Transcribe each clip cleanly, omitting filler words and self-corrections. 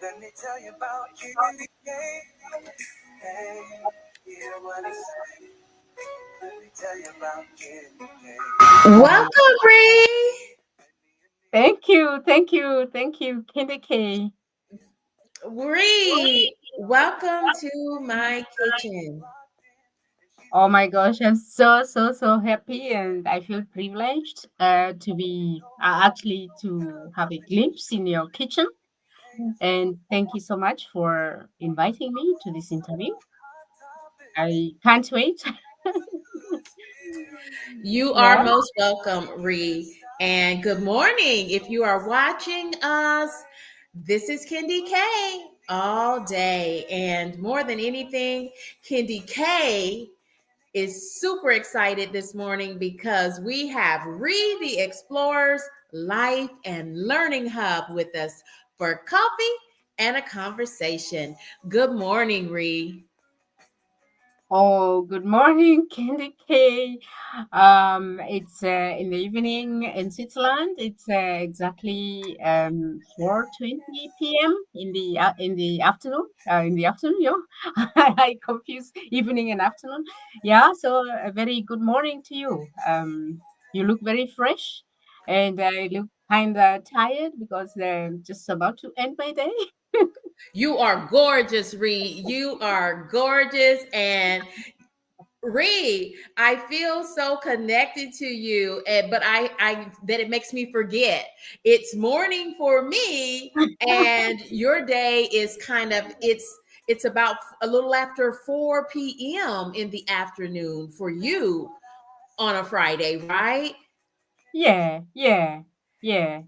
Let me tell you about KendyK. Hey, hear what I say. Let me tell you about KendyK. Welcome, Bree. Thank you, thank you, thank you, KendyK. Bree, welcome to my kitchen. Oh my gosh, I'm so happy, and I feel privileged to be actually to have a glimpse in your kitchen. And thank you so much for inviting me to this interview. I can't wait. You are Yeah. most welcome, Bree. And good morning. If you are watching us, this is Kendi K all day. And more than anything, Kendi K is super excited this morning because we have Read the Explorer's Life and Learning Hub with us for coffee and a conversation. Good morning, Reed. Oh, good morning, Candy K. It's in the evening in Switzerland. It's exactly 4:20 p.m. In the afternoon. In the afternoon, yeah. I confuse evening and afternoon. Yeah. So a very good morning to you. You look very fresh, and I look kind of tired because they're just about to end my day. You are gorgeous, Reed. You are gorgeous. And Reed, I feel so connected to you, but I that it makes me forget. It's morning for me, and your day is it's about a little after 4 p.m. in the afternoon for you on a Friday, right? Yeah, yeah, yeah.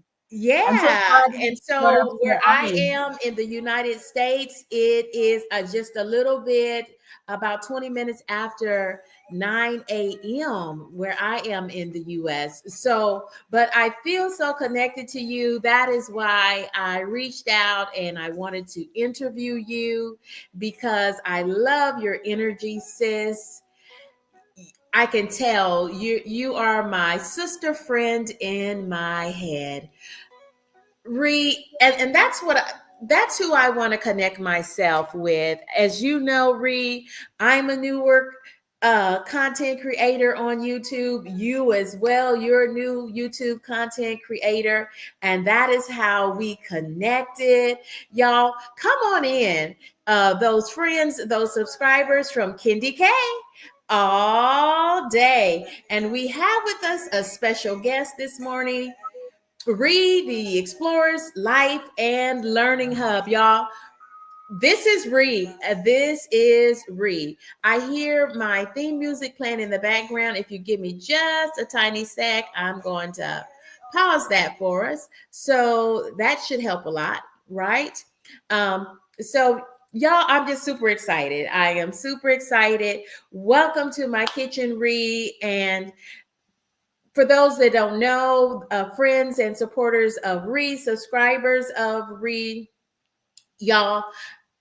I'm so Yeah. glad And you got up so so where I early. am in the United States, it is just a little bit about 20 minutes after 9 a.m. where I am in the US. So, but I feel so connected to you. That is why I reached out and I wanted to interview you because I love your energy, sis. I can tell you are my sister friend in my head. And that's who I want to connect myself with. As you know, I'm a newer content creator on YouTube. You as well, you're a new YouTube content creator, and that is how we connected. Y'all, come on in. Those friends, those subscribers from KendyK all day. And we have with us a special guest this morning. Read the Explorer's Life and Learning Hub, y'all. This is Reed. This is Reed. I hear my theme music playing in the background. If you give me just a tiny sec, I'm going to pause that for us. So that should help a lot, right? So y'all, I'm just super excited. I am super excited. Welcome to my kitchen, Reed. And for those that don't know, friends and supporters of Reed, subscribers of Reed, y'all,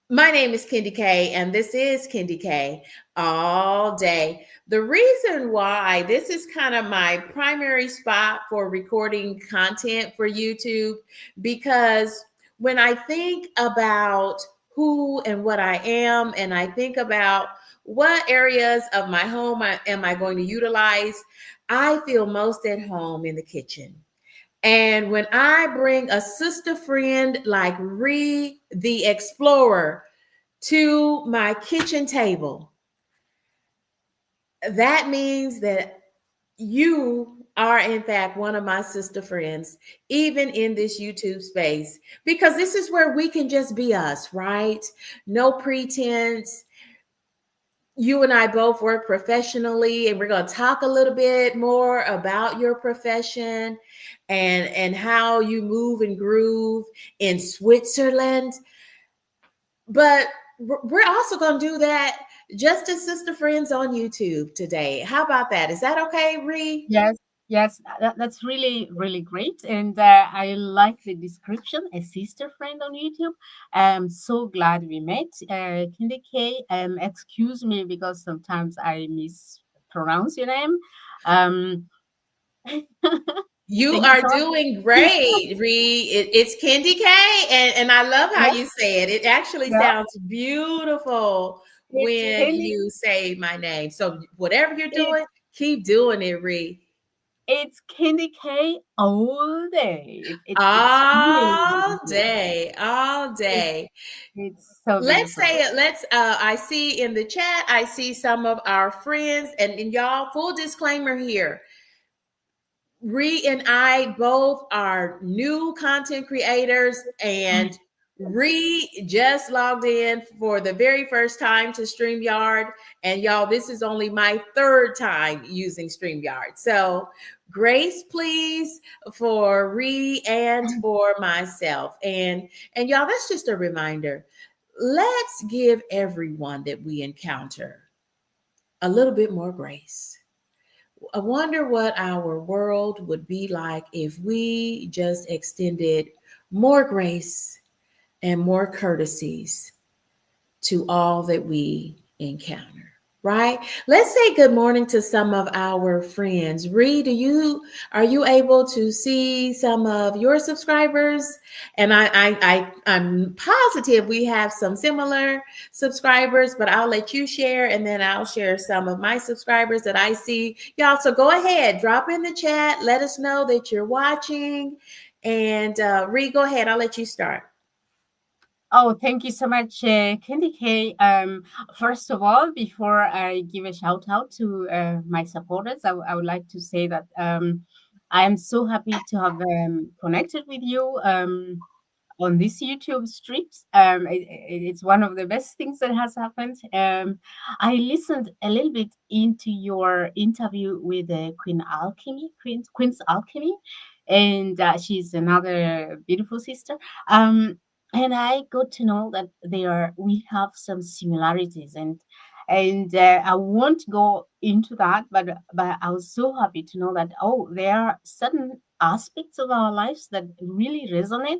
my name is Kendi K, and this is Kendi K all day. The reason why this is kind of my primary spot for recording content for YouTube, because when I think about who and what I am, and I think about what areas of my home am I going to utilize, I feel most at home in the kitchen. And when I bring a sister friend like Ree the Explorer to my kitchen table, that means that you are, in fact, one of my sister friends, even in this YouTube space, because this is where we can just be us, right? No pretense. You and I both work professionally, and we're going to talk a little bit more about your profession and how you move and groove in Switzerland. But we're also going to do that just as sister friends on YouTube today. How about that? Is that okay, Ree? Yes, yes, that's really, really great. And I like the description, a sister friend on YouTube. I'm so glad we met. Candy K, excuse me because sometimes I mispronounce your name. Um, You Thank you are so much. doing great, Ree. It's KendyK, and I love how Yeah, you say it. It actually yeah. sounds beautiful It's when candy. you say my name. So whatever you're It's doing, keep doing it, Ree. it's candy K all day. It's really All beautiful. day, all It's day. it's so Let's say beautiful. it. I see in the chat, I see some of our friends, and y'all, full disclaimer here. Ree and I both are new content creators, and Ree just logged in for the very first time to StreamYard. And y'all, this is only my third time using StreamYard. So, grace, please, for Ree and for myself. And y'all, that's just a reminder. Let's give everyone that we encounter a little bit more grace. I wonder what our world would be like if we just extended more grace and more courtesies to all that we encounter. Right? Let's say good morning to some of our friends. Ree, are you able to see some of your subscribers? And I'm positive we have some similar subscribers, but I'll let you share and then I'll share some of my subscribers that I see. Y'all, so go ahead, drop in the chat, let us know that you're watching. And Ree, go ahead, I'll let you start. Oh, thank you so much, Candy K. First of all, before I give a shout out to my supporters, I would like to say that I am so happy to have connected with you. On this YouTube streams. It's one of the best things that has happened. I listened a little bit into your interview with Queen's Alchemy, and she's another beautiful sister. Um, and I got to know that we have some similarities, and I won't go into that, but I was so happy to know that there are certain aspects of our lives that really resonate,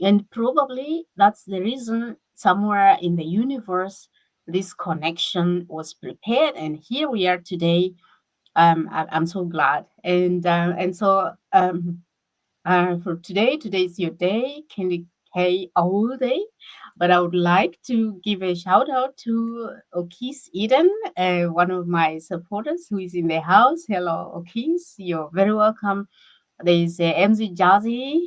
and probably that's the reason somewhere in the universe this connection was prepared. And here we are today. I'm so glad. And for today's your day, Candy K all day. But I would like to give a shout out to Okis Eden, one of my supporters who is in the house. Hello, Okis. You're very welcome. There's MZ Jazzy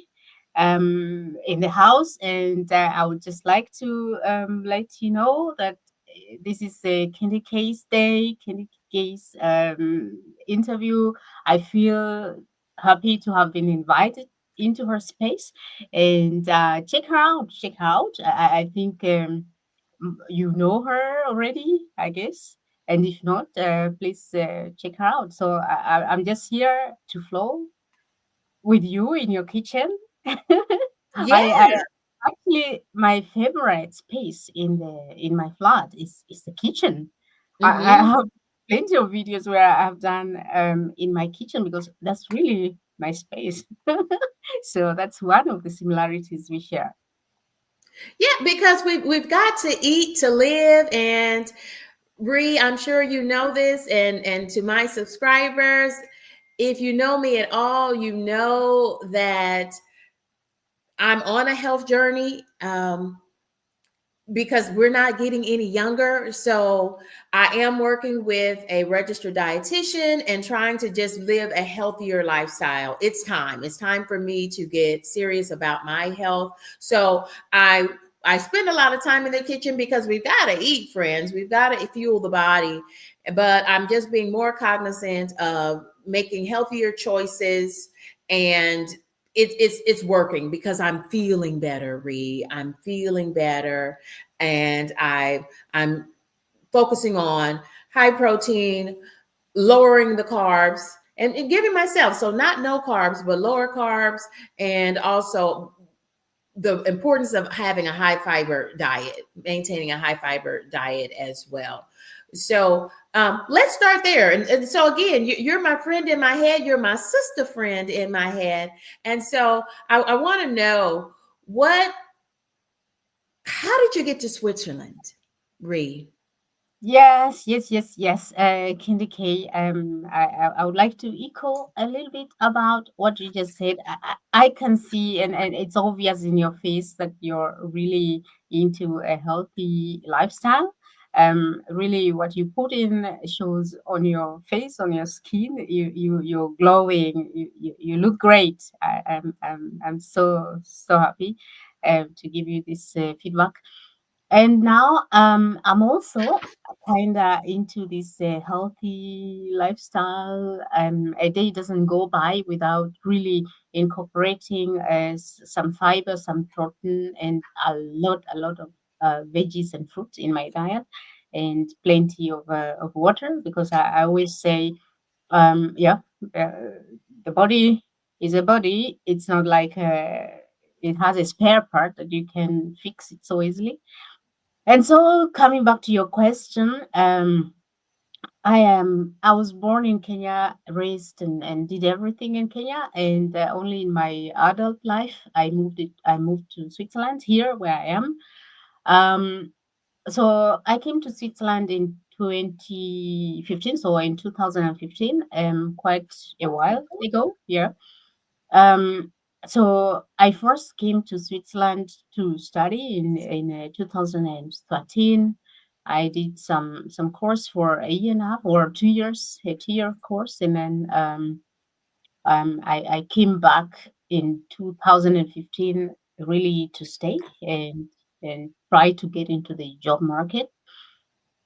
in the house, and I would just like to let you know that this is a Candy Case Day, Candy Case interview. I feel happy to have been invited into her space, and check her out. Check her out. I think you know her already, I guess. And if not, please check her out. So I'm just here to flow with you in your kitchen. Yeah. I actually my favorite space in my flat is the kitchen. I Mm-hmm. have plenty of videos where I have done in my kitchen because that's really my space. So that's one of the similarities we share. Yeah, because we've got to eat to live, and Bree, I'm sure you know this, and to my subscribers, if you know me at all, you know that I'm on a health journey. Because we're not getting any younger. So I am working with a registered dietitian and trying to just live a healthier lifestyle. It's time. It's time for me to get serious about my health. So I spend a lot of time in the kitchen because we've got to eat, friends. We've got to fuel the body. But I'm just being more cognizant of making healthier choices, and it's working because I'm feeling better, Ree. I'm feeling better, and I'm focusing on high protein, lowering the carbs, and giving myself, so not no carbs but lower carbs, and also the importance of having a high fiber diet, maintaining a high fiber diet as well. So let's start there. And so again, you're my friend in my head. You're my sister friend in my head. And so I want to know what how did you get to Switzerland, Ree? Yes, yes, yes, yes. KendyK, I would like to echo a little bit about what you just said. I can see, and it's obvious in your face that you're really into a healthy lifestyle. Really, what you put in shows on your face, on your skin. You're glowing. You look great. I'm so happy to give you this feedback. And now I'm also kind of into this healthy lifestyle. A day doesn't go by without really incorporating some fiber, some protein, and a lot of veggies and fruit in my diet, and plenty of water, because I always say, yeah, uh, the body is a body. It's not like it has a spare part that you can fix it so easily. And so, coming back to your question, I was born in Kenya, raised and did everything in Kenya, and only in my adult life I moved to Switzerland, here where I am. Um, so I came to Switzerland in 2015, so in 2015, quite a while ago. Yeah. Um, so I first came to Switzerland to study in 2013. I did some course for a year and a half or 2 years, a 2 year course, and then I came back in 2015 really to stay and try to get into the job market.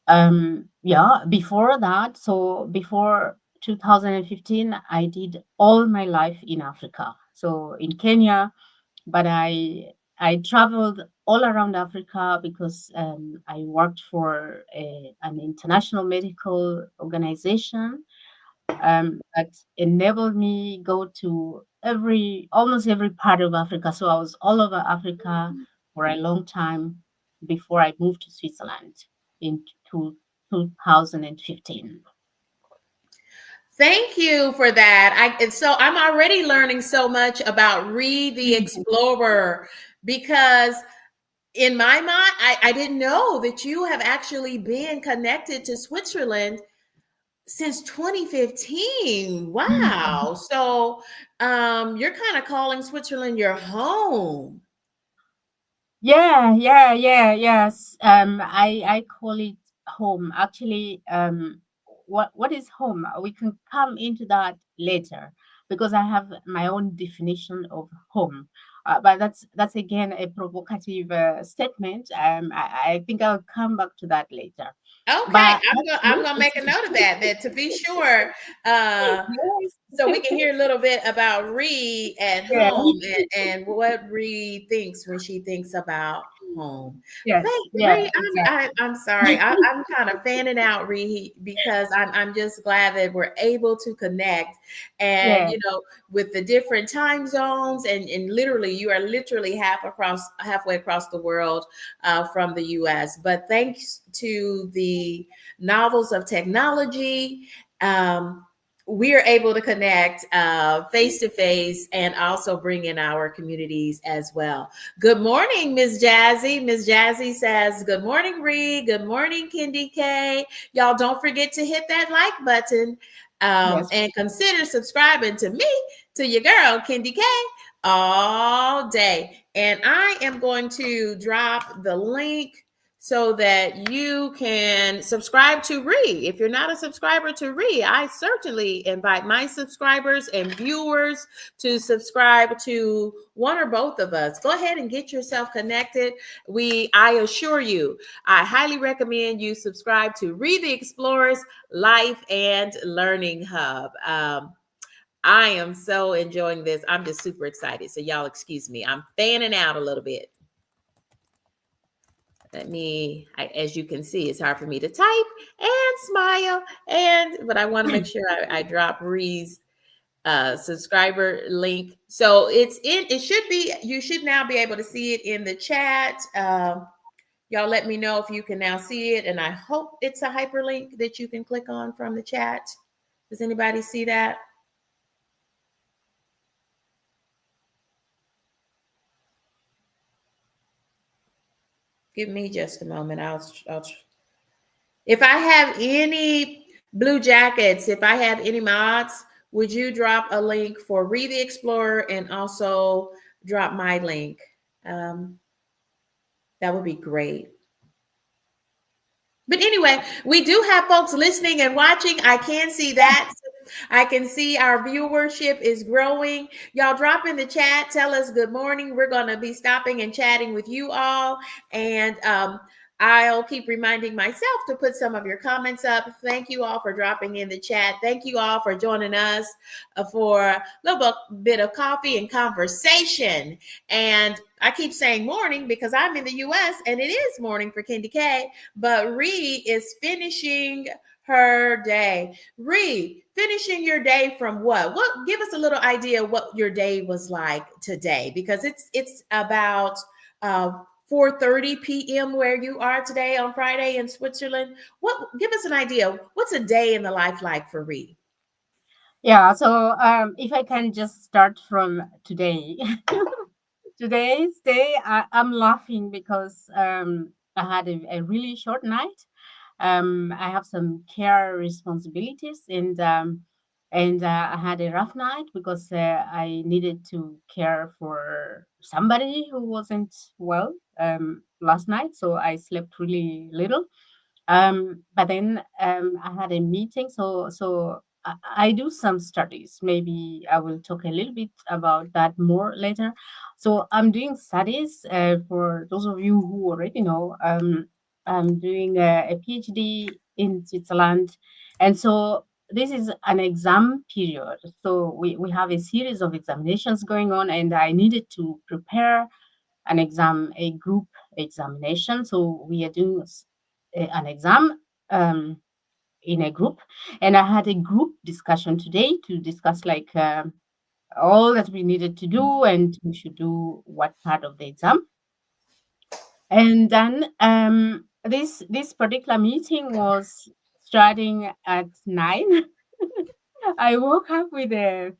Yeah, before that, so before 2015, I did all my life in Africa. So in Kenya, but I traveled all around Africa because I worked for an international medical organization that enabled me go to almost every part of Africa. So I was all over Africa for a long time before I moved to Switzerland in two, 2015. Thank you for that. And so I'm already learning so much about Reed the Explorer, because in my mind, I didn't know that you have actually been connected to Switzerland since 2015. Wow. So you're kind of calling Switzerland your home. Yeah, yeah, yeah, yes. I call it home. Actually, what is home? We can come into that later because I have my own definition of home. But that's again a provocative statement. I think I'll come back to that later. Okay, But I'm actually, gonna make it's a note of that. That to be sure, uh, yes, so we can hear a little bit about Reed at yeah, home, and what Reed thinks when she thinks about home. yes, Thank yeah, Reed. exactly. I'm sorry. I'm kind of fanning out, Reed, because I'm just glad that we're able to connect, and Yeah, you know, with the different time zones, and literally you are literally halfway across the world from the U.S. But thanks to the novels of technology. We are able to connect face to face and also bring in our communities as well. Good morning, Miss Jazzy. Miss Jazzy says, "Good morning, Reed. Good morning, KendyK. Y'all don't forget to hit that like button yes, and consider subscribing to me, to your girl, KendyK, all day. And I am going to drop the link so that you can subscribe to Ree. If you're not a subscriber to Ree, I certainly invite my subscribers and viewers to subscribe to one or both of us. Go ahead and get yourself connected. I assure you, I highly recommend you subscribe to Ree the Explorer's Life and Learning Hub. I am so enjoying this. I'm just super excited. So y'all excuse me. I'm fanning out a little bit. As you can see, it's hard for me to type and smile, but I want to make sure I drop Ree's subscriber link. So it should be, you should now be able to see it in the chat. Y'all let me know if you can now see it. And I hope it's a hyperlink that you can click on from the chat. Does anybody see that? Give me just a moment. I'll If I have any blue jackets, if I have any mods, would you drop a link for Read the Explorer and also drop my link? Um, that would be great. But anyway, we do have folks listening and watching. I can see that. I can see our viewership is growing. Y'all drop in the chat, tell us good morning. We're going to be stopping and chatting with you all. And I'll keep reminding myself to put some of your comments up. Thank you all for dropping in the chat. Thank you all for joining us for a little bit of coffee and conversation. And I keep saying morning because I'm in the US and it is morning for KendyK, but Ree is finishing her day. Ree, finishing your day from what? What, give us a little idea what your day was like today, because it's about 4:30 p.m. where you are today on Friday in Switzerland. What, give us an idea. What's a day in the life like for Ree? Yeah, so if I can just start from today. Today's day, I'm laughing because I had a really short night. I have some care responsibilities, and I had a rough night because I needed to care for somebody who wasn't well last night, so I slept really little. But then I had a meeting, so I do some studies. Maybe I will talk a little bit about that more later. So I'm doing studies. For those of you who already know, I'm doing a PhD in Switzerland, and so this is an exam period. So we have a series of examinations going on, and I needed to prepare an exam, a group examination. So we are doing an exam in a group, and I had a group discussion today to discuss like all that we needed to do and we should do what part of the exam. And then this particular meeting was starting at 9. I woke up with a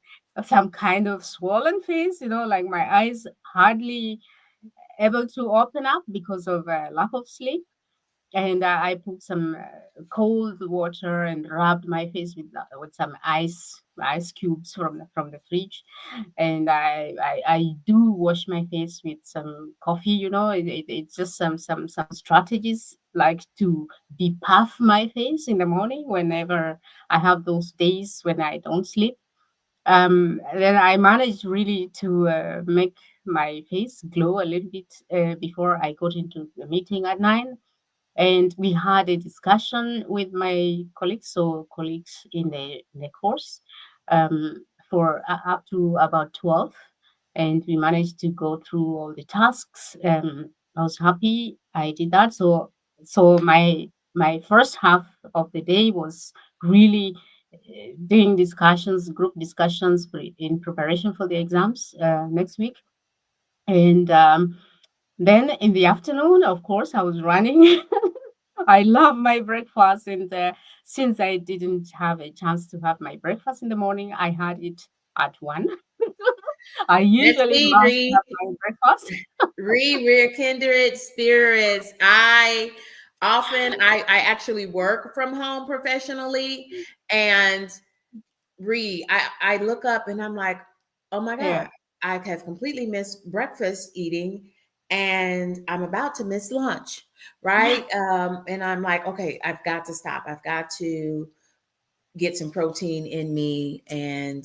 some kind of swollen face, like my eyes hardly able to open up because of lack of sleep. And I put some cold water and rubbed my face with some ice cubes from the fridge. And I do wash my face with some coffee. It's just some strategies like to depuff my face in the morning whenever I have those days when I don't sleep. Then I managed really to make my face glow a little bit before I got into the meeting at 9. And we had a discussion with my colleagues, so colleagues in the course, for up to about 12, and we managed to go through all the tasks. I was happy I did that. So my first half of the day was really doing discussions, group discussions in preparation for the exams next week. And then in the afternoon, of course, I was running. I love my breakfast, and since I didn't have a chance to have my breakfast in the morning, I had it at 1. I Let's usually see, must have Ree. my breakfast. We're kindred spirits. I actually work from home professionally, and I look up and I'm like, oh my Yeah, God, I have completely missed breakfast eating and I'm about to miss lunch, right? And I'm like, okay, I've got to stop. I've got to get some protein in me and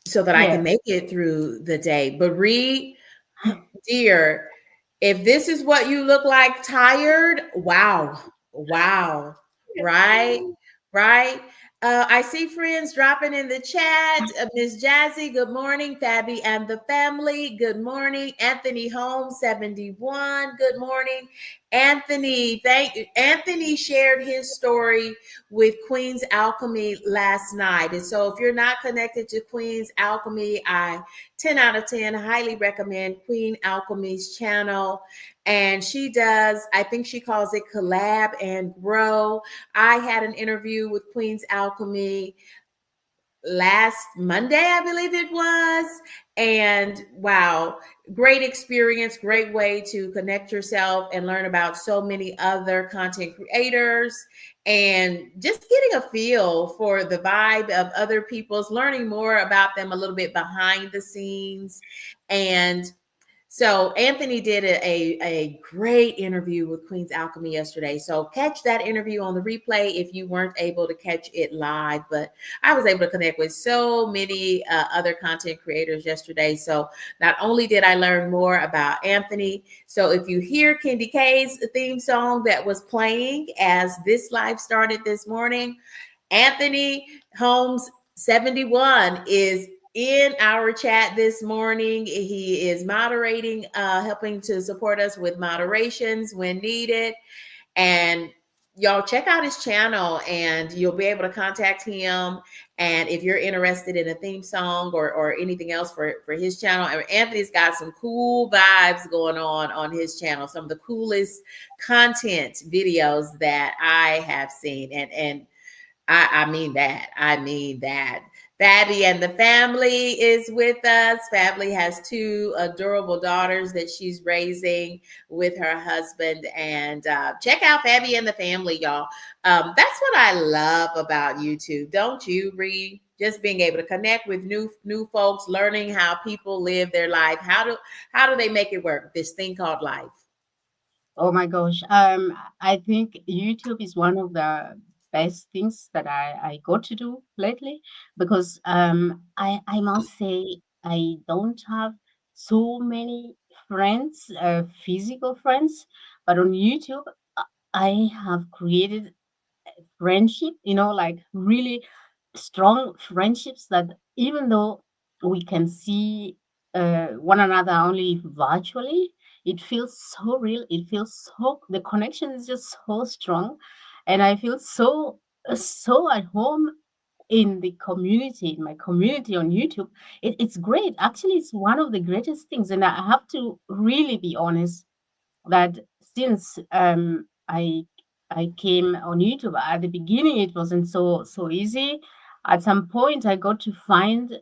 so that I yeah, can make it through the day. But dear, if this is what you look like tired, wow, wow, right, right. I see friends dropping in the chat. Miss Jazzy, good morning. Fabi and the family, good morning. Anthony Holmes, 71, good morning. Anthony, thank you. Anthony shared his story with Queen's Alchemy last night. And so if you're not connected to Queen's Alchemy, I 10 out of 10 highly recommend Queen Alchemy's channel. And she does, I think she calls it collab and grow. I had an interview with Queen's Alchemy last Monday, I believe it was. And wow, great experience, great way to connect yourself and learn about so many other content creators and just getting a feel for the vibe of other people's, learning more about them a little bit behind the scenes. And so Anthony did a great interview with Queen's Alchemy yesterday. So catch that interview on the replay if you weren't able to catch it live. But I was able to connect with so many other content creators yesterday. So not only did I learn more about Anthony, so if you hear KendyK's theme song that was playing as this live started this morning, Anthony Holmes 71 is in our chat this morning. He is moderating, helping to support us with moderations when needed. And y'all check out his channel and you'll be able to contact him. And if you're interested in a theme song or anything else for his channel, Anthony's got some cool vibes going on his channel, some of the coolest content videos that I have seen. And I mean that. I mean that. Fabi and the family is with us. Fabi has two adorable daughters that she's raising with her husband. And check out Fabi and the family, y'all. That's what I love about YouTube, don't you, Reed? Just being able to connect with new folks, learning how people live their life. How do they make it work? This thing called life. Oh my gosh. I think YouTube is one of the best things that I got to do lately because I must say I don't have so many friends, physical friends, but on YouTube I have created friendship, like really strong friendships that even though we can see one another only virtually, it feels so real. It feels so, the connection is just so strong. And I feel so at home in the community, in my community on YouTube. It's great. Actually, it's one of the greatest things. And I have to really be honest that since I came on YouTube at the beginning, it wasn't so easy. At some point, I got to find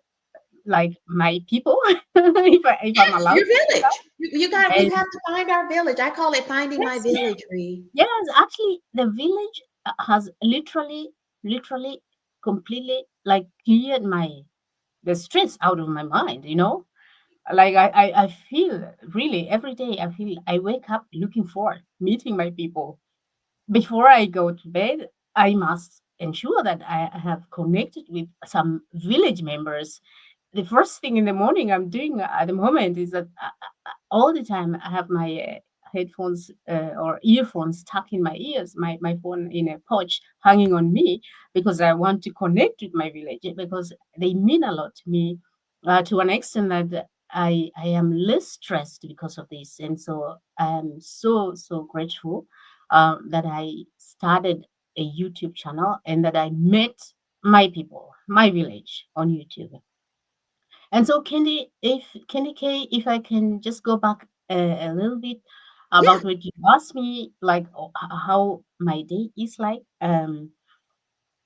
like my people, if I'm Yes, allowed your to say village. We that. have to find our village. I call it finding my Yes, village, Reed. yes, actually, the village has literally, completely like cleared the stress out of my mind. Like I feel really every day. I feel I wake up looking forward meeting my people. Before I go to bed, I must ensure that I have connected with some village members. The first thing in the morning I'm doing at the moment is that all the time I have my headphones or earphones stuck in my ears, my phone in a pouch hanging on me because I want to connect with my village because they mean a lot to me to an extent that I am less stressed because of this. And so I'm so grateful that I started a YouTube channel and that I met my people, my village on YouTube. And so, KendyK, if I can just go back a little bit Yeah. about what you asked me, like how my day is like.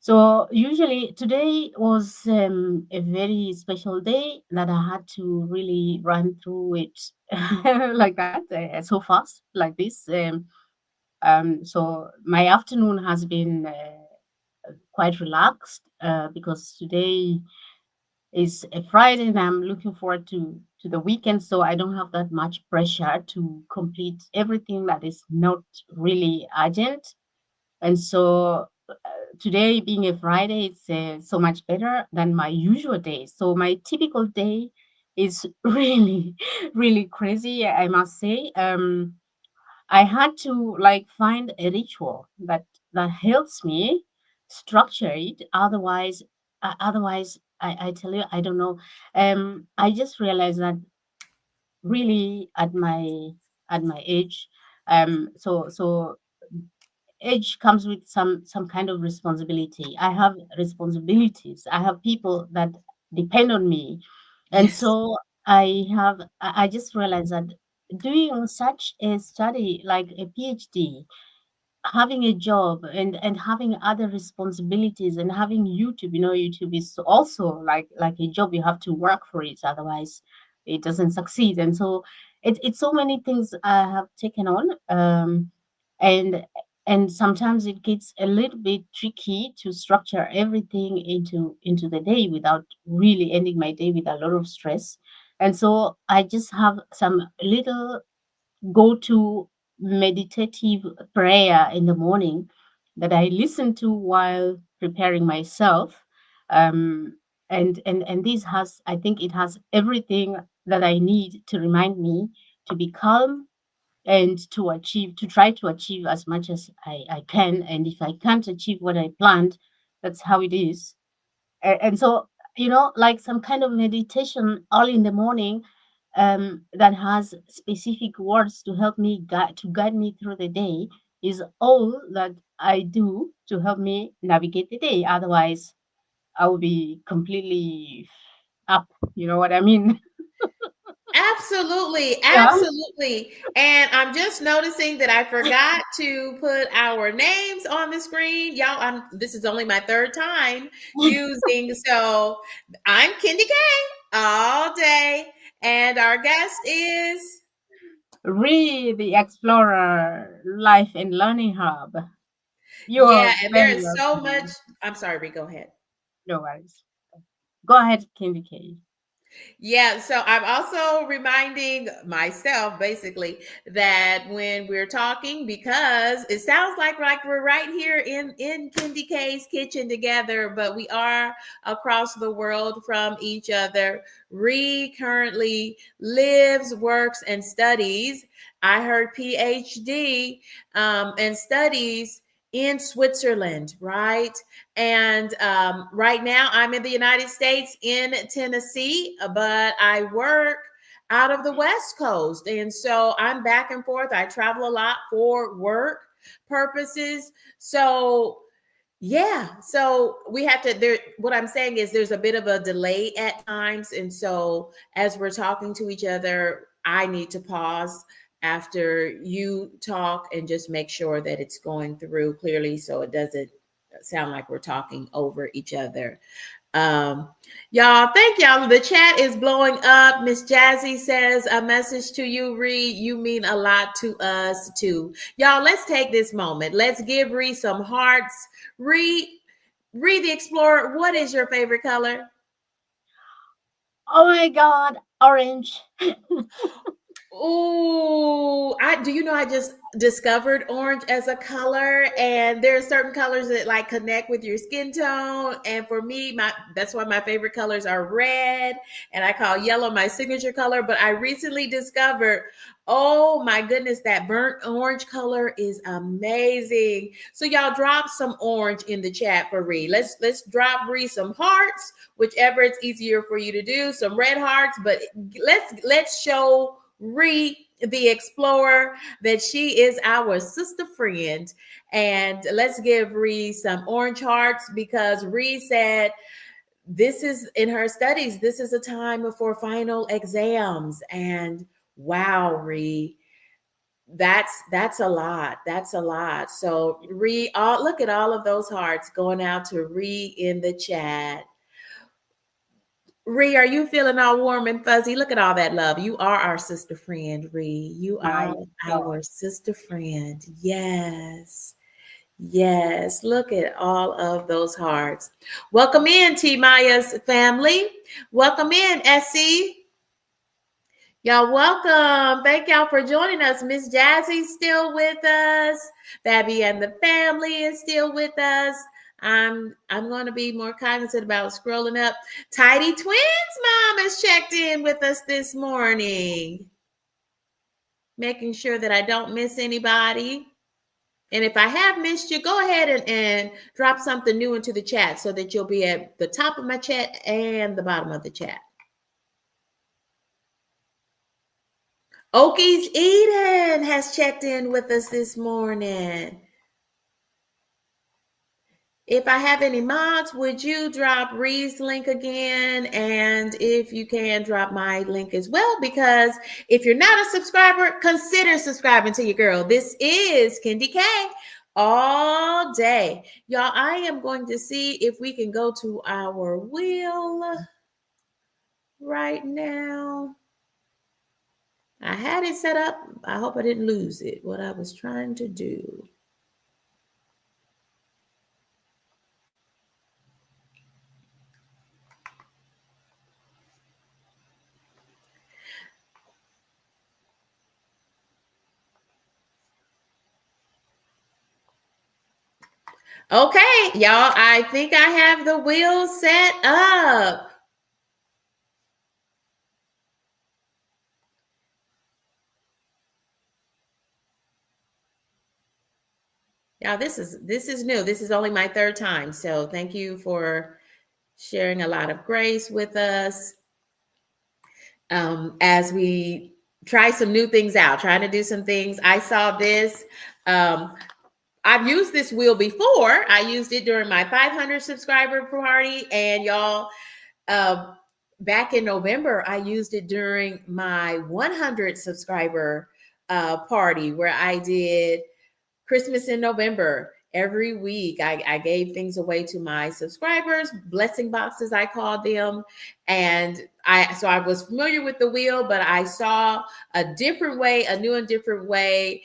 So usually today was a very special day that I had to really run through it like that, so fast, like this. So my afternoon has been quite relaxed because today is a Friday and I'm looking forward to the weekend, so I don't have that much pressure to complete everything that is not really urgent. And so today being a Friday, it's so much better than my usual day. So my typical day is really, really crazy, I must say. I had to like find a ritual that helps me structure it. Otherwise, I tell you, I don't know. I just realized that really at my age, so age comes with some kind of responsibility. I have responsibilities. I have people that depend on me, and Yes. so I just realized that doing such a study like a PhD having a job and having other responsibilities and having YouTube, YouTube is also like a job. You have to work for it, otherwise it doesn't succeed. And so it's so many things I have taken on, and and sometimes it gets a little bit tricky to structure everything into the day without really ending my day with a lot of stress. And so I just have some little go to meditative prayer in the morning that I listen to while preparing myself. Um, and this has, I think it has everything that I need to remind me to be calm and to try to achieve as much as I can. And if I can't achieve what I planned, that's how it is. And so, like some kind of meditation all in the morning, that has specific words to help me guide me through the day, is all that I do to help me navigate the day. Otherwise, I will be completely up. You know what I mean? Absolutely, Yeah. absolutely. And I'm just noticing that I forgot to put our names on the screen. Y'all, this is only my third time using. So I'm KendyK all day. And our guest is, Read the Explorer Life and Learning Hub. yeah, You're and there very is so much. welcome. I'm sorry, Ree, go ahead. No worries. Go ahead, Candy K. Yeah, so I'm also reminding myself basically that when we're talking, because it sounds like we're right here in Kendi K's kitchen together, but we are across the world from each other. Ree currently lives, works, and studies. I heard PhD, and studies in Switzerland, right? And right now, I'm in the United States in Tennessee, but I work out of the West Coast. And so I'm back and forth. I travel a lot for work purposes. So, yeah. So we have to, what I'm saying is there's a bit of a delay at times. And so as we're talking to each other, I need to pause after you talk and just make sure that it's going through clearly so it doesn't sound like we're talking over each other. Um, y'all, thank y'all. The chat is blowing up. Miss Jazzy says a message to you, Ree. You mean a lot to us too. Y'all, let's take this moment. Let's give Ree some hearts. Ree, Ree the Explorer, what is your favorite color? Oh my God, orange. Oh, I do you know I just discovered orange as a color, and there are certain colors that like connect with your skin tone. And for me, my that's why my favorite colors are red, and I call yellow my signature color. But I recently discovered, oh my goodness, that burnt orange color is amazing. So y'all drop some orange in the chat for Ree. Let's drop Ree some hearts, whichever it's easier for you to do. Some red hearts, but let's show Ree the Explorer that she is our sister friend. And let's give Ree some orange hearts because Ree said this is in her studies, this is a time for final exams. And wow, Ree, that's a lot. That's a lot. So Ree, all look at all of those hearts going out to Ree in the chat. Ree, are you feeling all warm and fuzzy? Look at all that love. You are our sister friend, Ree. You My are God. our sister friend. Yes. Yes. Look at all of those hearts. Welcome in, T Maya's family. Welcome in, Essie. Y'all welcome. Thank y'all for joining us. Miss Jazzy's still with us. Babby and the family is still with us. I'm going to be more cognizant about scrolling up. Tidy Twins mom has checked in with us this morning, making sure that I don't miss anybody. And if I have missed you, go ahead and drop something new into the chat so that you'll be at the top of my chat and the bottom of the chat. Okies Eden has checked in with us this morning. If I have any mods, would you drop Ree's link again? And if you can, drop my link as well. Because if you're not a subscriber, consider subscribing to your girl. This is KendyK, all day. Y'all, I am going to see if we can go to our wheel right now. I had it set up. I hope I didn't lose it. What I was trying to do. Okay, y'all, I think I have the wheel set up. Y'all, this is new. This is only my third time. So thank you for sharing a lot of grace with us as we try some new things out, trying to do some things. I saw this. Um, I've used this wheel before. I used it during my 500 subscriber party, and y'all, uh, back in November, I used it during my 100 subscriber party where I did Christmas in November. Every week, I gave things away to my subscribers, blessing boxes, I called them. And I was familiar with the wheel, but I saw a different way, a new and different way.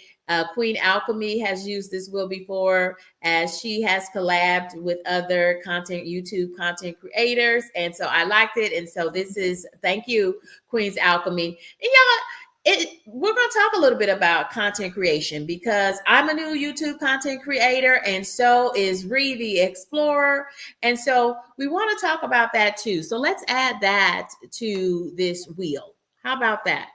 Queen Alchemy has used this wheel before, as she has collabed with other YouTube content creators. And so I liked it. And so this is, thank you, Queen's Alchemy. And y'all, we're going to talk a little bit about content creation because I'm a new YouTube content creator, and so is Ree the Explorer. And so we want to talk about that too. So let's add that to this wheel. How about that?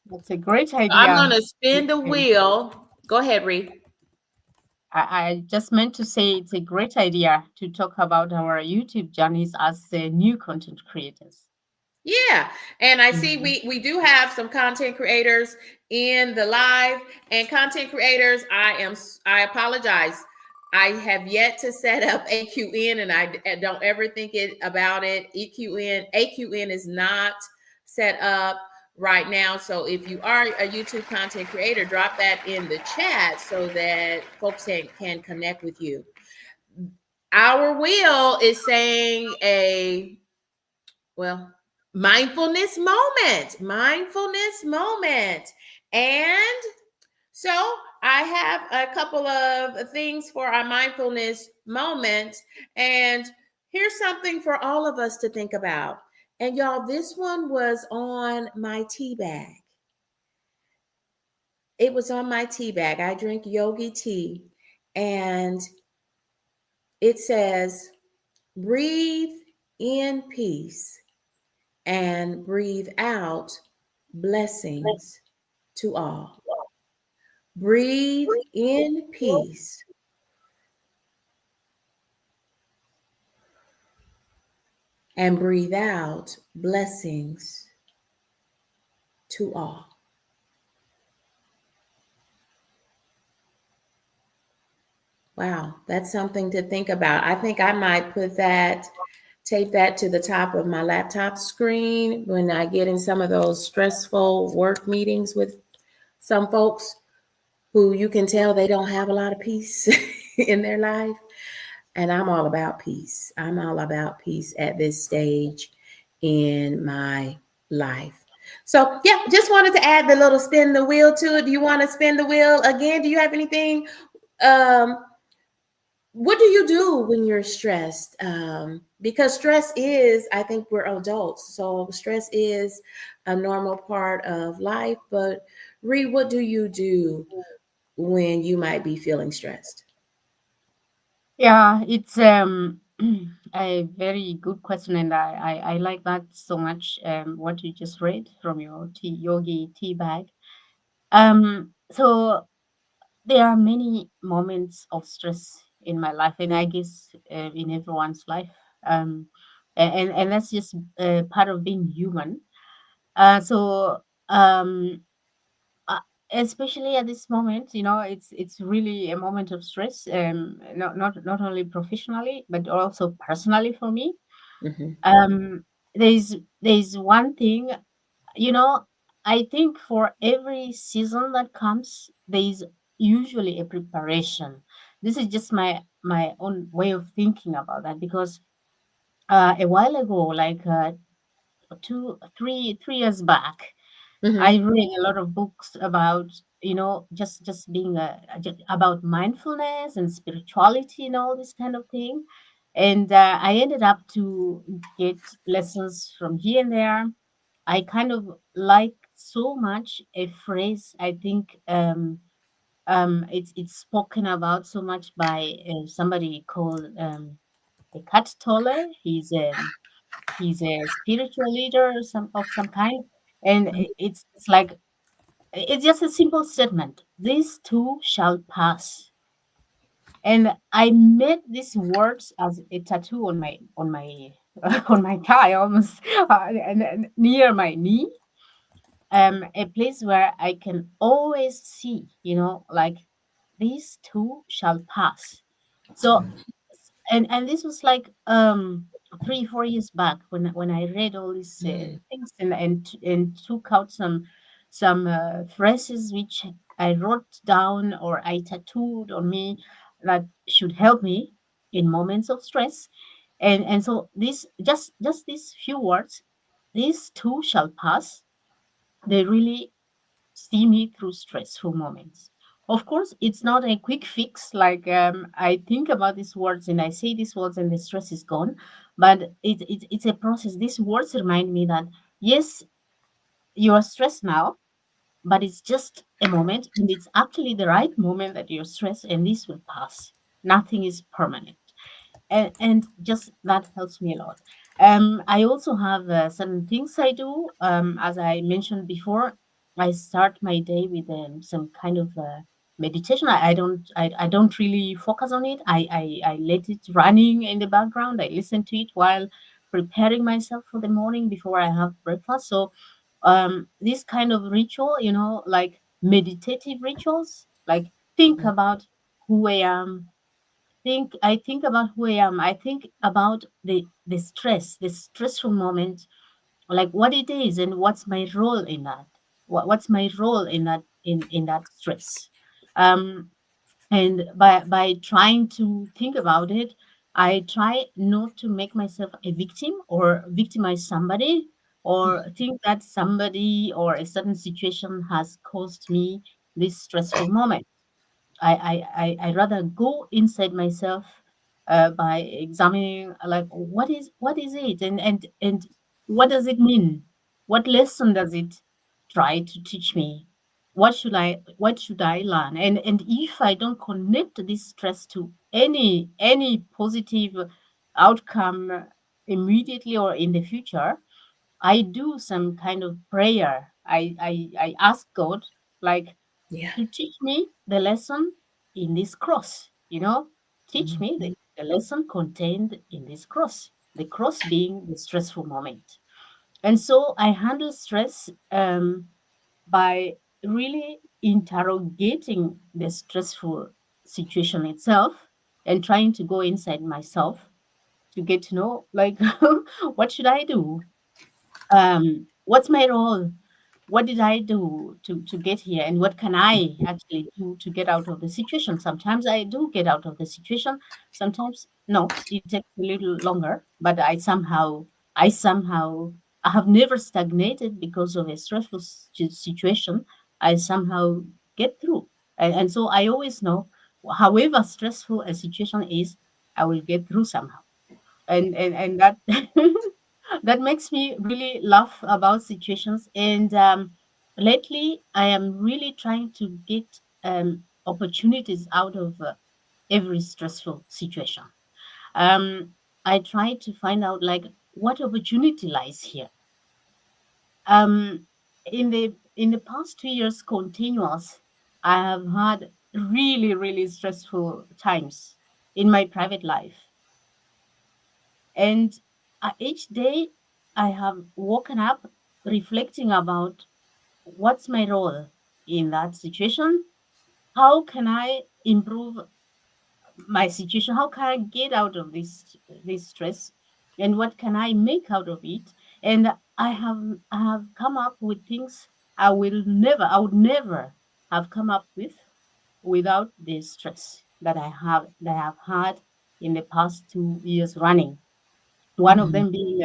That's a great I'm idea. going to spin the wheel. Go ahead, Ree. I just meant to say it's a great idea to talk about our YouTube journeys as new content creators. Yeah, and I see Mhm. we do have some content creators in the live, and content creators, I apologize. I have yet to set up AQN, and I don't ever think it about it. AQN is not set up right now. So if you are a YouTube content creator, drop that in the chat so that folks can connect with you. Our wheel is saying a, well, mindfulness moment. And so I have a couple of things for our mindfulness moment. And here's something for all of us to think about. And y'all, this one was on my tea bag. It was on my tea bag. I drink yogi tea. And it says, breathe in peace and breathe out blessings to all. Breathe in peace and breathe out blessings to all. Wow, that's something to think about. I think I might tape that to the top of my laptop screen when I get in some of those stressful work meetings with some folks who you can tell they don't have a lot of peace in their life. And I'm all about peace. I'm all about peace at this stage in my life. So, yeah, just wanted to add the little spin the wheel to it. Do you want to spin the wheel again? Do you have anything? Um, what do you do when you're stressed? Because stress is, I think we're adults, so stress is a normal part of life. But, Ree, what do you do when you might be feeling stressed? Yeah, it's a very good question, and I like that so much. What you just read from your yogi tea bag. So there are many moments of stress in my life, and I guess in everyone's life. Um, and that's just part of being human. So uh, especially at this moment, it's really a moment of stress. Not only professionally but also personally for me. Mm-hmm. Um, there's one thing, you know. I think for every season that comes, there is usually a preparation. This is just my own way of thinking about that, because a while ago, like 3 years back, I Hmm. read a lot of books about, just being about mindfulness and spirituality and all this kind of thing. And I ended up to get lessons from here and there. I kind of like so much a phrase. I think it's spoken about so much by somebody called Eckhart Tolle. He's a spiritual leader of some kind, and it's like it's just a simple statement. These too shall pass. And I made these words as a tattoo on my on my thigh, almost and near my knee. A place where I can always see, like these too shall pass. So, and this was like 3 4 years back when I read all these things, and took out some phrases which I wrote down or I tattooed on me that should help me in moments of stress. And so this just these few words, these too shall pass, they really see me through stressful moments. Of course, it's not a quick fix. Like I think about these words and I say these words and the stress is gone, but it's a process. These words remind me that yes, you are stressed now, but it's just a moment, and it's actually the right moment that you're stressed, and this will pass. Nothing is permanent, and just that helps me a lot. I also have certain things I do. As I mentioned before, I start my day with some kind of meditation. I don't really focus on it. I let it running in the background. I listen to it while preparing myself for the morning before I have breakfast. So this kind of ritual, like meditative rituals, like think about who I am, think about who I am. I think about the stress, the stressful moment, like what it is and what's my role in that. What's my role in that stress? Um, and by trying to think about it, I try not to make myself a victim or victimize somebody, or think that somebody or a certain situation has caused me this stressful moment. I rather go inside myself by examining, like what is it, and what does it mean? What lesson does it try to teach me? What should I learn? And if I don't connect this stress to any positive outcome immediately or in the future, I do some kind of prayer. I ask God, like, Yeah. to teach me the lesson in this cross, teach me the lesson contained in this cross, the cross being the stressful moment. And so I handle stress by really interrogating the stressful situation itself and trying to go inside myself to get to know, like, what should I do? What's my role? What did I do to get here, and what can I actually do to get out of the situation? Sometimes I do get out of the situation, sometimes not. It takes a little longer, but I somehow I have never stagnated because of a stressful situation. I somehow get through, and so I always know, however stressful a situation is, I will get through somehow. And that that makes me really laugh about situations. And lately I am really trying to get opportunities out of every stressful situation. um, I try to find out, like, what opportunity lies here. um, in the past 2 years continuous, I have had really really stressful times in my private life. And each day I have woken up reflecting about what's my role in that situation? How can I improve my situation? How can I get out of this stress? And what can I make out of it? And I have come up with things I would never have come up with without the stress that I've had in the past 2 years running. One of Mhm. them being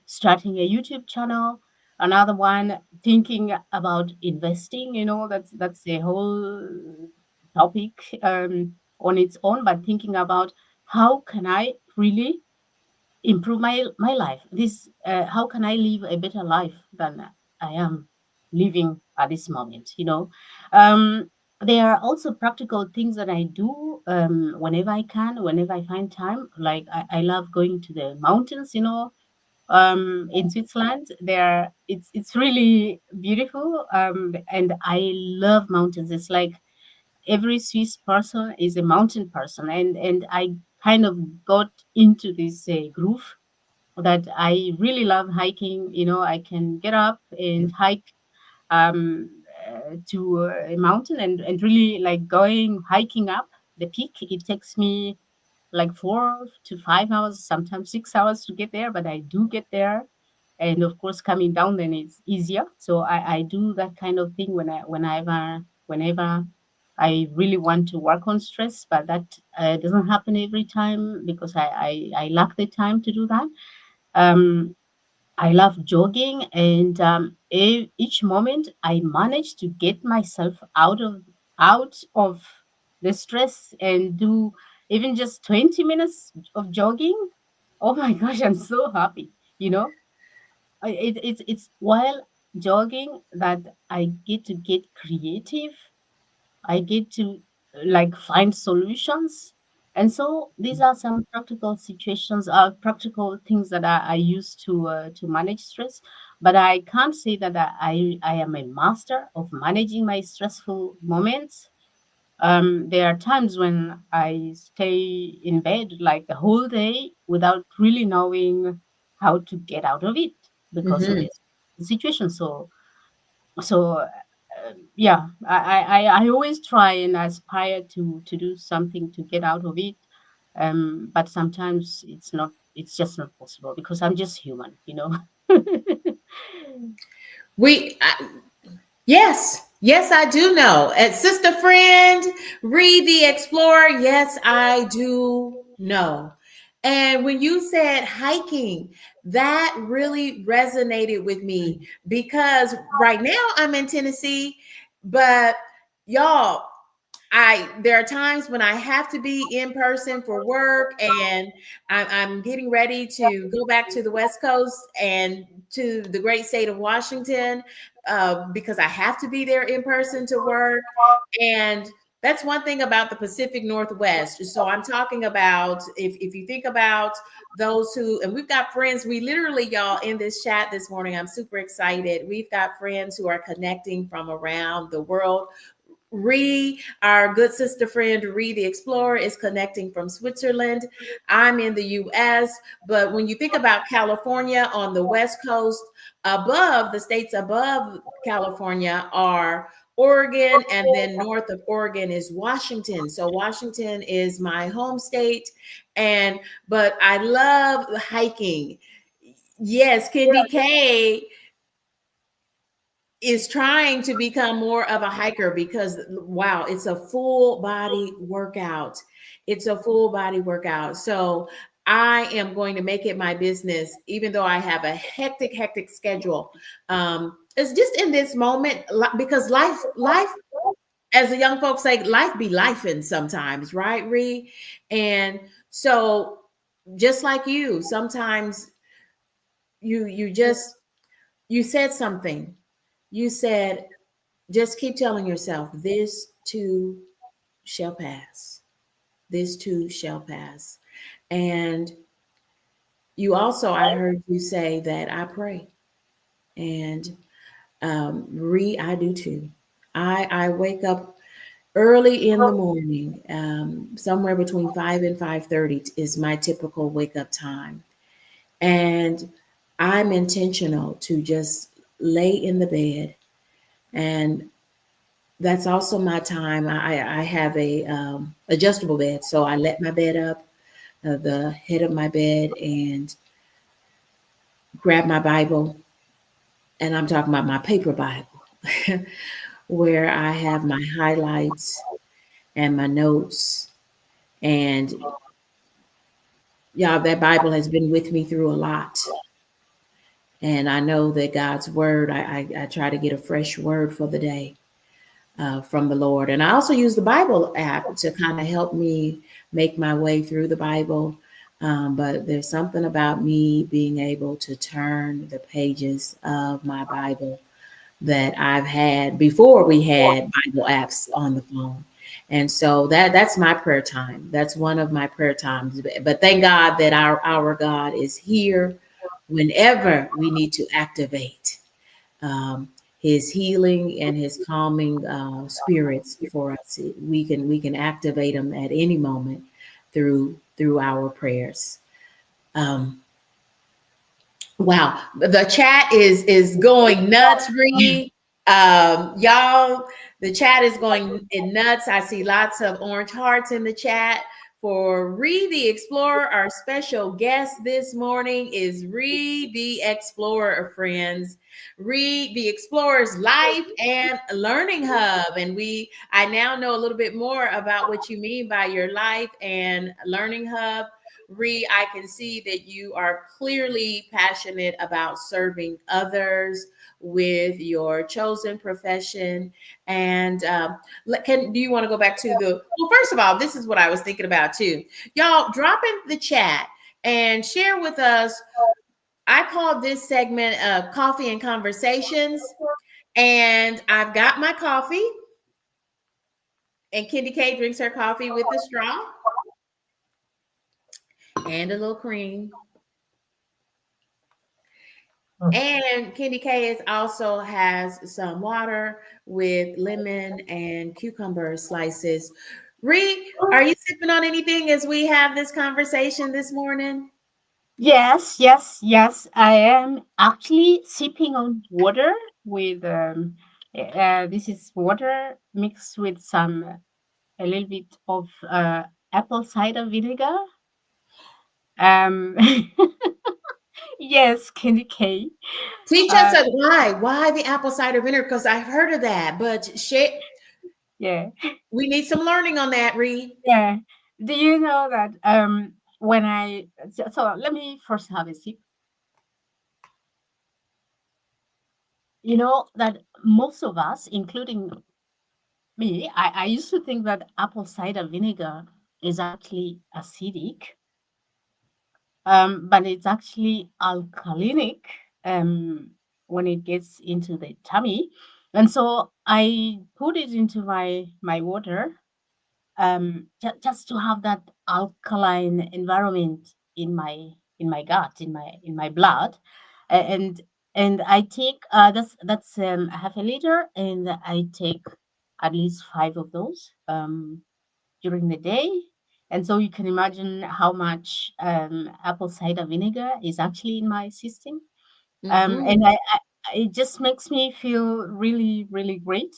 starting a YouTube channel, another one thinking about investing. That's a whole topic on its own, but thinking about how can I really improve my life. This How can I live a better life than I am living at this moment? Um, there are also practical things that I do whenever I can, whenever I find time. Like I love going to the mountains. In Switzerland, it's really beautiful, and I love mountains. It's like every Swiss person is a mountain person, and I kind of got into this groove that I really love hiking. I can get up and hike to a mountain, and really like going hiking up the peak. It takes me like 4 to 5 hours, sometimes 6 hours to get there, but I do get there. And of course, coming down then it's easier. So I do that kind of thing whenever I really want to work on stress, but that doesn't happen every time because I lack the time to do that. Um, I love jogging, and each moment I manage to get myself out of the stress and do even just 20 minutes of jogging. Oh my gosh, I'm so happy. You know, it's while jogging that I get to get creative. I get to like find solutions. And so these are some practical situations, practical things that I use to manage stress. But I can't say that I am a master of managing my stressful moments. There are times when I stay in bed like the whole day without really knowing how to get out of it because of Mhm. this situation. Yeah, I always try and aspire to do something to get out of it, but sometimes it's just not possible because I'm just human. We Yes, yes, I do know. And sister friend, read the Explorer. Yes, I do know. And when you said hiking, that really resonated with me because right now I'm in Tennessee, but y'all, I there are times when I have to be in person for work, and I'm getting ready to go back to the West Coast and to the great state of Washington because I have to be there in person to work. And that's one thing about the Pacific Northwest. So I'm talking about if you think about those who, and we've got friends, we literally, y'all, in this chat this morning, I'm super excited. We've got friends who are connecting from around the world. Ree, our good sister friend Ree the Explorer, is connecting from Switzerland. I'm in the US. But when you think about California on the West Coast, above the states above California are Oregon, and then north of Oregon is Washington. So Washington is my home state. And but I love hiking. Yes, KendyK is trying to become more of a hiker because wow, it's a full body workout. It's a full body workout. So I am going to make it my business, even though I have a hectic schedule. It's just in this moment because life, as the young folks say, life be lifing sometimes, right, Ree? And so just like you, sometimes you just you said something. You said just keep telling yourself, this too shall pass. This too shall pass. And you also, I heard you say that I pray. And Ree, I do too. I wake up early in the morning, somewhere between 5 and 5:30 is my typical wake up time. And I'm intentional to just lay in the bed, and that's also my time. I have a adjustable bed, so I let my bed up, the head of my bed, and grab my Bible. And I'm talking about my paper Bible. where I have my highlights and my notes. And y'all, that Bible has been with me through a lot. And I know that God's word, I try to get a fresh word for the day from the Lord. And I also use the Bible app to kind of help me make my way through the Bible. But there's something about me being able to turn the pages of my Bible that I've had before we had Bible apps on the phone. And so that's my prayer time. That's one of my prayer times. But thank God that our God is here whenever we need to activate um, his healing and his calming spirits for us. We can activate them at any moment through our prayers. Um, Wow, the chat is going nuts, Ree. Y'all, the chat is going nuts. I see lots of orange hearts in the chat for Ree the Explorer. Our special guest this morning is Ree the Explorer, friends. Ree the Explorer's Life and Learning Hub, and I now know a little bit more about what you mean by your life and learning hub. Ree, I can see that you are clearly passionate about serving others with your chosen profession. And do you want to go back to well, first of all, this is what I was thinking about too. Y'all drop in the chat and share with us. I call this segment Coffee and Conversations. And I've got my coffee, and KendyK drinks her coffee with a straw and a little cream. And KendyK is also has some water with lemon and cucumber slices. Ree, are you sipping on anything as we have this conversation this morning? Yes, yes, yes. I am actually sipping on water with this is water mixed with some a little bit of apple cider vinegar. Um, yes, Candy K. Teach us Uh, why. Why the apple cider vinegar? Because I've heard of that, but shit, yeah, we need some learning on that, Ree. yeah. Do you know that when so let me first have a sip. You know that most of us, including me, I used to think that apple cider vinegar is actually acidic, but it's actually alkalinic when it gets into the tummy. And so I put it into my water just to have that alkaline environment in my gut, in my blood, and I take that's half a liter, and I take at least five of those during the day. And so you can imagine how much apple cider vinegar is actually in my system. And Mm-hmm. it just makes me feel really, really great.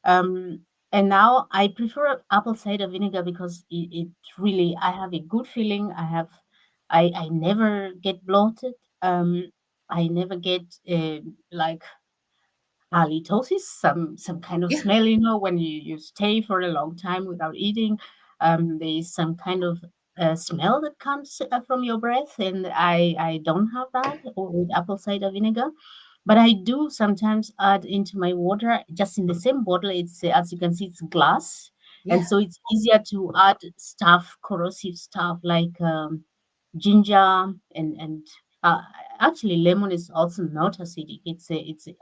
Um, and now I prefer apple cider vinegar because it really, I have a good feeling. I never get bloated. I never get like halitosis, some kind of Yeah. smell, when you stay for a long time without eating. There is some kind of smell that comes from your breath, and I don't have that with apple cider vinegar. But I do sometimes add into my water, just in the same bottle. It's as you can see, it's glass, and Yeah. so it's easier to add stuff, corrosive stuff like ginger and uh, actually lemon is also not acidic. It's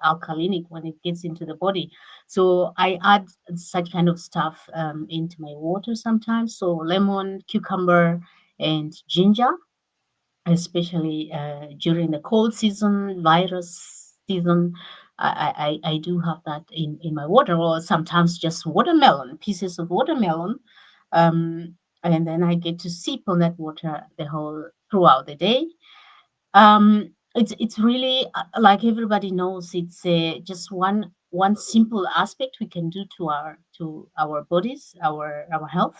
alkalinic when it gets into the body. So I add such kind of stuff into my water sometimes. So lemon, cucumber, and ginger, especially during the cold season, virus season. I do have that in my water, or sometimes just watermelon, pieces of watermelon. And then I get to sip on that water the whole throughout the day. It's really like everybody knows, it's just one simple aspect we can do to our bodies, our health.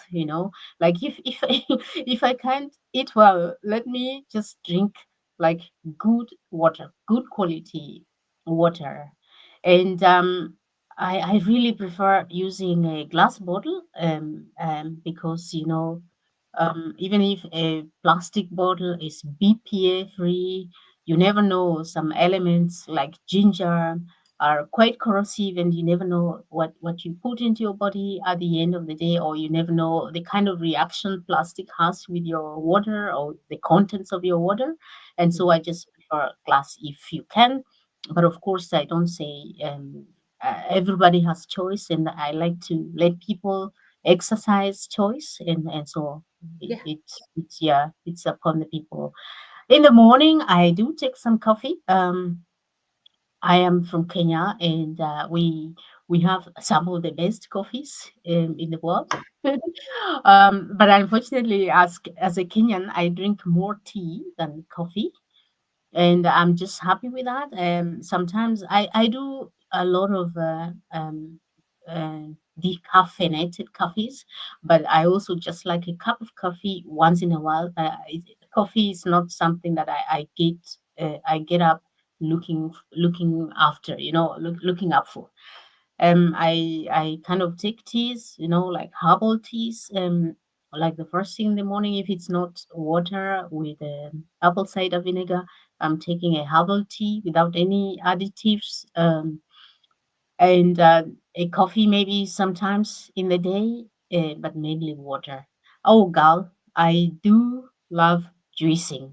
Like if if I can't eat well, let me just drink like good water, good quality water. And I really prefer using a glass bottle, because even if a plastic bottle is BPA free, you never know, some elements like ginger are quite corrosive, and you never know what you put into your body at the end of the day, or you never know the kind of reaction plastic has with your water or the contents of your water. And so I Mhm. just prefer glass if you can. But of course, I don't say everybody has choice, and I like to let people exercise choice, and so Yeah. it's yeah, it's upon the people. In the morning, I do take some coffee. I am from Kenya, and we have some of the best coffees in the world. But unfortunately, as a Kenyan, I drink more tea than coffee, and I'm just happy with that. Sometimes I do a lot of uh, decaffeinated coffees, but I also just like a cup of coffee once in a while. Coffee is not something that I get up looking after, looking up for. I kind of take teas, like herbal teas. Like the first thing in the morning, if it's not water with apple cider vinegar, I'm taking a herbal tea without any additives. And a coffee maybe sometimes in the day, but mainly water. Oh, gal, I do love juicing,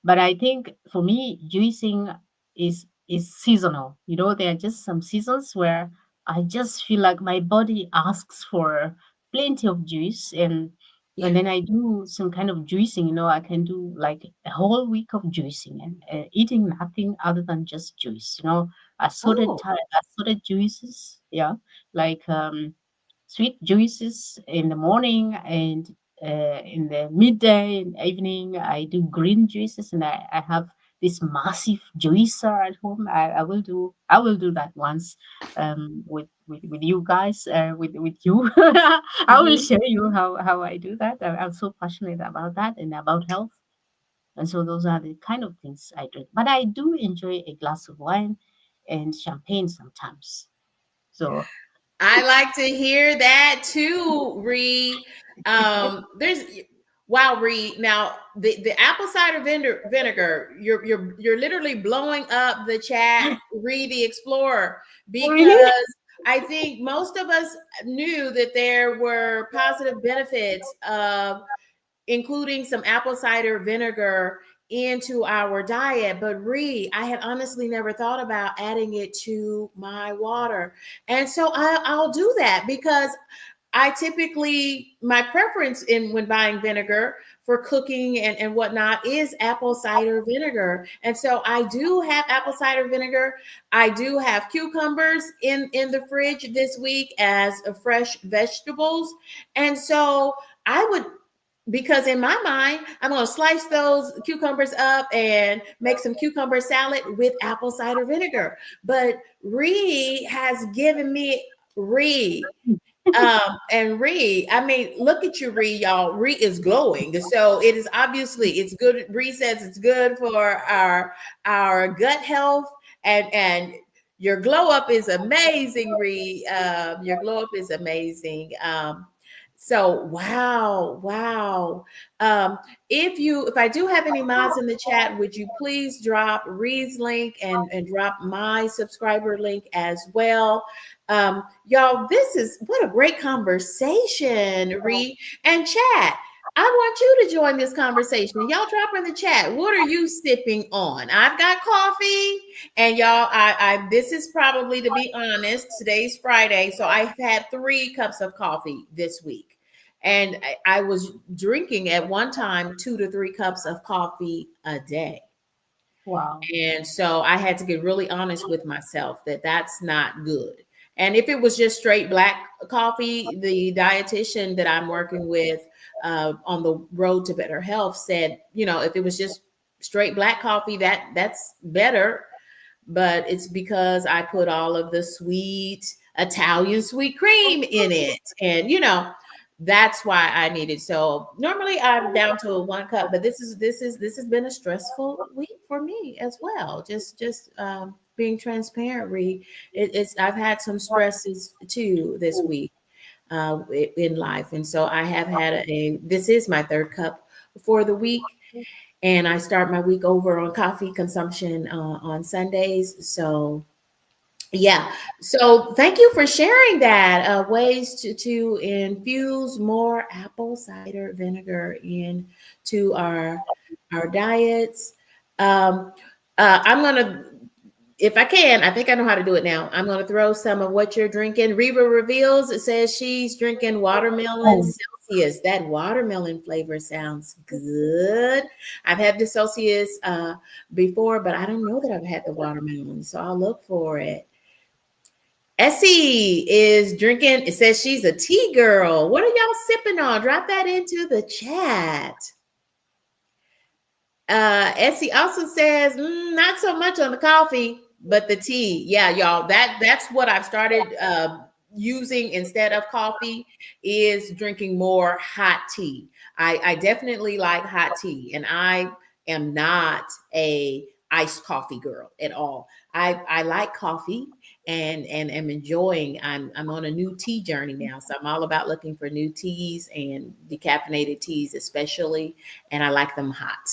but I think for me, juicing is seasonal. There are just some seasons where I just feel like my body asks for plenty of juice, and Yeah. then I do some kind of juicing. I can do like a whole week of juicing and eating nothing other than just juice. Oh. Assorted juices, yeah, like sweet juices in the morning, and in the midday and evening I do green juices, and I have this massive juicer at home. I will do that once, with you guys, with you. I will Mhm. show you how I do that. I'm so passionate about that and about health, and so those are the kind of things I drink. But I do enjoy a glass of wine and champagne sometimes. So I like to hear that too, Ree. There's wow, Ree. Now the apple cider vinegar, you're literally blowing up the chat, Ree the Explorer, really, because I think most of us knew that there were positive benefits of including some apple cider vinegar into our diet. But Ree, I had honestly never thought about adding it to my water. And so I'll do that because I typically, my preference in when buying vinegar for cooking and whatnot is apple cider vinegar. And so I do have apple cider vinegar. I do have cucumbers in the fridge this week as fresh vegetables. And so I would, because in my mind, I'm going to slice those cucumbers up and make some cucumber salad with apple cider vinegar. But Ree has given me Ree. And Ree, I mean, look at you, Ree, y'all. Ree is glowing. So it is obviously it's good. Ree says it's good for our gut health and your glow up is amazing, Ree. Your glow up is amazing. So wow, wow. Um, if I do have any mods in the chat, would you please drop Ree's link and drop my subscriber link as well? Y'all, this is what a great conversation, Ree and chat. I want you to join this conversation. Y'all drop in the chat. What are you sipping on? I've got coffee, and y'all, I this is probably, to be honest, today's Friday, so I've had 3 cups of coffee this week, and I was drinking at one time 2 to 3 cups of coffee a day. wow, And so I had to get really honest with myself that that's not good. And if it was just straight black coffee, the dietitian that I'm working with on the road to better health said, if it was just straight black coffee, that's better, but it's because I put all of the sweet Italian sweet cream in it. And that's why I needed. So normally I'm down to a 1 cup, but this has been a stressful week for me as well. Just being transparent, Ree. It's I've had some stresses too this week in life, and so I have had this is my third cup for the week, and I start my week over on coffee consumption on Sundays. So yeah. So thank you for sharing that. Ways to infuse more apple cider vinegar into our diets. Um, I'm gonna, if I can, I think I know how to do it now. I'm gonna throw some of what you're drinking. Reva reveals it says she's drinking watermelon Oh, Celsius. That watermelon flavor sounds good. I've had the Celsius before, but I don't know that I've had the watermelon, so I'll look for it. Essie is drinking. It says she's a tea girl. What are y'all sipping on? Drop that into the chat. Essie also says, not so much on the coffee, but the tea. Yeah, y'all. That's what I've started using instead of coffee is drinking more hot tea. I definitely like hot tea, and I am not a iced coffee girl at all. I like coffee and am enjoying. I'm on a new tea journey now, so I'm all about looking for new teas and decaffeinated teas, especially, and I like them hot.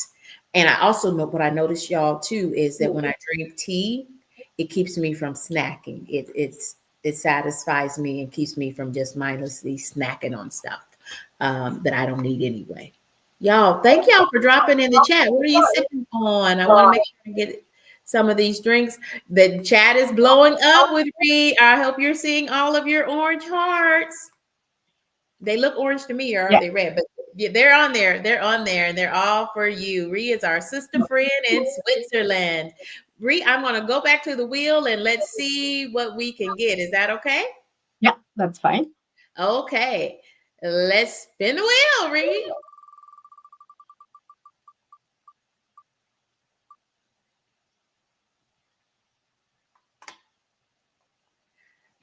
And I also know what I noticed, y'all, too, is that when I drink tea, it keeps me from snacking. It satisfies me and keeps me from just mindlessly snacking on stuff that I don't need anyway. Y'all, thank y'all for dropping in the chat. What are you sipping on? I want to make sure I get some of these drinks. The chat is blowing up with me. I hope you're seeing all of your orange hearts. They look orange to me, or are yeah, they red? But yeah, they're on there. They're on there, and they're all for you. Ree is our sister friend in Switzerland. Ree, I'm going to go back to the wheel and let's see what we can get. Is that okay? yeah, that's fine. Okay. Let's spin the wheel, Ree.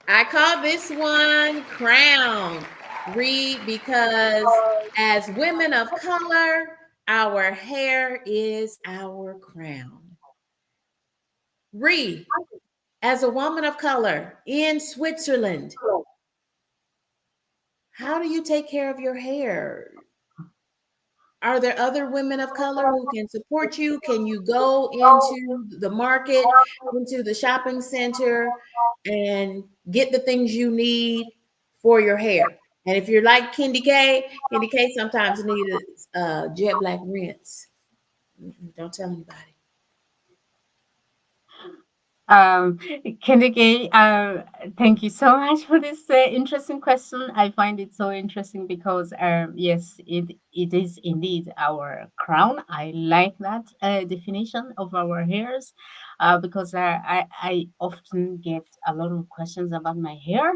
I call this one Crown, Ree, because as women of color, our hair is our crown. Ree, as a woman of color in Switzerland, how do you take care of your hair? Are there other women of color who can support you? Can you go into the market, into the shopping center, and get the things you need for your hair? And if you're like KendyK sometimes need a jet black rinse. Don't tell anybody. Um, KendyK, thank you so much for this interesting question. I find it so interesting because, yes, it is indeed our crown. I like that definition of our hairs because I often get a lot of questions about my hair.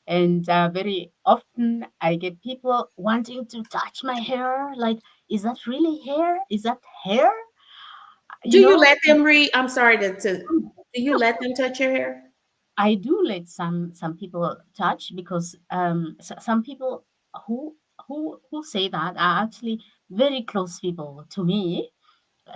And very often I get people wanting to touch my hair. Like, is that really hair? Is that hair? Do You you know, let them read? I'm sorry do you let them touch your hair? I do let some people touch because some people who who say that are actually very close people to me.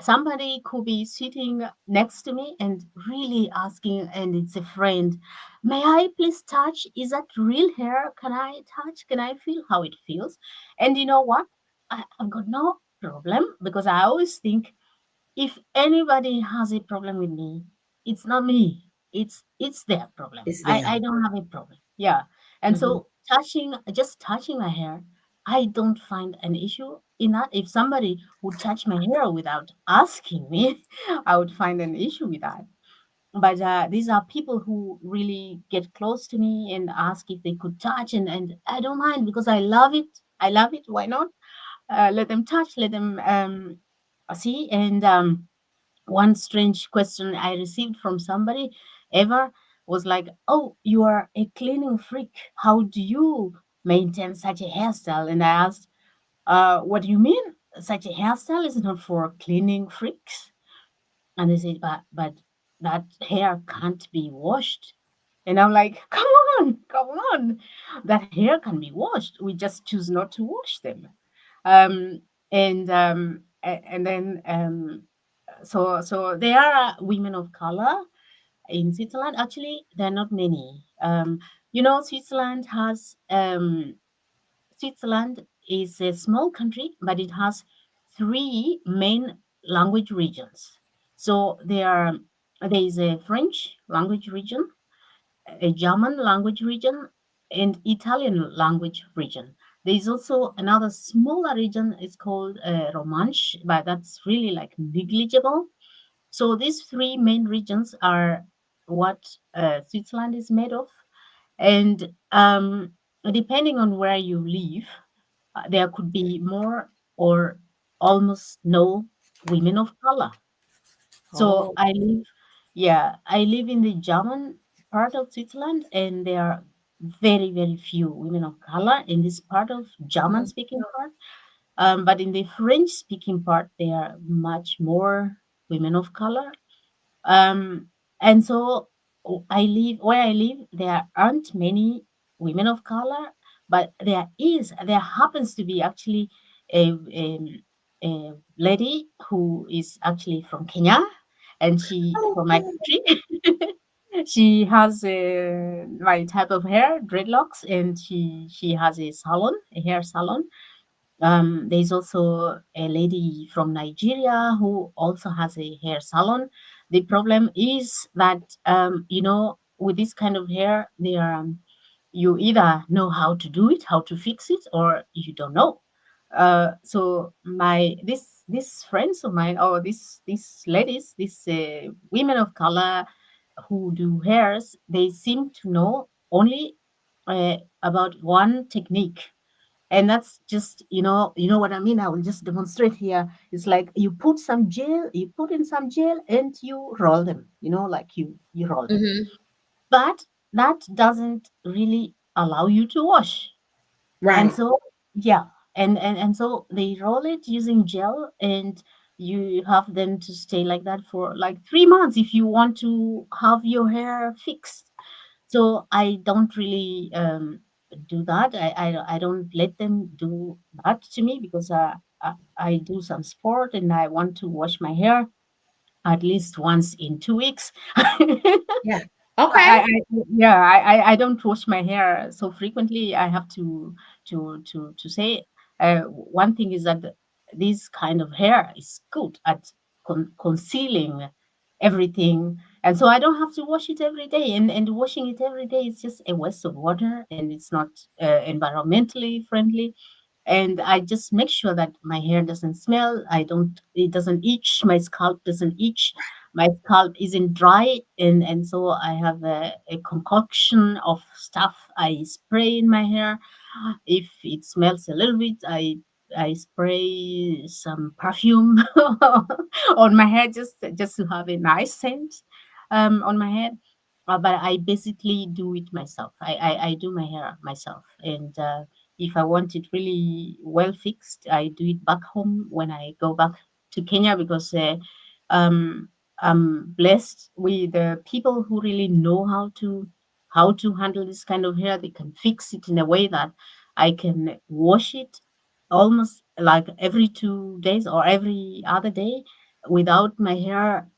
Somebody could be sitting next to me and really asking, and it's a friend, may I please touch? Is that real hair? Can I touch? Can I feel how it feels? And you know what? I've got no problem because I always think if anybody has a problem with me, it's not me. It's their problem. It's I them. don't have a problem. Yeah. And Mhm. so just touching my hair, I don't find an issue in that. If somebody would touch my hair without asking me, I would find an issue with that. But these are people who really get close to me and ask if they could touch, and I don't mind because I love it. I love it. Why not? Let them touch, let them see. And one strange question I received from somebody ever was like, "Oh, you are a cleaning freak. How do you maintain such a hairstyle?" And I asked, "What do you mean? Such a hairstyle is not for cleaning freaks?" And they said, "But that hair can't be washed." And I'm like, come on, that hair can be washed. We just choose not to wash them. Um, and then so there are women of color in Switzerland, actually, there are not many. Switzerland has Switzerland is a small country, but it has three main language regions. So there is a French language region, a German language region, and Italian language region. There is also another smaller region. It's called Romansh, but that's really like negligible. So these three main regions are what Switzerland is made of, and depending on where you live, there could be more or almost no women of color. So Oh, I live in the German part of Switzerland, and there are very, very few women of color in this part of German oh, speaking part. But in the French speaking part, there are much more women of color. Um, and so I live where I live. There aren't many women of color, but there happens to be actually a lady who is actually from Kenya, and she from my okay. country. She has my type of hair, dreadlocks, and she has a salon, a hair salon. There's also a lady from Nigeria who also has a hair salon. The problem is that with this kind of hair, you either know how to do it, how to fix it, or you don't know. So my this friends of mine, or these ladies, these women of color who do hairs, they seem to know only about one technique, and that's just you know what I mean. I will just demonstrate here. It's like you put in some gel and you roll them, like you roll them, Hmm. but that doesn't really allow you to wash. And Right. so yeah, and so they roll it using gel, and you have them to stay like that for like 3 months if you want to have your hair fixed. So I don't really do that. I don't let them do that to me, because I do some sport and I want to wash my hair at least once in 2 weeks. Yeah. Okay. I don't wash my hair so frequently. I have to say, one thing is that this kind of hair is good at concealing everything, and so I don't have to wash it every day. And washing it every day is just a waste of water, and it's not environmentally friendly. And I just make sure that my hair doesn't smell. It doesn't itch. My scalp doesn't itch. My scalp isn't dry, and so I have a concoction of stuff I spray in my hair. If it smells a little bit, I spray some perfume on my hair, just to have a nice scent on my head. But I basically do it myself. I do my hair myself, and if I want it really well fixed, I do it back home when I go back to Kenya, because um, I'm blessed with the people who really know how to handle this kind of hair. They can fix it in a way that I can wash it almost like every 2 days or every other day without my hair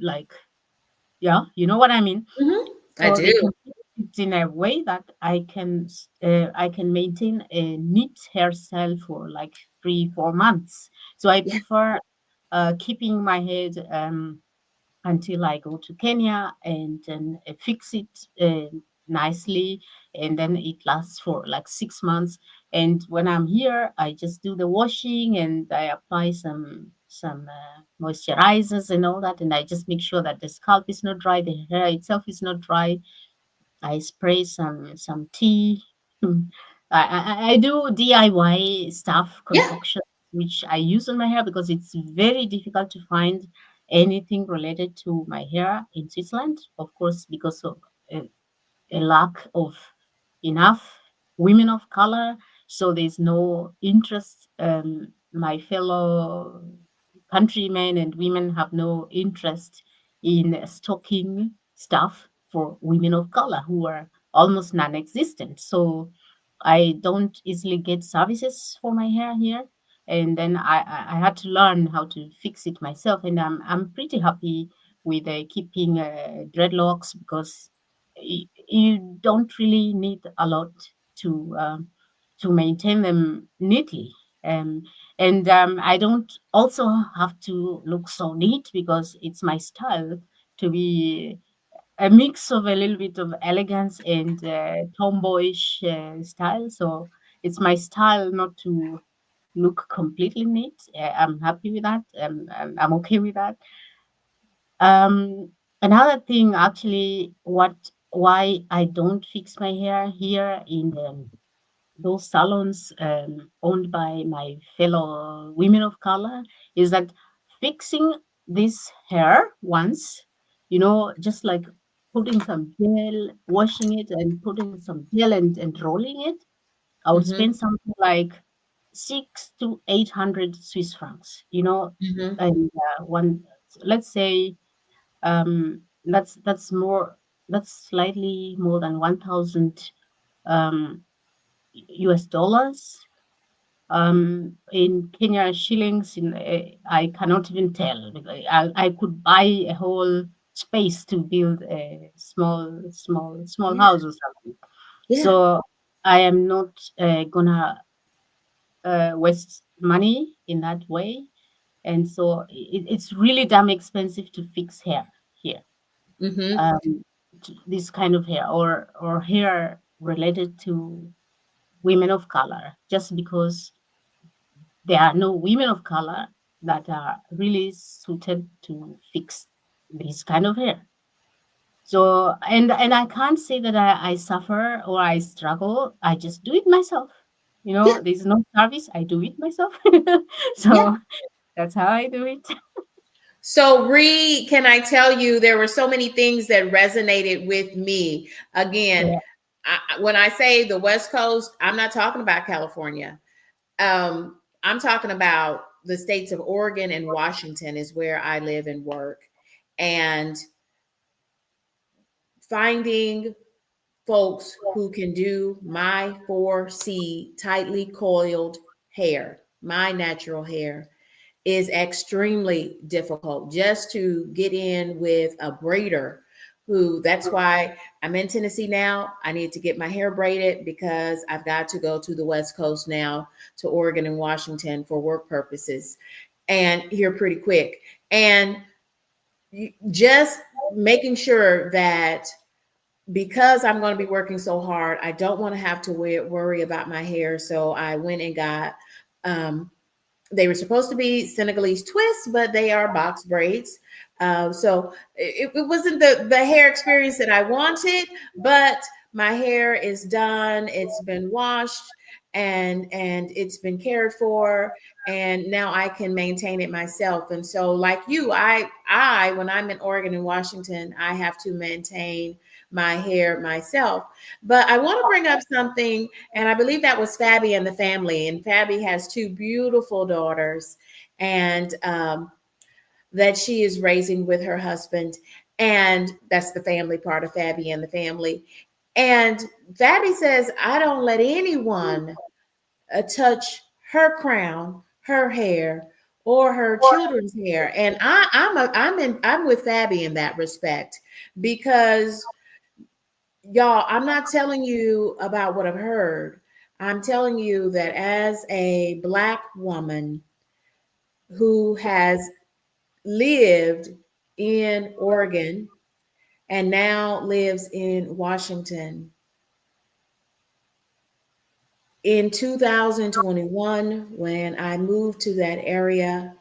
like, yeah, you know what I mean. Hmm. I So they do. can fix it in a way that I can maintain a neat hairstyle for like 3-4 months. So I Yeah. prefer keeping my head until I go to Kenya, and then fix it nicely, and then it lasts for like 6 months. And when I'm here, I just do the washing, and I apply some moisturizers and all that, and I just make sure that the scalp is not dry, the hair itself is not dry. I spray some tea. Hmm. I do DIY stuff, Yeah. concoction, which I use on my hair, because it's very difficult to find anything related to my hair in Switzerland. Of course, because of a lack of enough women of color. So there's no interest. My fellow countrymen and women have no interest in stocking stuff for women of color, who are almost non-existent. So I don't easily get services for my hair here. And then I had to learn how to fix it myself, and I'm pretty happy with keeping dreadlocks, because you don't really need a lot to maintain them neatly. Um, and I don't also have to look so neat, because it's my style to be a mix of a little bit of elegance and tomboyish style. So it's my style not to look completely neat. I'm happy with that. I'm okay with that. Another thing, actually, what why I don't fix my hair here in those salons owned by my fellow women of color, is that fixing this hair once, just like putting some gel, washing it, and putting some gel and rolling it, I would Mm-hmm. spend something like 6 to 800 Swiss francs. Mm-hmm. And one, let's say, that's slightly more than 1,000 um, US dollars. In Kenya shillings, I cannot even tell, because I could buy a whole space to build a small Yeah. house or something. Yeah. So I am not gonna waste money in that way. And so it's really damn expensive to fix hair here. Mm-hmm. Um, this kind of hair, or hair related to women of color, just because there are no women of color that are really suited to fix this kind of hair. So, and I can't say that I suffer or I struggle. I just do it myself. Yeah. There's no service. I do it myself. Yeah. So that's how I do it. So, Ree, can I tell you, there were so many things that resonated with me. Again, Yeah. when I say the West Coast, I'm not talking about California. I'm talking about the states of Oregon and Washington is where I live and work. And finding folks who can do my 4C tightly coiled hair, my natural hair, is extremely difficult. Just to get in with a braider, who, that's why I'm in Tennessee now. I need to get my hair braided because I've got to go to the West Coast now, to Oregon and Washington for work purposes, and here pretty quick. And just making sure that, because I'm going to be working so hard, I don't want to have to worry about my hair. So I went and got, um, they were supposed to be Senegalese twists, but they are box braids. So it wasn't the hair experience that I wanted, but my hair is done. It's been washed and it's been cared for, and now I can maintain it myself. And so, like you, I when I'm in Oregon and Washington, I have to maintain my hair myself. But I want to bring up something, and I believe that was Fabi and the family. And Fabi has two beautiful daughters, and that she is raising with her husband. And that's the family part of Fabi and the family. And Fabi says, I don't let anyone touch her crown, her hair, or her children's hair. And I'm with Fabi in that respect, because y'all, I'm not telling you about what I've heard. I'm telling you that as a Black woman who has lived in Oregon and now lives in Washington, in 2021, when I moved to that area,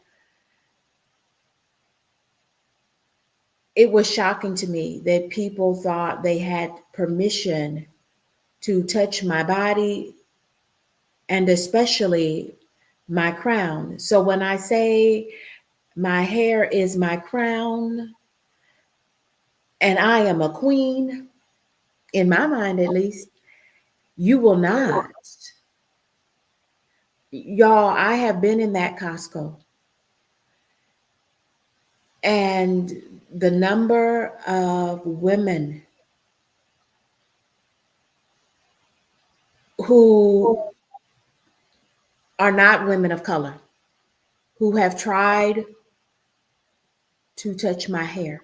it was shocking to me that people thought they had permission to touch my body, and especially my crown. So when I say my hair is my crown and I am a queen, in my mind at least, you will not. Y'all, I have been in that Costco, and the number of women who are not women of color who have tried to touch my hair.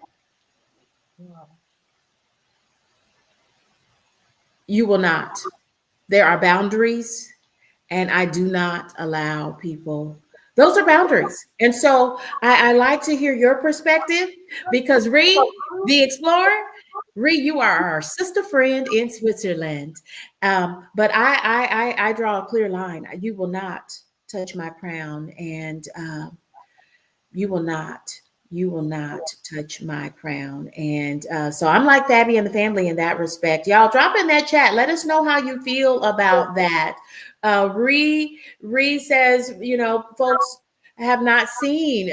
Wow. You will not. There are boundaries, and I do not allow people. Those are boundaries. And so I like to hear your perspective because the explorer, you are our sister friend in Switzerland. But I draw a clear line. You will not touch my crown, and you will not. You will not touch my crown. And so I'm like Fabi and the family in that respect. Y'all drop in that chat. Let us know how you feel about that. Ree says, folks have not seen.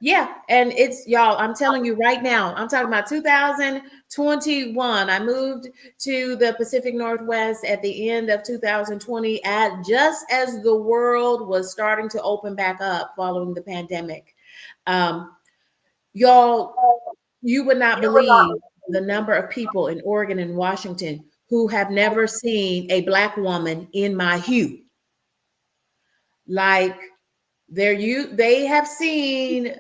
Yeah, and it's y'all, I'm telling you right now, I'm talking about 2021. I moved to the Pacific Northwest at the end of 2020, at just as the world was starting to open back up following the pandemic. um, Y'all, you would not believe the number of people in Oregon and Washington who have never seen a Black woman in my hue. Like they have seen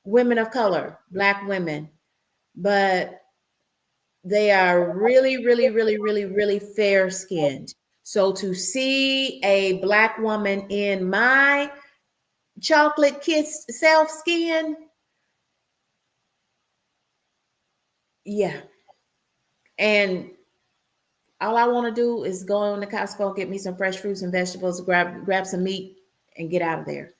women of color, Black women, but they are really, really, really, really, really fair skinned. So to see a Black woman in my chocolate kissed self skin, yeah. And all I want to do is go on to Costco, get me some fresh fruits and vegetables, grab some meat, and get out of there.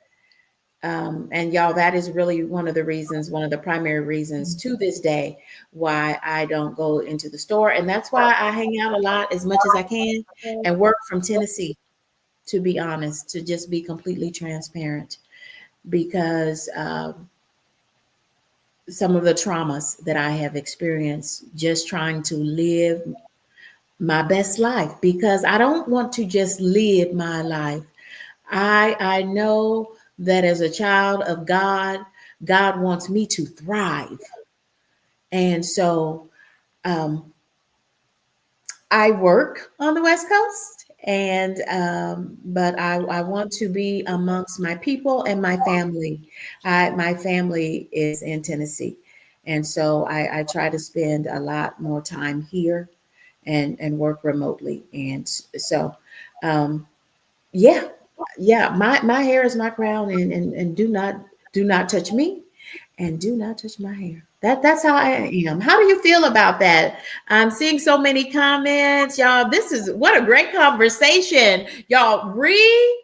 And y'all, that is really one of the reasons, one of the primary reasons to this day why I don't go into the store, and that's why I hang out a lot as much as I can and work from Tennessee. To be honest, to just be completely transparent, because some of the traumas that I have experienced just trying to live my best life, because I don't want to just live my life. I know that as a child of God, God wants me to thrive. And so um, I work on the West Coast, and but I want to be amongst my people and my family. My family is in Tennessee, and so I try to spend a lot more time here and work remotely. And so um, yeah, yeah, my hair is my crown, and do not touch me, and do not touch my hair. That's how I am. How do you feel about that? I'm seeing so many comments, y'all. This is what a great conversation, y'all. It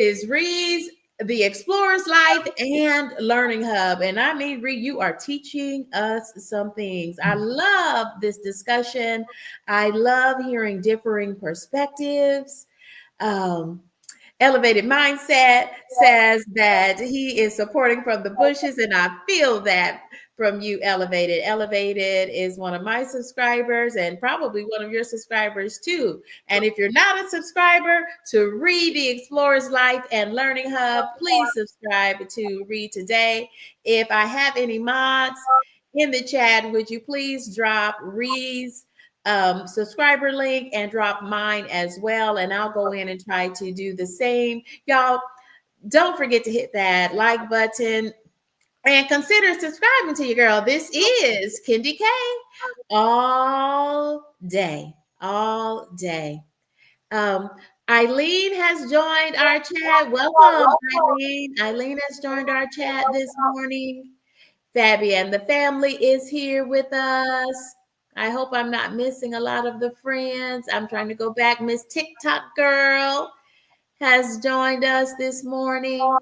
is Ree's The Explorer's Life and Learning Hub. And I mean, Ree, you are teaching us some things. I love this discussion. I love hearing differing perspectives. Um, Elevated Mindset says that he is supporting from the bushes, and I feel that from you, Elevated. Elevated is one of my subscribers and probably one of your subscribers too. And if you're not a subscriber to Read the Explorer's Life and Learning Hub, please subscribe to Read today. If I have any mods in the chat, would you please drop Read's subscriber link and drop mine as well, and I'll go in and try to do the same. Y'all, don't forget to hit that like button and consider subscribing to your girl. This is KendyK all day, all day. um Eileen has joined our chat. Welcome, Eileen. Eileen has joined our chat this morning. Fabian, the family is here with us. I hope I'm not missing a lot of the friends. I'm trying to go back. Miss TikTok Girl has joined us this morning.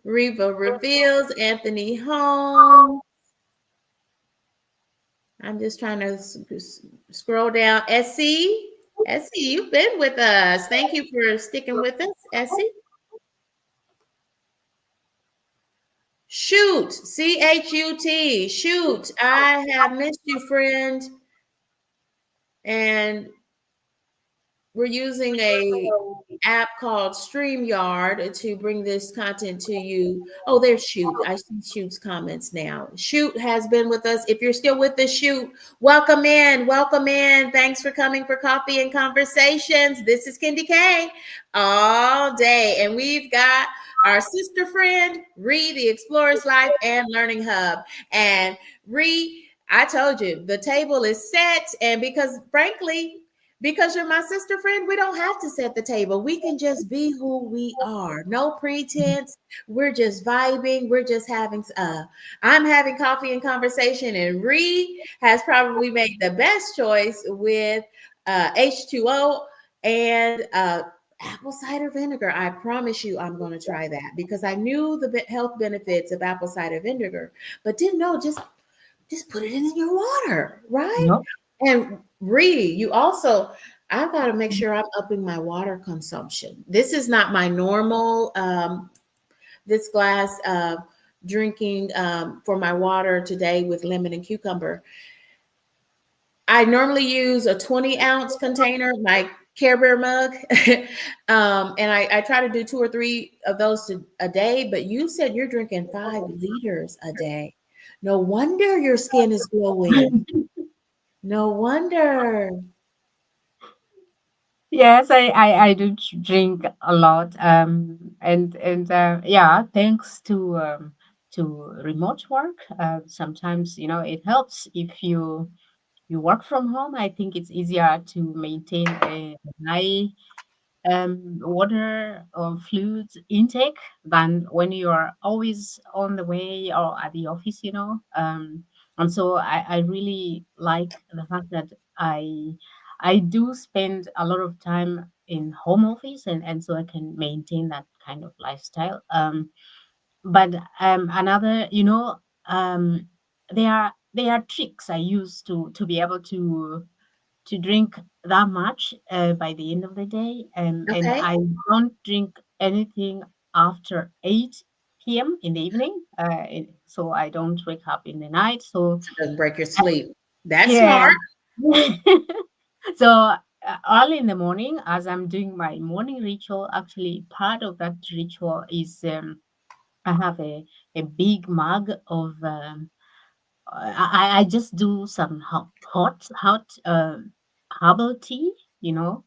Reva Reveals, Anthony Holmes. I'm just trying to scroll down. Essie, you've been with us. Thank you for sticking with us, Essie. Shoot, CHUT, shoot. I have missed you, friend. And we're using a app called StreamYard to bring this content to you. Oh, there's Shoot. I see Shoot's comments now. Shoot has been with us. If you're still with us, Shoot, welcome in. Welcome in. Thanks for coming for Coffee and Conversations. This is KendyK all day. And we've got our sister friend, Ree, the Explorer's Life and Learning Hub. And Ree, I told you the table is set. And because, frankly, because you're my sister friend, we don't have to set the table. We can just be who we are. No pretense. We're just vibing. We're just having, I'm having coffee and conversation. And Ree has probably made the best choice with H2O and apple cider vinegar. I promise you, I'm going to try that because I knew the health benefits of apple cider vinegar, but didn't know just put it in your water, right? No. And Ree, you also, I've got to make sure I'm upping my water consumption. This is not my normal. This glass drinking for my water today with lemon and cucumber. I normally use a 20-ounce container, my Care Bear mug. And I try to do two or three of those a day. But you said you're drinking 5 liters a day. No wonder your skin is glowing. No wonder. Yes, I do drink a lot. And yeah, thanks to remote work, sometimes it helps if you work from home. I think it's easier to maintain a high water or fluid intake than when you are always on the way or at the office. And so I really like the fact that I do spend a lot of time in home office, and so I can maintain that kind of lifestyle. But another, um, there are tricks I use to be able to drink that much by the end of the day. And Okay. I don't drink anything after 8 p.m. in the evening, so I don't wake up in the night. So So it doesn't break your I- sleep. That's yeah. smart. So early in the morning, as I'm doing my morning ritual, actually part of that ritual is I have a big mug of I just do some hot herbal tea, you know.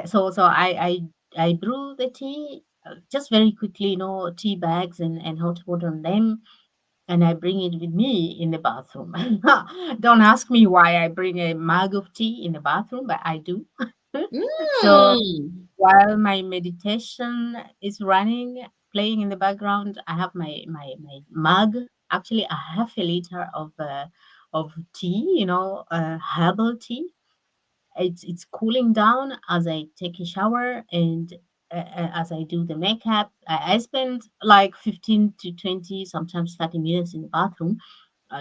So I brew the tea just very quickly, tea bags and hot water on them, and I bring it with me in the bathroom. Don't ask me why I bring a mug of tea in the bathroom, but I do. So Mm. while my meditation is running, playing in the background, I have my mug. Actually, a half a liter of tea, herbal tea. It's cooling down as I take a shower and as I do the makeup. I spend like 15 to 20, sometimes 30 minutes in the bathroom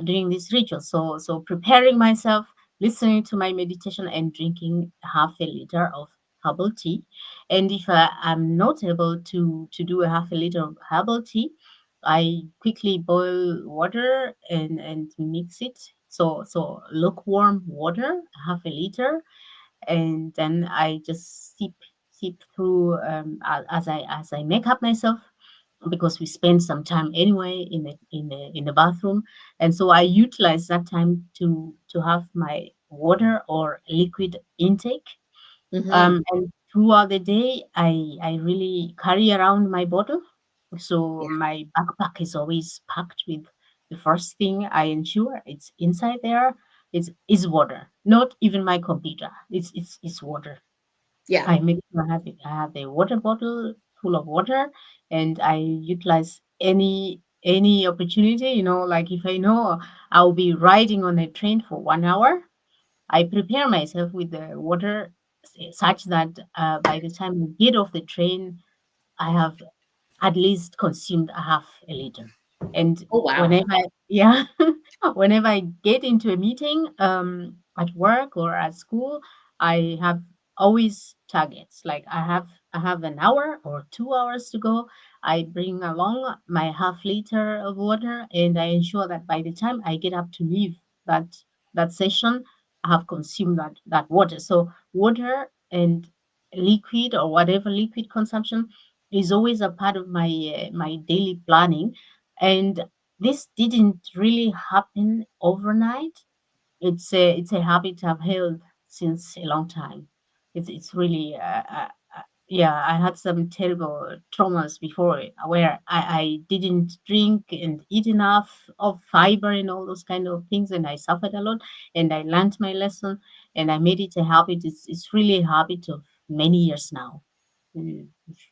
doing this ritual. So preparing myself, listening to my meditation, and drinking half a liter of herbal tea. And if I'm not able to do a half a liter of herbal tea, I quickly boil water and mix it. So lukewarm water, half a liter, and then I just sip through as I make up myself, because we spend some time anyway in the bathroom, and so I utilize that time to have my water or liquid intake. Hmm. And throughout the day, I really carry around my bottle, so Yeah. my backpack is always packed with the first thing I ensure it's inside there is water, not even my computer. It's water. Yeah. I make sure I have a water bottle full of water, and I utilize any opportunity. Like if I know I'll be riding on a train for 1 hour, I prepare myself with the water such that by the time I get off the train, I have at least consumed a half a liter. And Oh, wow. whenever yeah, whenever I get into a meeting at work or at school, I have always targets. Like I have an hour or 2 hours to go. I bring along my half liter of water, and I ensure that by the time I get up to leave that that session, I have consumed that water. So water and liquid, or whatever liquid consumption, is always a part of my daily planning. And this didn't really happen overnight. It's a habit I've held since a long time. It's really yeah, I had some terrible traumas before where I didn't drink and eat enough of fiber and all those kind of things, and I suffered a lot. And I learned my lesson, and I made it a habit. It's really a habit of many years now, mm,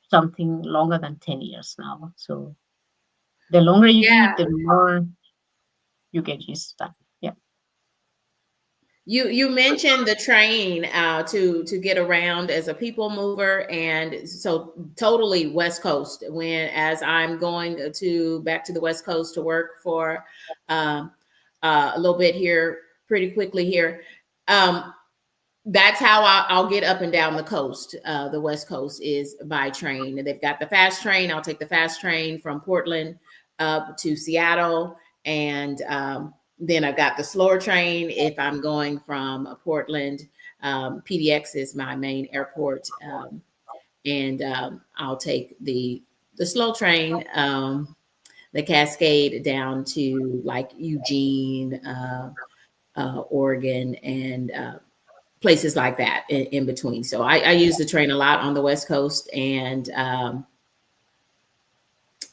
something longer than 10 years now. So the longer you do it, the more you get used to that. Yeah. You mentioned the train to get around as a people mover, and so totally West Coast. When as I'm going to back to the West Coast to work for um, a little bit here, pretty quickly here. Um, that's how I'll get up and down the coast. The West Coast is by train. And they've got the fast train. I'll take the fast train from Portland up to Seattle. And then I've got the slower train if I'm going from Portland. PDX is my main airport. And I'll take the slow train, the Cascade down to like Eugene, Oregon, and places like that in between. So I use the train a lot on the West Coast, and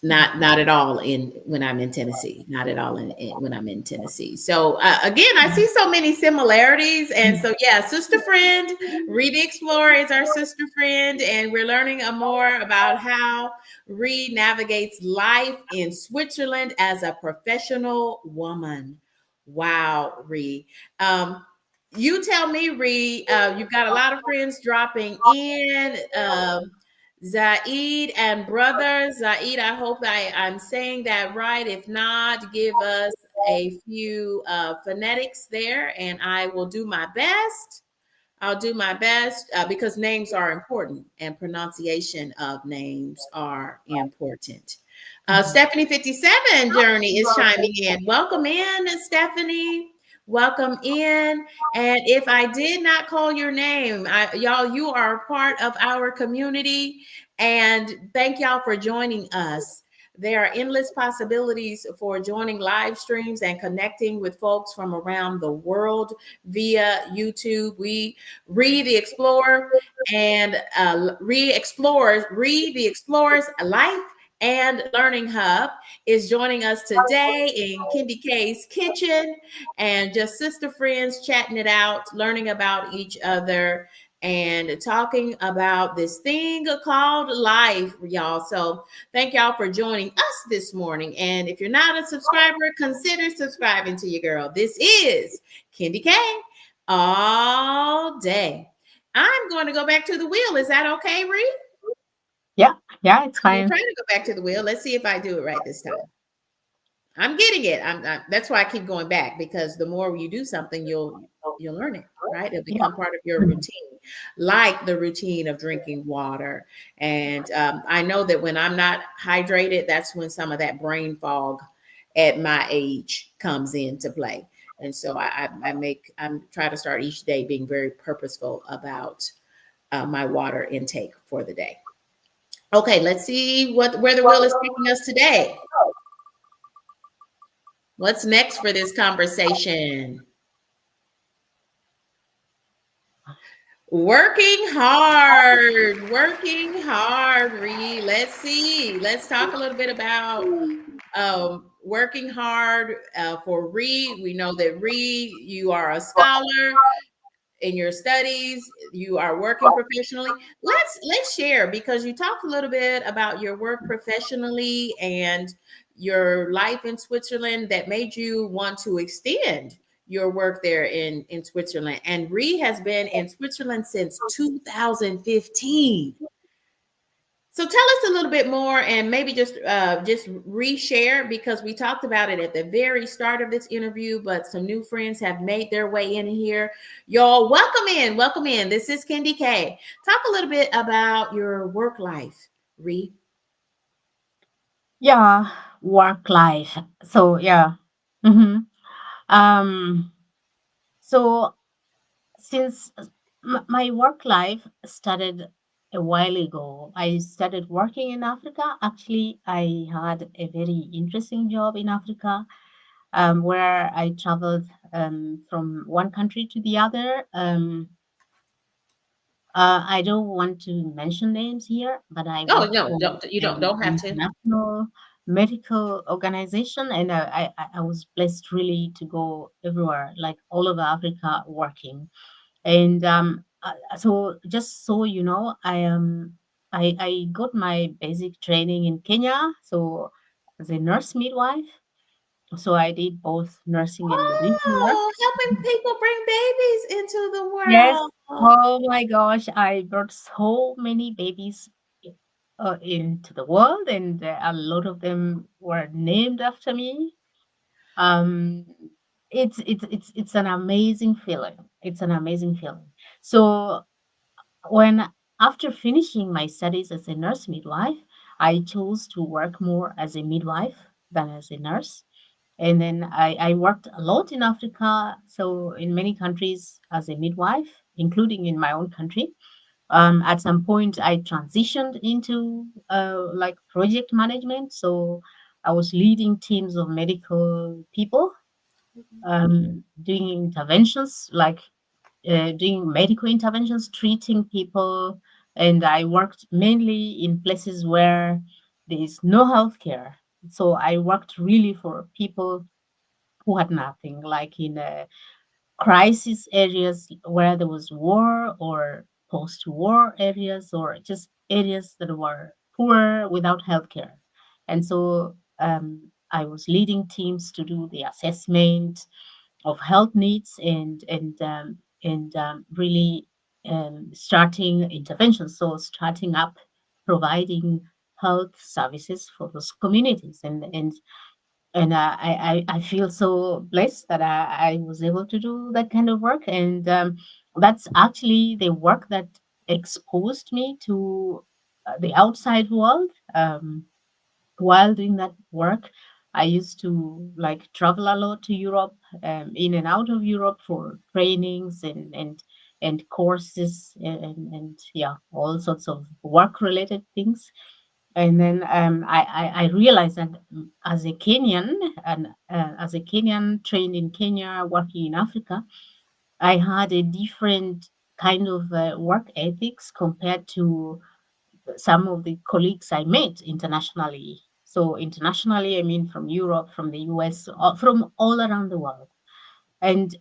not at all in when I'm in Tennessee. Not at all when I'm in Tennessee. So again, I see so many similarities, and so yeah, sister friend Reed the Explorer is our sister friend, and we're learning more about how Reed navigates life in Switzerland as a professional woman. Wow, Reed. Um, you tell me, Reed. You've got a lot of friends dropping in. Zaid and brother Zaid, I hope I'm saying that right. If not, give us a few phonetics there, and I will do my best. I'll do my best because names are important and pronunciation of names are important. Mhm. Stephanie 57 Journey is chiming in. Welcome in, Stephanie. Welcome in. And if I did not call your name, y'all, you are a part of our community. And thank y'all for joining us. There are endless possibilities for joining live streams and connecting with folks from around the world via YouTube. We Read the Explorer and Read the Explorer's Life and Learning Hub is joining us today in KendyK's kitchen, and just sister friends chatting it out, learning about each other, and talking about this thing called life, y'all. So thank y'all for joining us this morning. And if you're not a subscriber, consider subscribing to your girl. This is KendyK all day. I'm going to go back to the wheel. Is that okay, Ree? Yeah. Yeah. It's I'm going to fine. try to go back to the wheel. Let's see if I do it right this time. I'm getting it. That's why I keep going back, because the more you do something, you'll learn it, right? It'll Yeah. become part of your Mhm. routine, like the routine of drinking water. And I know that when I'm not hydrated, that's when some of that brain fog at my age comes into play. And so I'm try to start each day being very purposeful about my water intake for the day. Okay, let's see where the wheel is taking us today. What's next for this conversation? Working hard, Reed. Let's see. Let's talk a little bit about working hard for Reed. We know that Reed, you are a scholar in your studies, you are working professionally. Let's share, because you talked a little bit about your work professionally and your life in Switzerland that made you want to extend your work there in Switzerland. And Ree has been in Switzerland since 2015. So tell us a little bit more, and maybe just reshare, because we talked about it at the very start of this interview, but some new friends have made their way in here. Y'all, welcome in, welcome in. This is KendyK. Talk a little bit about your work life, Ree. Yeah. Work life. So yeah. Hmm. Um. So since my work life started a while ago, I started working in Africa. Actually, I had a very interesting job in Africa, where I traveled from one country to the other. I don't want to mention names here, but I Oh worked no, for don't you an don't have to. international medical organization, and I was blessed really to go everywhere, like all over Africa, working. And so, just so you know, I got my basic training in Kenya, so as a nurse midwife. So I did both nursing and midwifery work. Oh, helping people bring babies into the Yes. world. Oh my gosh, I brought so many babies into the world, and a lot of them were named after me. Um, it's an amazing feeling. It's an amazing feeling. So when after finishing my studies as a nurse midwife, I chose to work more as a midwife than as a nurse. And then I worked a lot in Africa, so in many countries as a midwife, including in my own country. At some point, I transitioned into like project management. So I was leading teams of medical people, doing interventions, like doing medical interventions, treating people. And I worked mainly in places where there is no healthcare. So I worked really for people who had nothing, like in crisis areas where there was war, or post-war areas, or just areas that were poor without healthcare. And so I was leading teams to do the assessment of health needs, and really starting interventions. So starting up providing health services for those communities, and I feel so blessed that I was able to do that kind of work. And that's actually the work that exposed me to the outside world. While doing that work, I used to like travel a lot to Europe, in and out of Europe for trainings and courses, and yeah, all sorts of work related things. And then I realized that, as a Kenyan, and as a Kenyan trained in Kenya, working in Africa, I had a different kind of work ethics compared to some of the colleagues I met internationally. So internationally, I mean from Europe, from the US, from all around the world. And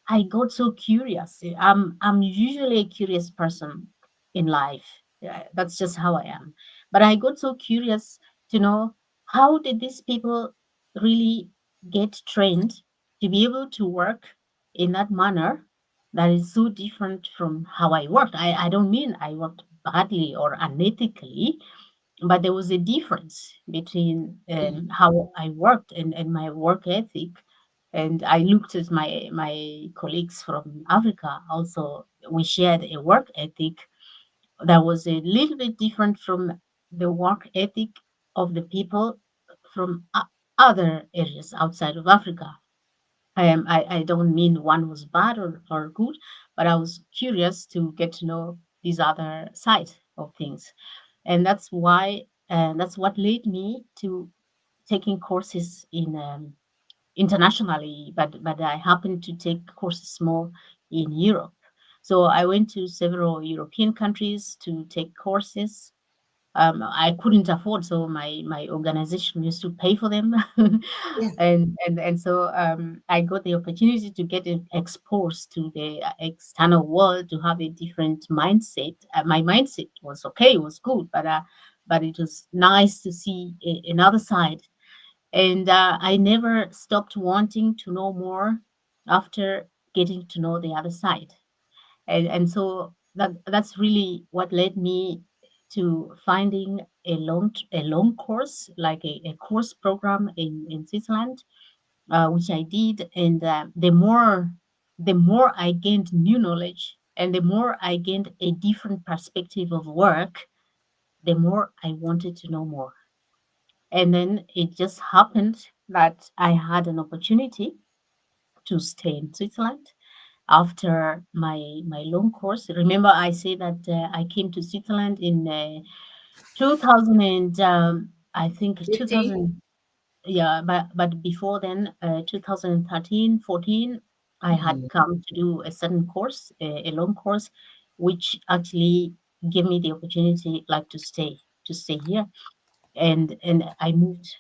I got so curious. I'm usually a curious person in life. Yeah, that's just how I am. But I got so curious to know, how did these people really get trained to be able to work in that manner that is so different from how I worked. I don't mean I worked badly or unethically, but there was a difference between how I worked, and my work ethic. And I looked at my colleagues from Africa. Also, we shared a work ethic that was a little bit different from the work ethic of the people from other areas outside of Africa. I don't mean one was bad or good, but I was curious to get to know these other side of things. And that's why, and that's what led me to taking courses in internationally, but I happened to take courses more in Europe. So I went to several European countries to take courses. I couldn't afford, so my organization used to pay for them, Yeah. and so I got the opportunity to get exposed to the external world, to have a different mindset. My mindset was okay, it was good, but it was nice to see another side. And I never stopped wanting to know more after getting to know the other side. And so that's really what led me to finding a long course, like a course program in Switzerland, which I did. And the more I gained new knowledge, and the more I gained a different perspective of work, the more I wanted to know more. And then it just happened that I had an opportunity to stay in Switzerland after my long course. Remember, I say that I came to Switzerland in 2000, and I think 15. 2000. Yeah, but before then, 2013, 14, I had Mhm. come to do a certain course, a long course which actually gave me the opportunity like to stay here. And I moved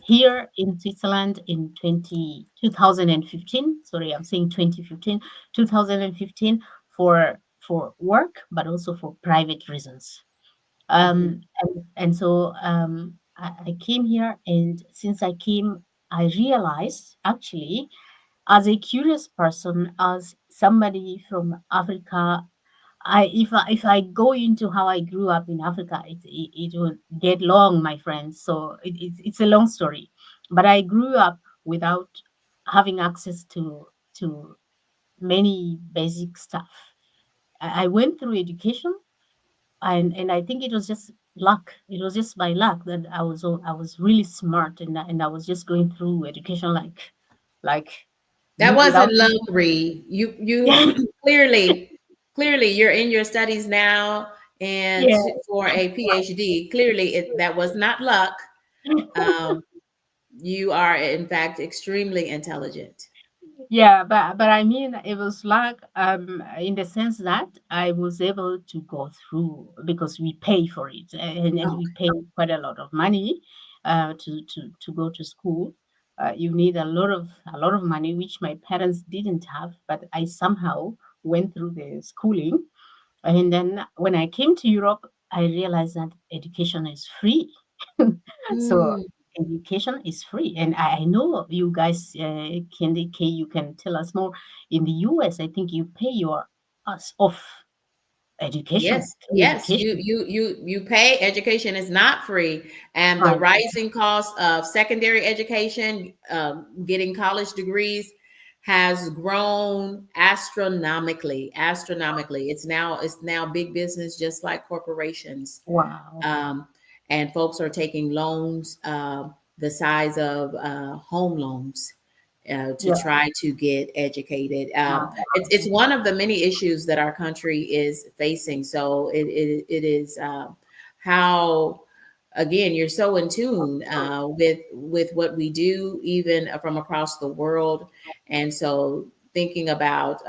here in Switzerland in 2015. Sorry, I'm saying 2015, 2015 for work, but also for private reasons. Mhm. I came here, and since I came, I realized actually, as a curious person, as somebody from Africa, if I go into how I grew up in Africa, it will get long, my friends. So it's a long story, but I grew up without having access to many basic stuff. I went through education, and I think it was just luck. It was just by luck that I was really smart, and I was just going through education like That without wasn't luck, Ree. You clearly you're in your studies now, and yeah. for a PhD. Clearly, that was not luck. Um, you are in fact extremely intelligent. Yeah, but I mean, it was like in the sense that I was able to go through because we pay for it, and we pay quite a lot of money to go to school. You need a lot of money, which my parents didn't have, but I somehow went through the schooling. And then when I came to Europe, I realized that education is free. So Mm, education is free, and I know you guys, Candy K, you can tell us more. In the US, I think you pay your us off education, yes, free yes. education. You pay. Education is not free, and the Right. rising cost of secondary education, getting college degrees, has grown astronomically. Astronomically, it's now big business, just like corporations. Wow. um, and folks are taking loans the size of home loans to Yeah. try to get educated. Wow. It's one of the many issues that our country is facing. So it is how, again, you're so in tune with what we do, even from across the world. And so thinking about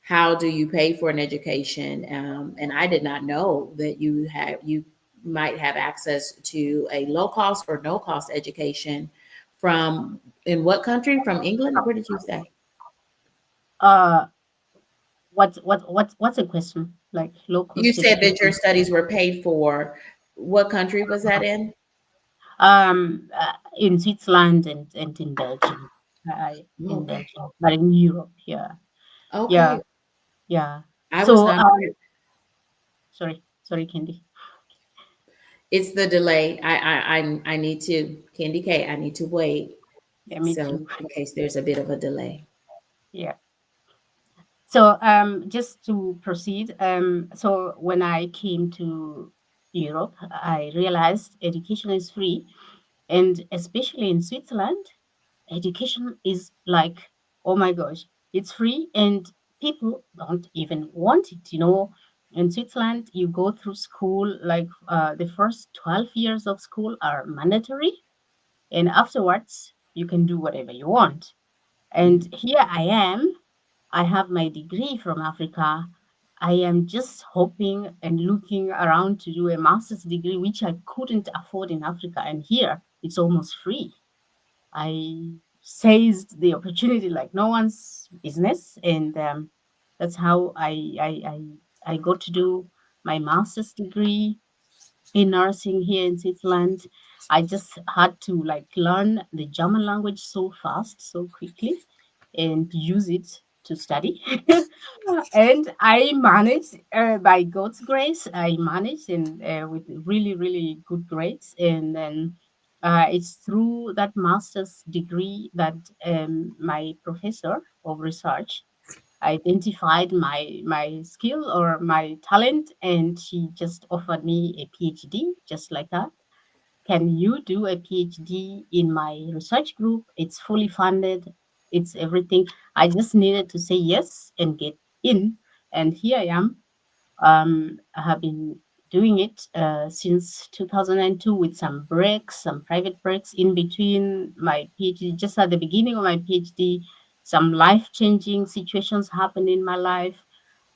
how do you pay for an education? And I did not know that you might have access to a low cost or no cost education from, in what country? From England? Where did you say? Uh, what's the question? Like low You cost said that your education? studies were paid for. What country was that in? In Switzerland and in Belgium. In Okay. Belgium, but in Europe, yeah, yeah, Okay. yeah. I was So, not aware. sorry, Candy. It's the delay. I need to, Candy K, I need to wait. Yeah, me too. So in case there's a bit of a delay. Yeah. So, just to proceed, so when I came to Europe, I realized education is free, and especially in Switzerland, education is like, oh my gosh, it's free, and people don't even want it. In Switzerland, you go through school like the first 12 years of school are mandatory, and afterwards you can do whatever you want. And Mhm. here I am. I have my degree from Africa. I am just hoping and looking around to do a master's degree, which I couldn't afford in Africa. And here it's almost free. I seized the opportunity like no one's business. And that's how I got to do my master's degree in nursing here in Switzerland. I just had to like learn the German language so fast, so quickly, and use it to study. And I managed, by God's grace, I managed and with really, really good grades. And then it's through that master's degree that my professor of research identified my skill or my talent, and she just offered me a PhD just like that. Can you do a PhD in my research group? It's fully funded, it's everything. I just needed to say yes and get in, and here I am. I have been doing it since 2002 with some breaks, some private breaks in between my PhD. Just at the beginning of my PhD, some life changing situations happened in my life.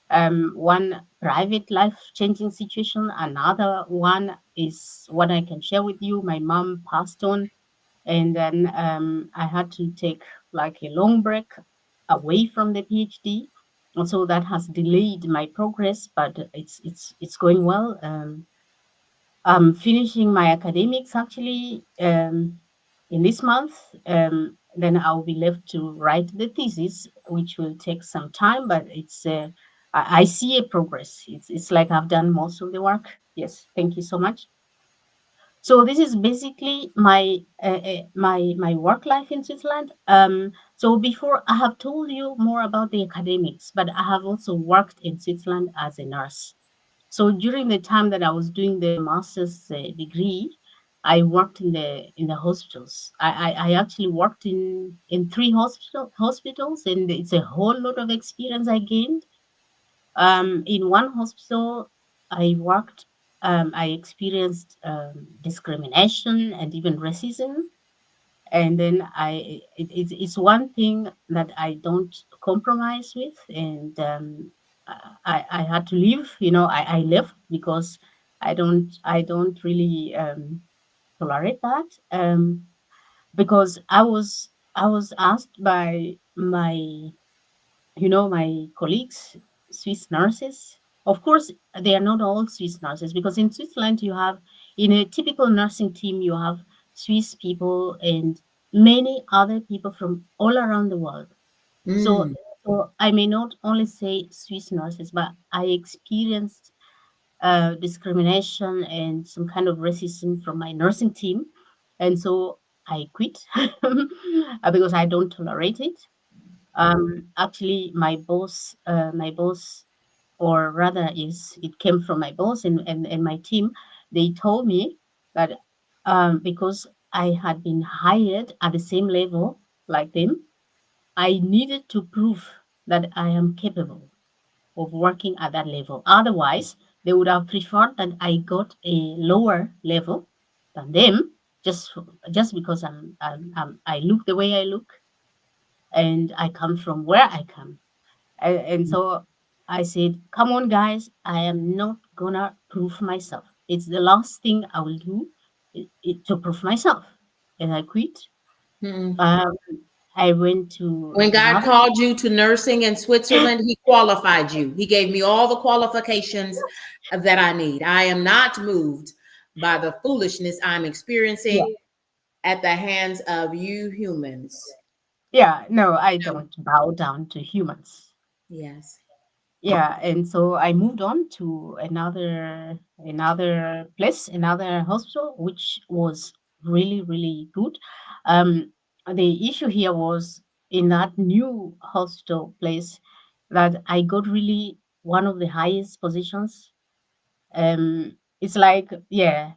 one private life changing situation. Another one is what I can share with you. My mom passed on, and then I had to take like a long break away from the PhD. And so that has delayed my progress, but it's going well. I'm finishing my academics actually in this month. Then I'll be left to write the thesis, which will take some time, but I see a progress. It's like I've done most of the work. Yes, thank you so much. So this is basically my work life in Switzerland. So before I have told you more about the academics, but I have also worked in Switzerland as a nurse. So during the time that I was doing the master's degree, I worked in the hospitals. I actually worked in three hospitals, and it's a whole lot of experience I gained. In one hospital, I worked. I experienced discrimination and even racism, and then it's one thing that I don't compromise with, and I had to leave. I left because I don't really tolerate that, because I was asked by my colleagues, Swiss nurses. Of course, they are not all Swiss nurses, because in Switzerland you have, in a typical nursing team, you have Swiss people and many other people from all around the world. So, Mm. so I may not only say Swiss nurses, but I experienced discrimination and some kind of racism from my nursing team, and so I quit because I don't tolerate it. Actually, my boss, or rather, is it came from my boss and my team. They told me that because I had been hired at the same level like them, I needed to prove that I am capable of working at that level. Otherwise, they would have preferred that I got a lower level than them, just because I look the way I look, and I come from where I come. And so I said, "Come on, guys, I am not gonna prove myself. It's the last thing I will do to prove myself." And I quit. Mm. Um, I went to When God another. called you to nursing in Switzerland, He qualified you. He gave me all the qualifications that I need. I am not moved by the foolishness I'm Yeah, experiencing at the hands of you humans. yeah, no, I don't bow down to humans. Yes. Yeah, and so I moved on to another place, another hospital, which was really, really good. Um, the issue here was in that new hospital place that I got really one of the highest positions. It's like, yeah,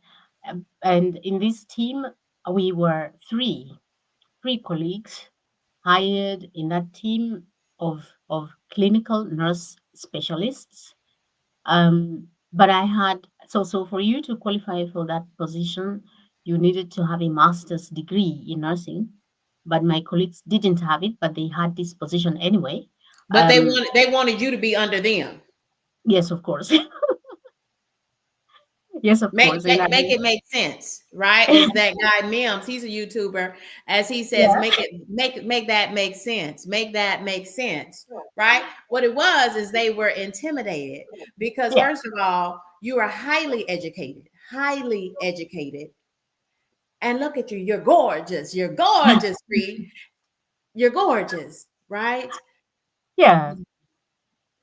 and in this team we were three colleagues hired in that team of clinical nurse specialists. But I had, so for you to qualify for that position, you needed to have a master's degree in nursing. But my colleagues didn't have it, but they had this position anyway. But they Um, wanted you to be under them. yes, of course. Yes, of Make, course. And make make it make sense, right? As that guy Mims, he's a YouTuber, as he says, yeah, make that make sense, make that make sense, right? What it was is they were intimidated because yeah, first of all, you are highly educated, and look at you, you're gorgeous, Free, you're gorgeous, right? yeah.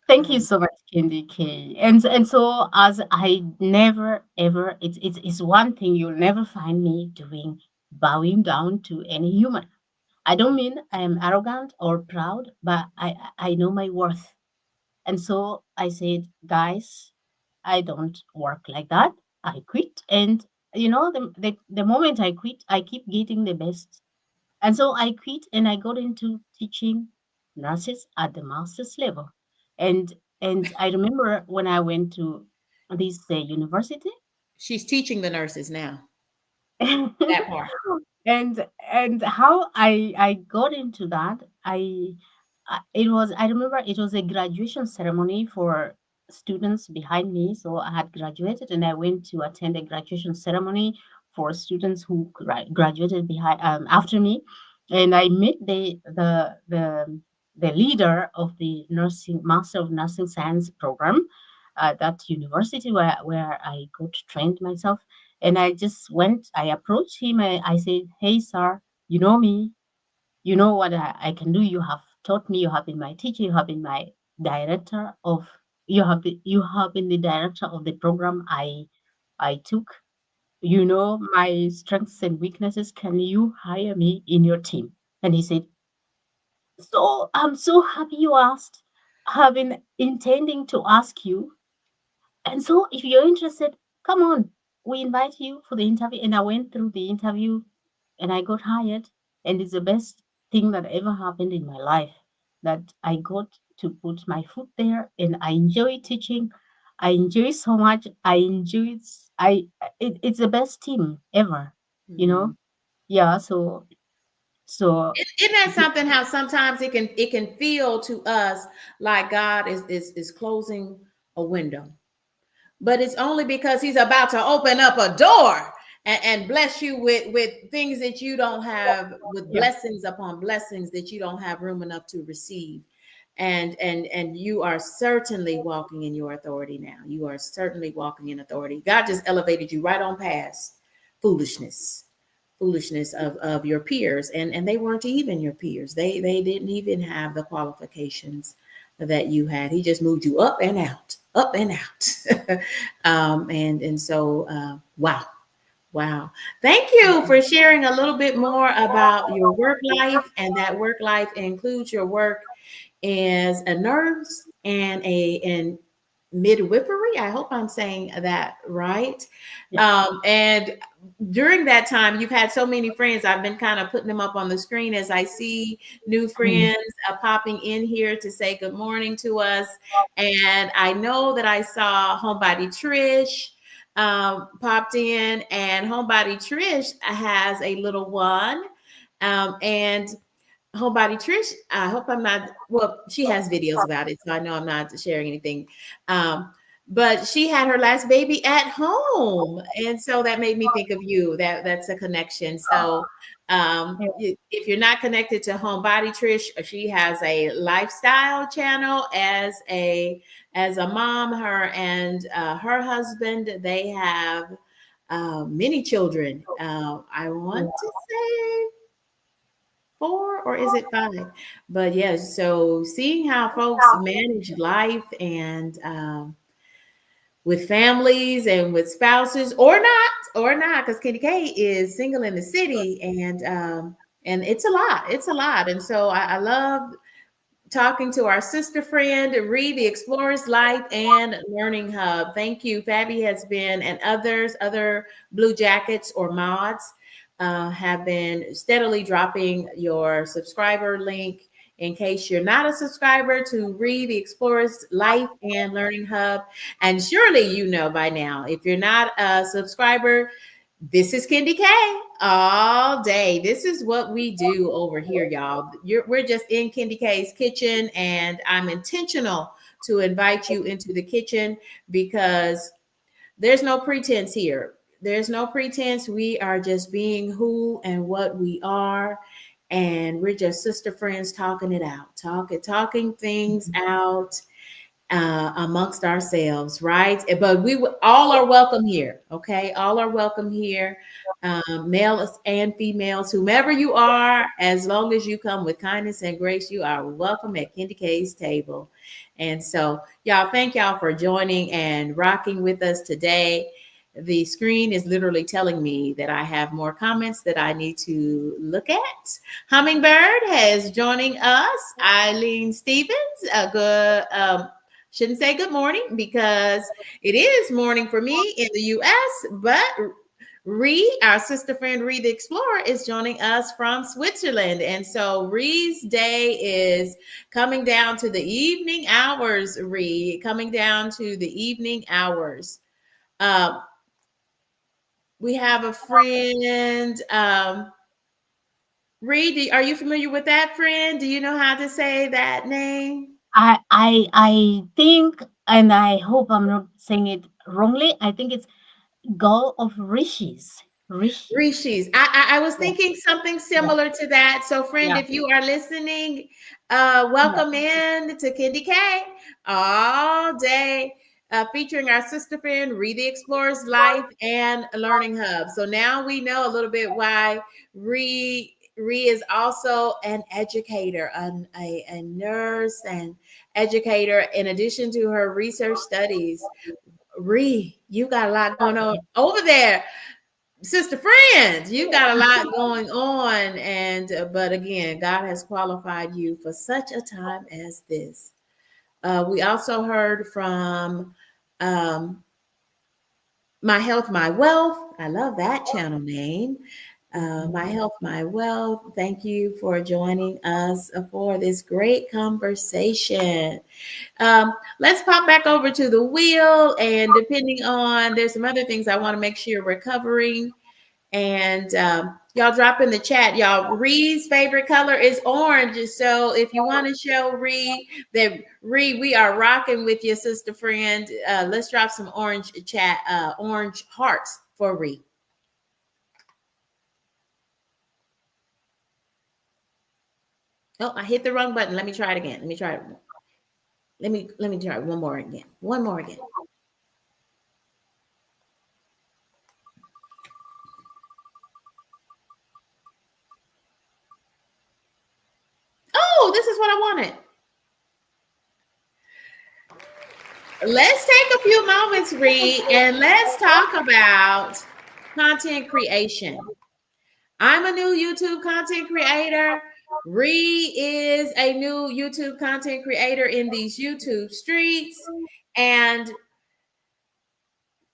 Thank you Um, so much, KendyK. And so, as I never ever, it's one thing you'll never find me doing, bowing down to any human. I don't mean I am arrogant or proud, but I know my worth. And so I said, guys, I don't work like that. I quit. And the moment I quit, I keep getting the best. And so I quit and I got into teaching nurses at the master's level. And and I remember when I went to this university. she's teaching the nurses now. That part. and how I got into that. I remember it was a graduation ceremony for students behind me. So I had graduated and I went to attend a graduation ceremony for students who graduated behind after me. And I met the leader of the nursing Master of Nursing Science program at that university where I got trained myself. And I just went, I approached him, I said, "Hey sir, you know me, you know what I can do. You have taught me. You have been my teacher. You have been my director of. You have been the director of the program I took. You know my strengths and weaknesses. Can you hire me in your team?" And he said, "So I'm so happy you asked. I've been intending to ask you, and so, if you're interested, come on. We invite you for the interview." And I went through the interview and I got hired. And it's the best thing that ever happened in my life that I got to put my foot there and I enjoy teaching. I enjoy so much. I enjoy it's the best team ever, you know? Mhm. Yeah, so Isn't that something? How sometimes it can feel to us like God is closing a window, but it's only because He's about to open up a door and bless you with things that you don't have, with yeah. blessings upon blessings that you don't have room enough to receive. And you are certainly walking in your authority now. You are certainly walking in authority. God just elevated you right on past foolishness, of your peers, and they weren't even your peers. They didn't even have the qualifications that you had. He just moved you up and out, up and out. And so wow. Wow. Thank you for sharing a little bit more about your work life, and that work life includes your work as a nurse and a in midwifery. I hope I'm saying that right. Yeah. And during that time, you've had so many friends. I've been kind of putting them up on the screen as I see new Mm. friends popping in here to say good morning to us. And I know that I saw Homebody Trish popped in, and Homebody Trish has a little one. And Homebody Trish, I hope I'm not, well, she has videos about it, so I know I'm not sharing anything. Um, but she had her last baby at home. And so that made me think of you. That's a connection. So Yeah. if you're not connected to Homebody Trish, she has a lifestyle channel as a mom. Her and her husband, they have many children. I Yeah. want to say four, or is it five? But yes, so seeing how folks manage life and with families and with spouses, or not, because Kenny K is single in the city, and it's a lot. It's a lot. And so I love talking to our sister friend, Read the Explorer's Life and Learning Hub. Thank you. Fabi has been, and other Blue Jackets or mods have been steadily dropping your subscriber link in case you're not a subscriber to Read the Explorer's Life and Learning Hub. And surely you know by now, if you're not a subscriber, this is KendyK all day. This is what we do over here, y'all. We're just in KendyK's kitchen, and I'm intentional to invite you into the kitchen because there's no pretense here. There's no pretense. We are just being who and what we are, and we're just sister friends talking it out, talking things out amongst ourselves, right? But all are welcome here. Okay, all are welcome here, males and females, whomever you are, as long as you come with kindness and grace, you are welcome at Kendy K's table. And so, y'all, thank y'all for joining and rocking with us today. The screen is literally telling me that I have more comments that I need to look at. Hummingbird has joining us. Eileen Stevens, a good shouldn't say good morning because it is morning for me in the US, but Ree, our sister friend Ree the Explorer, is joining us from Switzerland. And so Ree's day is coming down to the evening hours, Ree, coming down to the evening hours. Uh, we have a friend. Reed, are you familiar with that friend? Do you know how to say that name? I think, and I hope I'm not saying it wrongly. I think it's Gall of Rishis. Rishi. Rishis. I was Yeah, thinking something yeah, similar to that. So, friend, yeah, if you are listening, yeah. welcome in to KendyK all day, featuring our sister friend, Read the Explorer's Life and Learning Hub. So now we know a little bit why Ree is also an educator, a nurse and educator, in addition to her research studies. Ree, you got a lot going on over there, sister friends. You got a lot going on, and but again, God has qualified you for such a time as this. We also heard from um, My Health, My Wealth. I love that channel name. My Mhm. Health, My Wealth. Thank you for joining us for this great conversation. Let's pop back over to the wheel, and depending on, there's some other things I want to make sure we're covering. And y'all drop in the chat. Y'all, Ree's favorite color is orange. So if you want to show Ree that, Ree, we are rocking with your sister friend. Let's drop some orange chat, orange hearts for Ree. Oh, I hit the wrong button. Let me try it again. Let me try it. Let me try one more again. One more again. Oh, this is what I wanted. Let's take a few moments, Ree, and let's talk about content creation. I'm a new YouTube content creator. Ree is a new YouTube content creator in these YouTube streets. And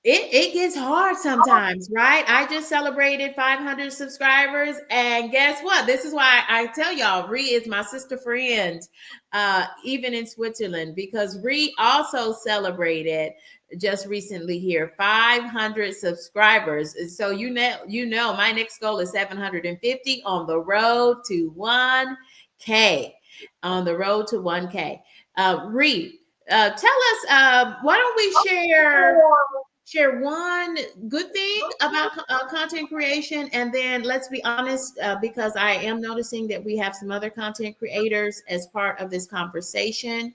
it gets hard sometimes, right? I just celebrated 500 subscribers, and guess what? This is why I tell y'all, Ree is my sister friend, even in Switzerland, because Ree also celebrated just recently here 500 subscribers. So you know, my next goal is 750 on the road to 1K. On the road to 1K. Ree, tell us, why don't we share one good thing about content creation, and then let's be honest, because I am noticing that we have some other content creators as part of this conversation.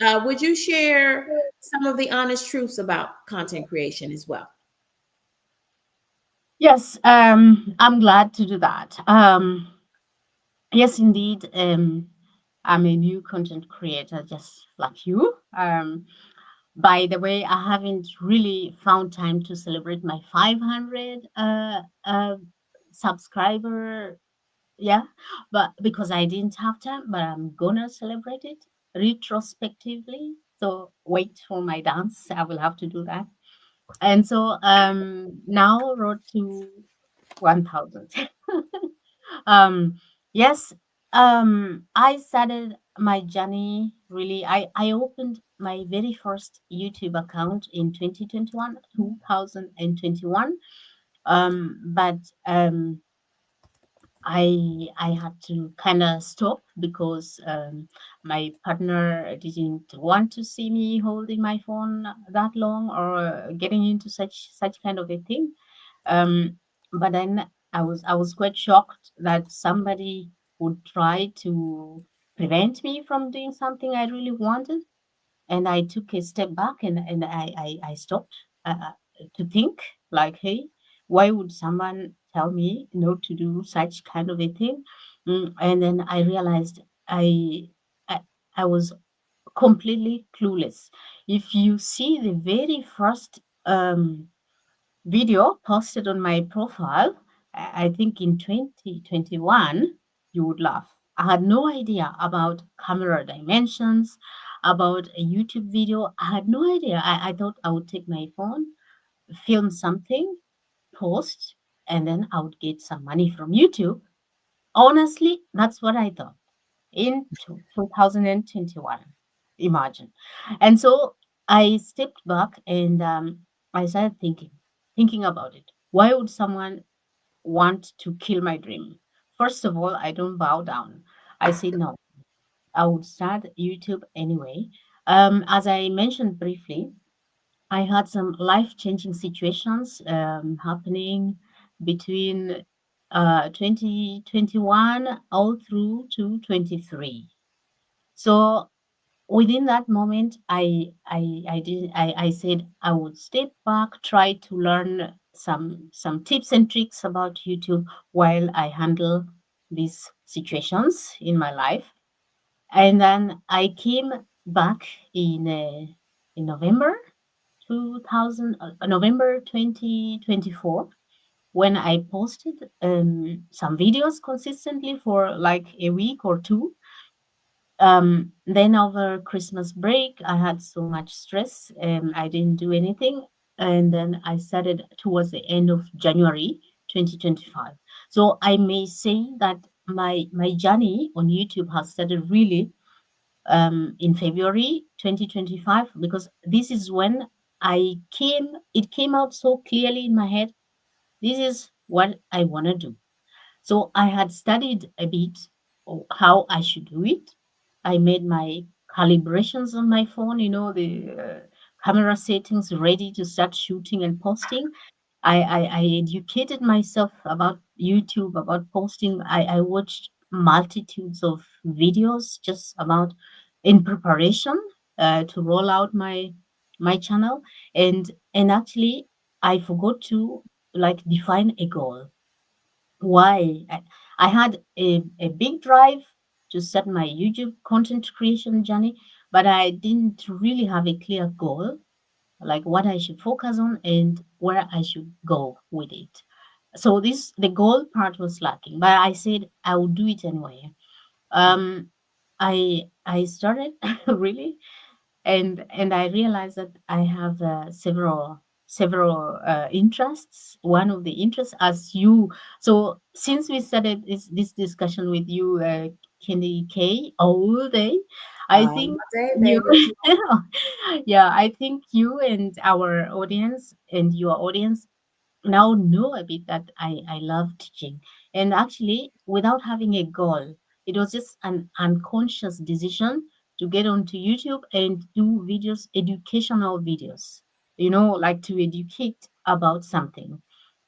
Would you share some of the honest truths about content creation as well? Yes, I'm glad to do that. Yes, indeed. I'm a new content creator, just like you. By the way, I haven't really found time to celebrate my 500 subscriber. Yeah, but because I didn't have time, but I'm gonna celebrate it retrospectively. So wait for my dance. I will have to do that. And so now road to 1000. um yes, I started my journey really. I opened my very first YouTube account in 2021. But I had to kind of stop because my partner didn't want to see me holding my phone that long or getting into such kind of a thing. Um, but then I was quite shocked that somebody would try to prevent me from doing something I really wanted. And I took a step back, and I stopped to think like, hey, why would someone tell me not to do such kind of a thing? And then I realized I, I was completely clueless. If you see the very first video posted on my profile, I think in 2021, you would laugh. I had no idea about camera dimensions, about a YouTube video. I had no idea. I thought I would take my phone, film something, post, and then I would get some money from YouTube. Honestly, that's what I thought in 2021. Imagine. And so I stepped back, and I started thinking about it. Why would someone want to kill my dream? first of all, I don't bow down. I say no. I would start YouTube anyway. As I mentioned briefly, I had some life-changing situations happening between 2021 all through to 23. So within that moment, I said I would step back, try to learn some tips and tricks about YouTube while I handle these situations in my life. And then I came back in November 2000, November 2024, when I posted some videos consistently for like a week or two. Then over Christmas break, I had so much stress. I didn't do anything. And then I started towards the end of January 2025. So I may say that my journey on YouTube has started really in February 2025, because this is when it came out so clearly in my head. This is what I want to do. So I had studied a bit how I should do it. I made my calibrations on my phone, the camera settings ready to start shooting and posting. I educated myself about YouTube, about posting. I watched multitudes of videos just about in preparation to roll out my channel, and actually I forgot to like define a goal. Why? I had a big drive to start my YouTube content creation journey, but I didn't really have a clear goal, like what I should focus on and where I should go with it. So the goal part was lacking, but I said I would do it anyway. Um, I started really, and I realized that I have several interests. One of the interests, as you, so since we started this discussion with you, Kendy K, all day, I All think day, you, baby. yeah, I think you and our audience and your audience now know a bit that I love teaching. And actually, without having a goal, it was just an unconscious decision to get onto YouTube and do videos, educational videos, like to educate about something.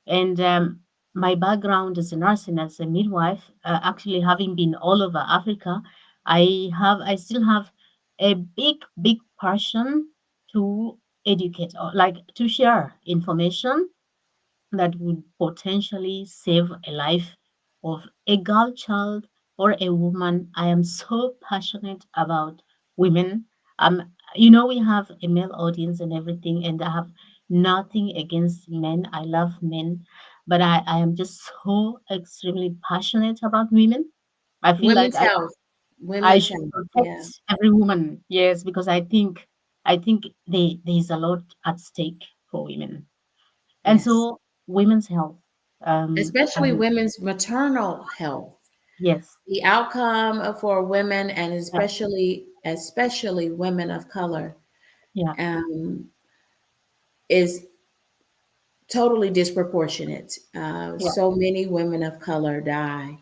And my background as a nurse and as a midwife, actually having been all over Africa, I still have a big passion to educate, or like to share information that would potentially save a life of a girl child or a woman. I am so passionate about women. We have a male audience and everything, and I have nothing against men. I love men, but I am just so extremely passionate about women. I feel like Women's I, health. I Women's should health. Yeah. protect every woman. Yes, because I think there's a lot at stake for women. And Yes. so women's health. Especially And women's maternal health. yes, The outcome for women, and yeah, especially women of color, yeah, um, is totally disproportionate. yeah, So many women of color die yeah.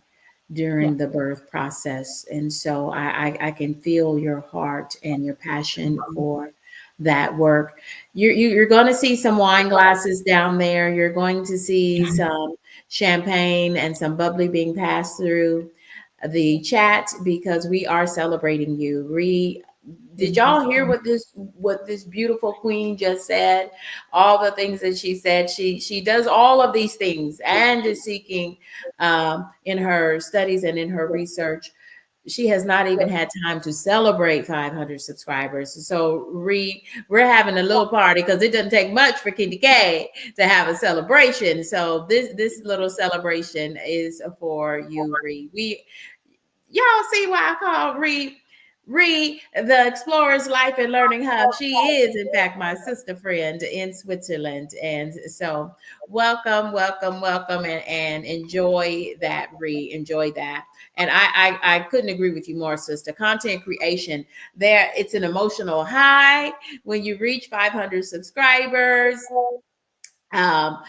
during the birth process. And so I can feel your heart and your passion for that work. You're going to see some wine glasses down there. You're going to see some champagne and some bubbly being passed through the chat because we are celebrating you. Did Thank you y'all so hear much. what this beautiful queen just said? All the things that she said. She does all of these things and is seeking in her studies and in her research. She has not even had time to celebrate 500 subscribers. So we're having a little party because it doesn't take much for KendyK to have a celebration. So this little celebration is for you, Ree. Y'all see why I call Ree the Explorer's Life and Learning Hub. She is, in fact, my sister friend in Switzerland. And so welcome, and enjoy that, Ree. Enjoy that. And I couldn't agree with you more, sister. Content creation, it's an emotional high when you reach 500 subscribers. Um,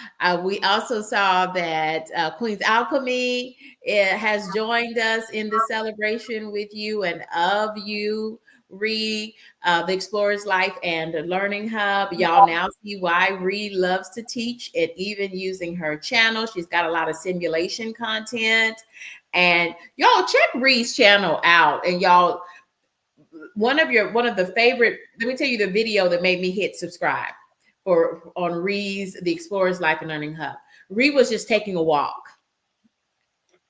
we also saw that Queen's Alchemy has joined us in the celebration with you and of you, Ree, the Explorer's Life and the Learning Hub. Y'all now see why Ree loves to teach and even using her channel. She's got a lot of simulation content. And y'all check Ree's channel out. And y'all, one of the favorite, let me tell you the video that made me hit subscribe for on Ree's The Explorer's Life and Learning Hub. Ree was just taking a walk,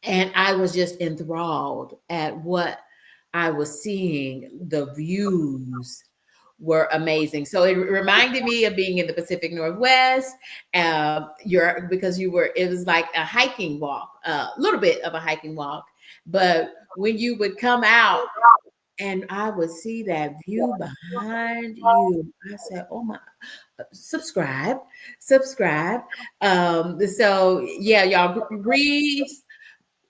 and I was just enthralled at what I was seeing. The views were amazing. So it reminded me of being in the Pacific Northwest. You're because you were, it was like a hiking walk, a little bit of a hiking walk. But when you would come out and I would see that view behind you, I said, "Oh my, subscribe, subscribe." So yeah, y'all read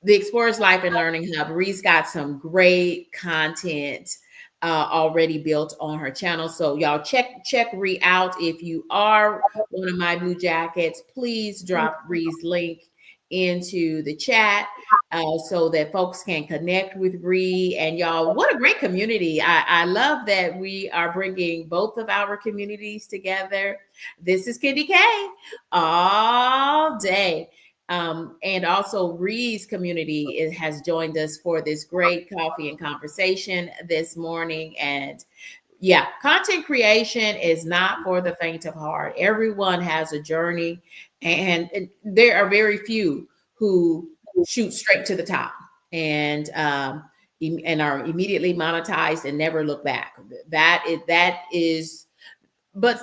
the Explorer's Life and Learning Hub. Ree's got some great content already built on her channel. So y'all check Ree out. If you are one of my blue jackets, please drop Ree's link into the chat so that folks can connect with Ree. And y'all, what a great community. I love that we are bringing both of our communities together. This is KendyK all day. And also Ree's community has joined us for this great coffee and conversation this morning. And yeah, content creation is not for the faint of heart. Everyone has a journey, and there are very few who shoot straight to the top and and are immediately monetized and never look back. That is but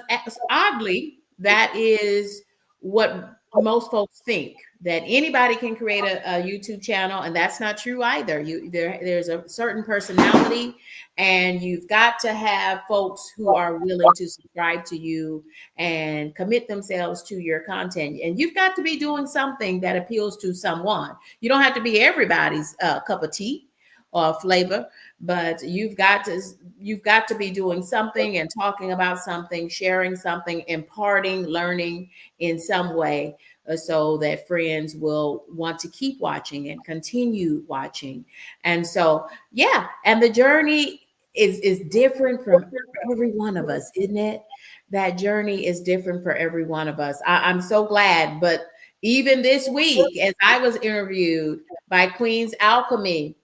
oddly, that is what most folks think, that anybody can create a YouTube channel, and that's not true either. There's a certain personality, and you've got to have folks who are willing to subscribe to you and commit themselves to your content. And you've got to be doing something that appeals to someone. You don't have to be everybody's cup of tea or flavor, but you've got to be doing something and talking about something, sharing something, imparting learning in some way, so that friends will want to keep watching and continue watching. And so yeah, and the journey is different from every one of us, isn't it? That journey is different for every one of us. I'm so glad. But even this week, as I was interviewed by Queen's Alchemy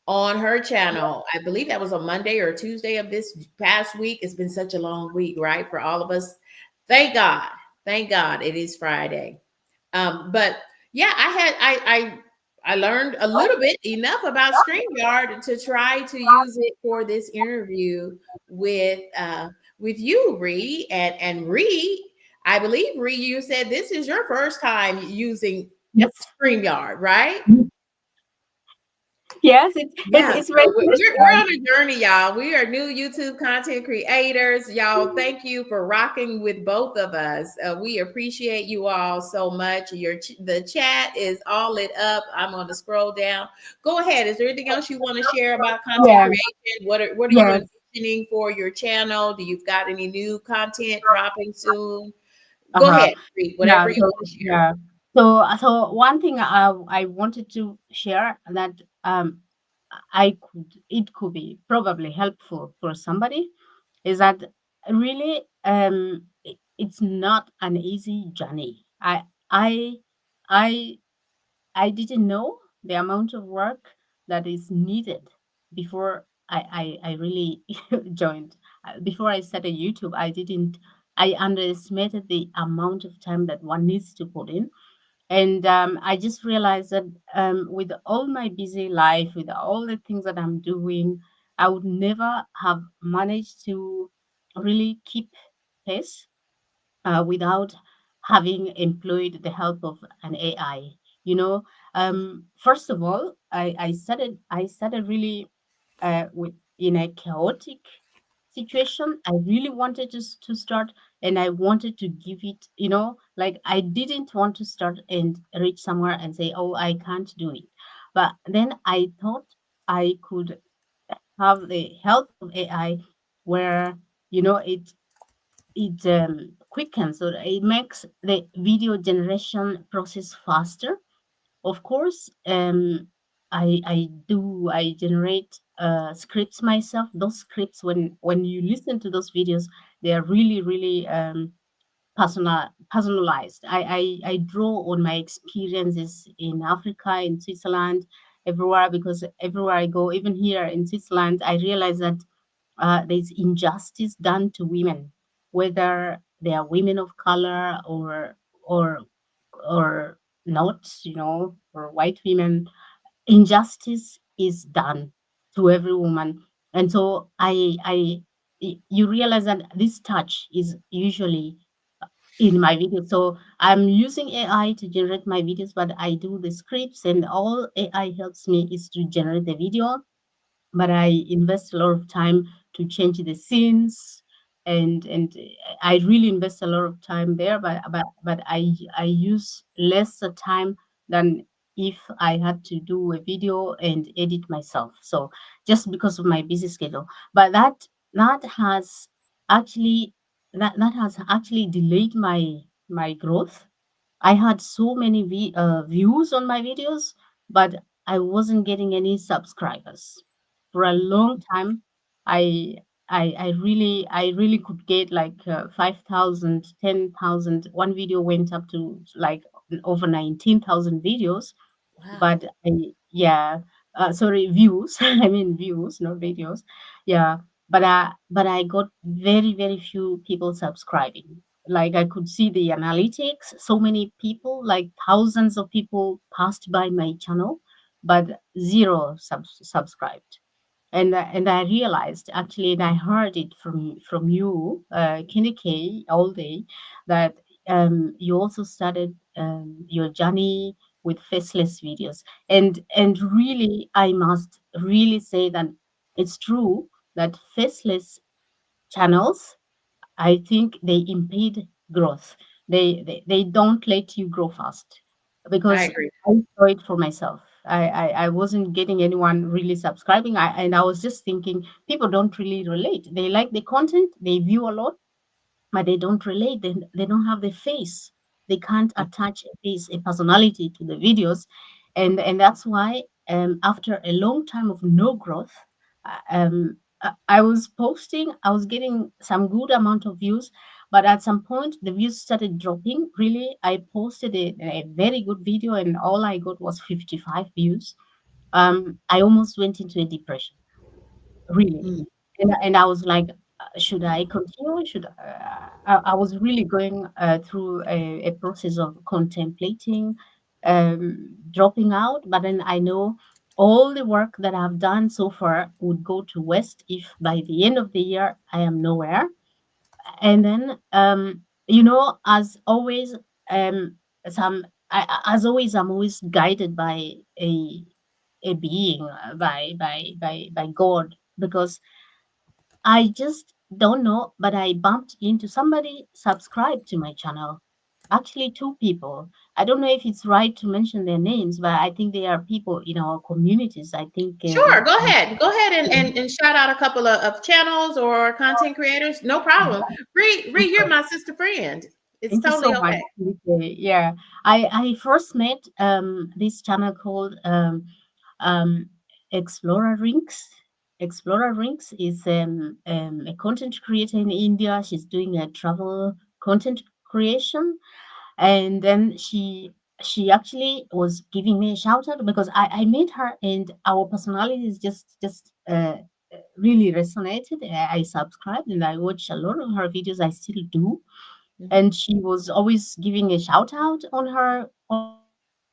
on her channel. I believe that was on Monday or Tuesday of this past week. It's been such a long week, right? For all of us. Thank God. Thank God it is Friday. But yeah, I learned a little bit enough about StreamYard to try to use it for this interview with you, Ree. And Ree, I believe Ree, you said this is your first time using Yes. StreamYard, right? Yes, it's it's Yeah, it's very so we're special. on a journey, y'all. We are new YouTube content creators. Y'all, thank you for rocking with both of us. We appreciate you all so much. The chat is all lit up. I'm going to scroll down. Go ahead. Is there anything else you want to share about content Yeah, creation? What are you yes. envisioning for your channel? Do you've got any new content dropping soon? Go Uh-huh. ahead, Reed, Yeah, whatever you so want to share. yeah. So one thing I wanted to share that I could it could be probably helpful for somebody is that really it's not an easy journey. I I I didn't know the amount of work that is needed before I really joined. Before I started YouTube, I underestimated the amount of time that one needs to put in. And I just realized that with all my busy life, with all the things that I'm doing, I would never have managed to really keep pace without having employed the help of an AI. You know, first of all, I started really with in a chaotic situation. I really wanted to start, and I wanted to give it. Like I didn't want to start and reach somewhere and say, "Oh, I can't do it." But then I thought I could have the help of AI, where it it quickens, or it makes the video generation process faster. Of course, I generate scripts myself. Those scripts, when you listen to those videos, they are really really personalized. I draw on my experiences in Africa, in Switzerland, everywhere, because everywhere I go, even here in Switzerland, I realize that there's injustice done to women, whether they are women of color or or not, or white women. Injustice is done to every woman, and so you realize that this touch is usually in my videos. So I'm using AI to generate my videos, but I do the scripts, and all AI helps me is to generate the video, but I invest a lot of time to change the scenes, and I really invest a lot of time there. But I use less time than if I had to do a video and edit myself. So just because of my busy schedule, but that has actually that has actually delayed my growth. I had so many views on my videos, but I wasn't getting any subscribers. For a long time, I I really could get like 5,000, 10,000. One video went up to like over 19,000 videos, Wow. but yeah, sorry, views. I mean views, not videos. Yeah, but I got very very few people subscribing. Like I could see the analytics. So many people, like thousands of people, passed by my channel, but zero subscribed. And I realized actually, and I heard it from you, KendyK, all day, that you also started your journey with faceless videos, and really, I must really say that it's true that faceless channels, I think they impede growth. They don't let you grow fast, I because agree. I saw it for myself. I wasn't getting anyone really subscribing. And I was just thinking people don't really relate. They like the content, they view a lot, but they don't relate. They don't have the face. They can't attach a face, a personality to the videos, and that's why after a long time of no growth, I was posting, I was getting some good amount of views, but at some point the views started dropping. Really, I posted a very good video, and all I got was 55 views. I almost went into a depression, really. Mm. And I was like, should I continue? I was really going through a process of contemplating dropping out, but then I know all the work that I've done so far would go to waste if by the end of the year I am nowhere. And then, as always, um, as always, I'm always guided by a being, by God, because I just don't know, but I bumped into somebody subscribed to my channel. Actually, two people. I don't know if it's right to mention their names, but I think they are people in our communities. I think Sure, go ahead. Go ahead and shout out a couple of channels or content creators. No problem. Ree, you're my sister friend. It's thank you totally so much. okay. Nikki. Yeah, I first met this channel called um Explorer Rinks. Explorer Rinks is a content creator in India. She's doing a travel content creation, and then she actually was giving me a shout out because I met her, and our personalities just really resonated. I subscribed and I watched a lot of her videos. I still do, Mhm. and she was always giving a shout out on her videos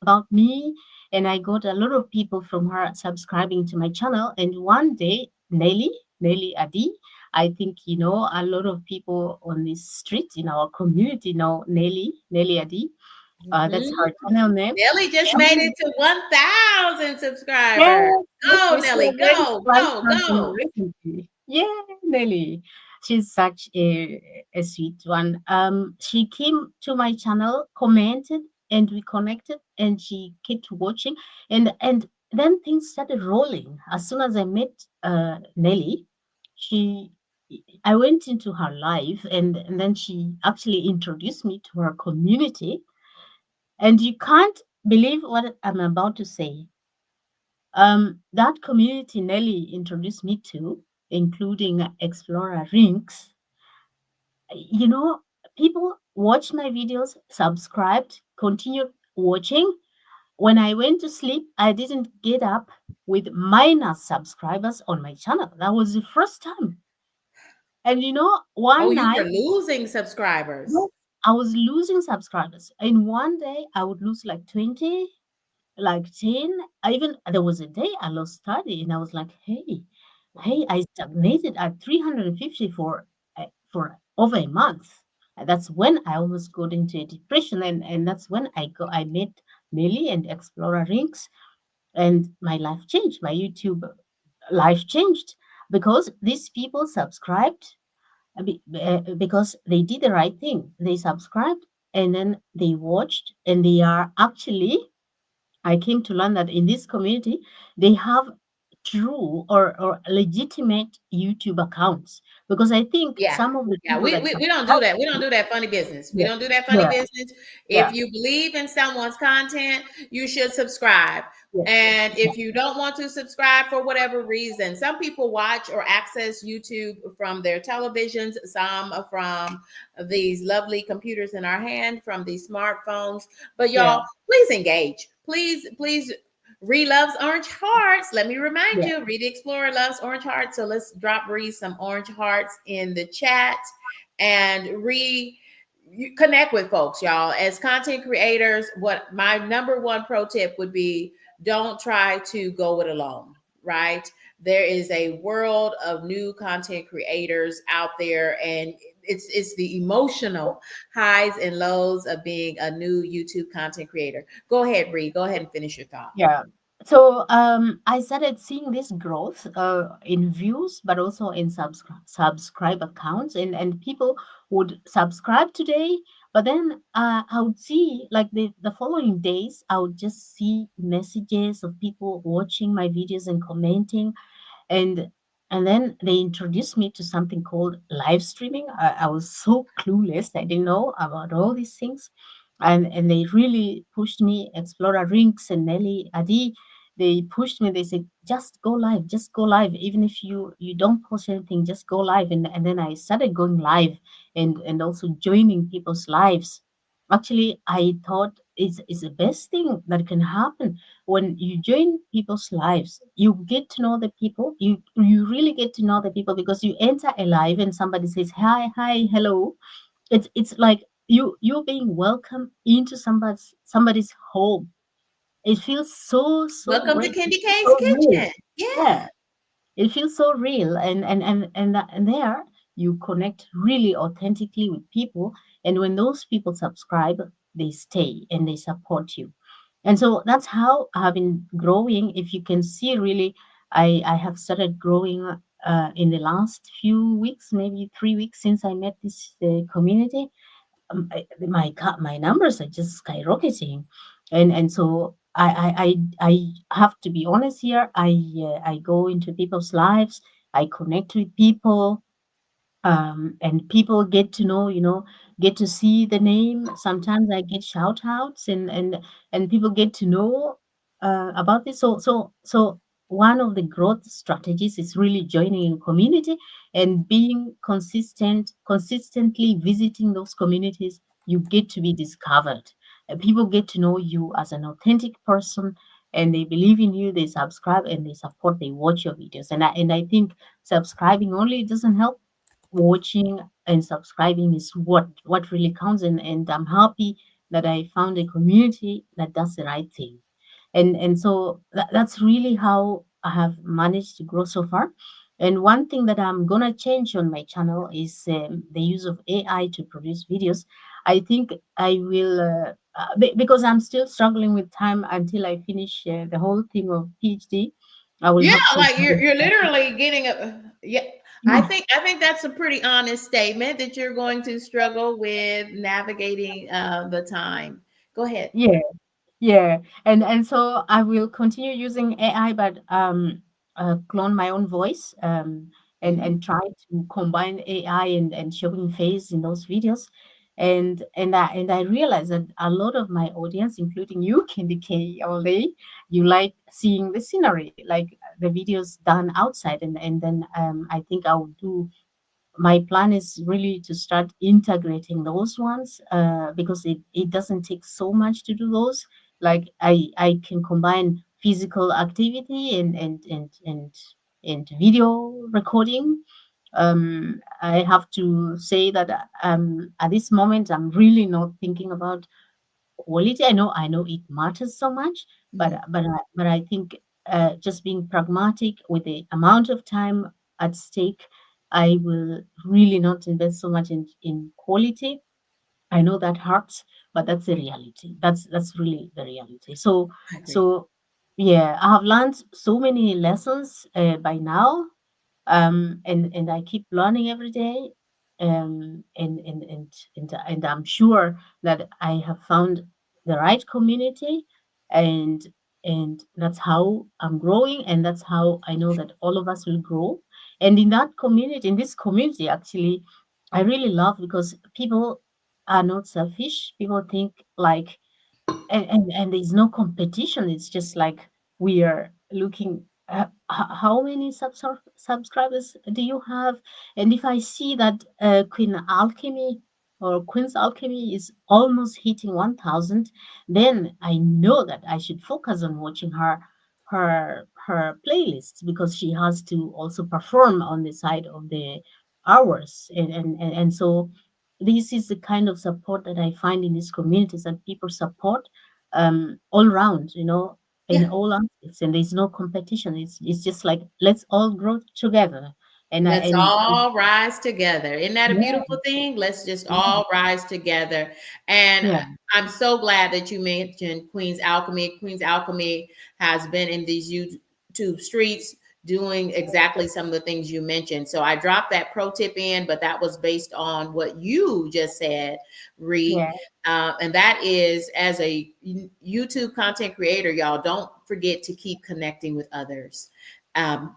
about me, and I got a lot of people from her subscribing to my channel. And one day, Nelly Adi, I think a lot of people on this street in our community know Nelly Adi. That's Mhm. her channel name. Nelly just made She it to 1,000 Yes, subscribers. yes, Go, we Nelly. celebrated Go, go, 5,000 go. recently. Yeah, Nelly. She's such a sweet one. She came to my channel, commented, and we connected, and she kept watching, and then things started rolling. As soon as I met Nelly, she I went into her live, and then she actually introduced me to her community. And you can't believe what I'm about to say. That community Nelly introduced me to, including Explorer Rinks, you know, people watched my videos, subscribed, continued watching. When I went to sleep, I didn't get up with minus subscribers on my channel. That was the first time. And Oh, one you were night, losing yes, subscribers. I was losing subscribers. In one day, I would lose like 20, like 10. I even there was a day I lost 30, and I was like, hey, I stagnated at 350 for over a month. And that's when I almost got into a depression, and that's when I met Nelly and Explorer Rinks, and my life changed. My YouTube life changed because these people subscribed, because they did the right thing. They subscribed, and then they watched, and they are actually, I came to learn that in this community, they have true or legitimate YouTube accounts, because I think Yeah. some of the Yeah, people that we don't do subscribe that. We to don't me, do that funny business. We yeah, don't do that funny yeah, business. yeah, If you believe in someone's content, you should subscribe. yeah, And if you exactly. don't want to subscribe for whatever reason, some people watch or access YouTube from their televisions, some from these lovely computers in our hand, from these smartphones. But Yeah, y'all, please engage. Please. Ree loves orange hearts. Let me remind yeah, you, Ree the Explorer loves orange hearts. So let's drop Ree some orange hearts in the chat and you connect with folks, y'all. As content creators, what my number one pro tip would be, don't try to go it alone, right? There is a world of new content creators out there, and it's the emotional highs and lows of being a new YouTube content creator. Go ahead, Ree. Go ahead and finish your thought. yeah. So I started seeing this growth in views, but also in subscribe accounts, and people would subscribe today, but then I would see, like, the following days, I would just see messages of people watching my videos and commenting, and and then they introduced me to something called live streaming. I was so clueless. I didn't know about all these things, and they really pushed me. Explorer Rinks and Nelly Adi, they pushed me. They said, just go live, just go live, even if you don't post anything, just go live. And then I started going live, and also joining people's lives. Actually, I thought it's the best thing that can happen. When you join people's lives, you get to know the people. You really get to know the people, because you enter a live and somebody says hi, hello. It's like you're being welcomed into somebody's home. It feels so Welcome to great. It Candy feels K's so real. Kitchen. Yeah. Yeah, it feels so real, and there you connect really authentically with people, and when those people subscribe, they stay and they support you. And so that's how I have been growing. If you can see, really, I have started growing in the last few weeks, maybe 3 weeks since I met this community. My numbers are just skyrocketing, and so I have to be honest here. I go into people's lives, I connect with people, and people get to know, get to see the name. Sometimes I get shout outs, and people get to know about this. So one of the growth strategies is really joining a community and being consistently visiting those communities. You get to be discovered, and people get to know you as an authentic person, and they believe in you, they subscribe, and they support, they watch your videos. And I think subscribing only doesn't help. Watching and subscribing is what really counts, and I'm happy that I found a community that does the right thing. And so that's really how I have managed to grow so far. And one thing that I'm gonna change on my channel is the use of AI to produce videos. I think I will, because I'm still struggling with time until I finish the whole thing of PhD. I will Yeah, have to. like you're literally getting a yeah. I think that's a pretty honest statement that you're going to struggle with navigating the time. Go ahead. Yeah, yeah, and so I will continue using AI, but clone my own voice. Mhm. and try to combine AI and showing face in those videos. And I realized that a lot of my audience, including you, KendyK, all day, you like seeing the scenery, like the videos done outside. And then I think I'll do my plan is really to start integrating those ones because it doesn't take so much to do those. Like I can combine physical activity and video recording. I have to say that at this moment I'm really not thinking about quality. I know it matters so much, but Mhm. I think just being pragmatic with the amount of time at stake, I will really not invest so much in quality. I know that hurts, but that's the reality. That's really the reality. So I agree. so yeah, I have learned so many lessons by now, and I keep learning every day, and I'm sure that I have found the right community, and and that's how I'm growing, and that's how I know that all of us will grow. And in this community, actually, I really love because people are not selfish. People think like and there's no competition. It's just like we are looking how many subscribers do you have, and if I see that Queen's Alchemy is almost hitting 1000, then I know that I should focus on watching her playlists, because she has to also perform on the side of the hours. And so this is the kind of support that I find in these communities, that people support all round, in Yeah. all aspects, and there's no competition. It's just like let's all grow together. And I Let's and all rise together. Isn't that a yeah, beautiful thing? Let's just yeah, all rise together. And yeah, I'm so glad that you mentioned Queen's Alchemy. Queen's Alchemy has been in these YouTube streets doing exactly some of the things you mentioned. So I dropped that pro tip in, but that was based on what you just said, Ree. yeah, And that is, as a YouTube content creator, y'all, don't forget to keep connecting with others. Um,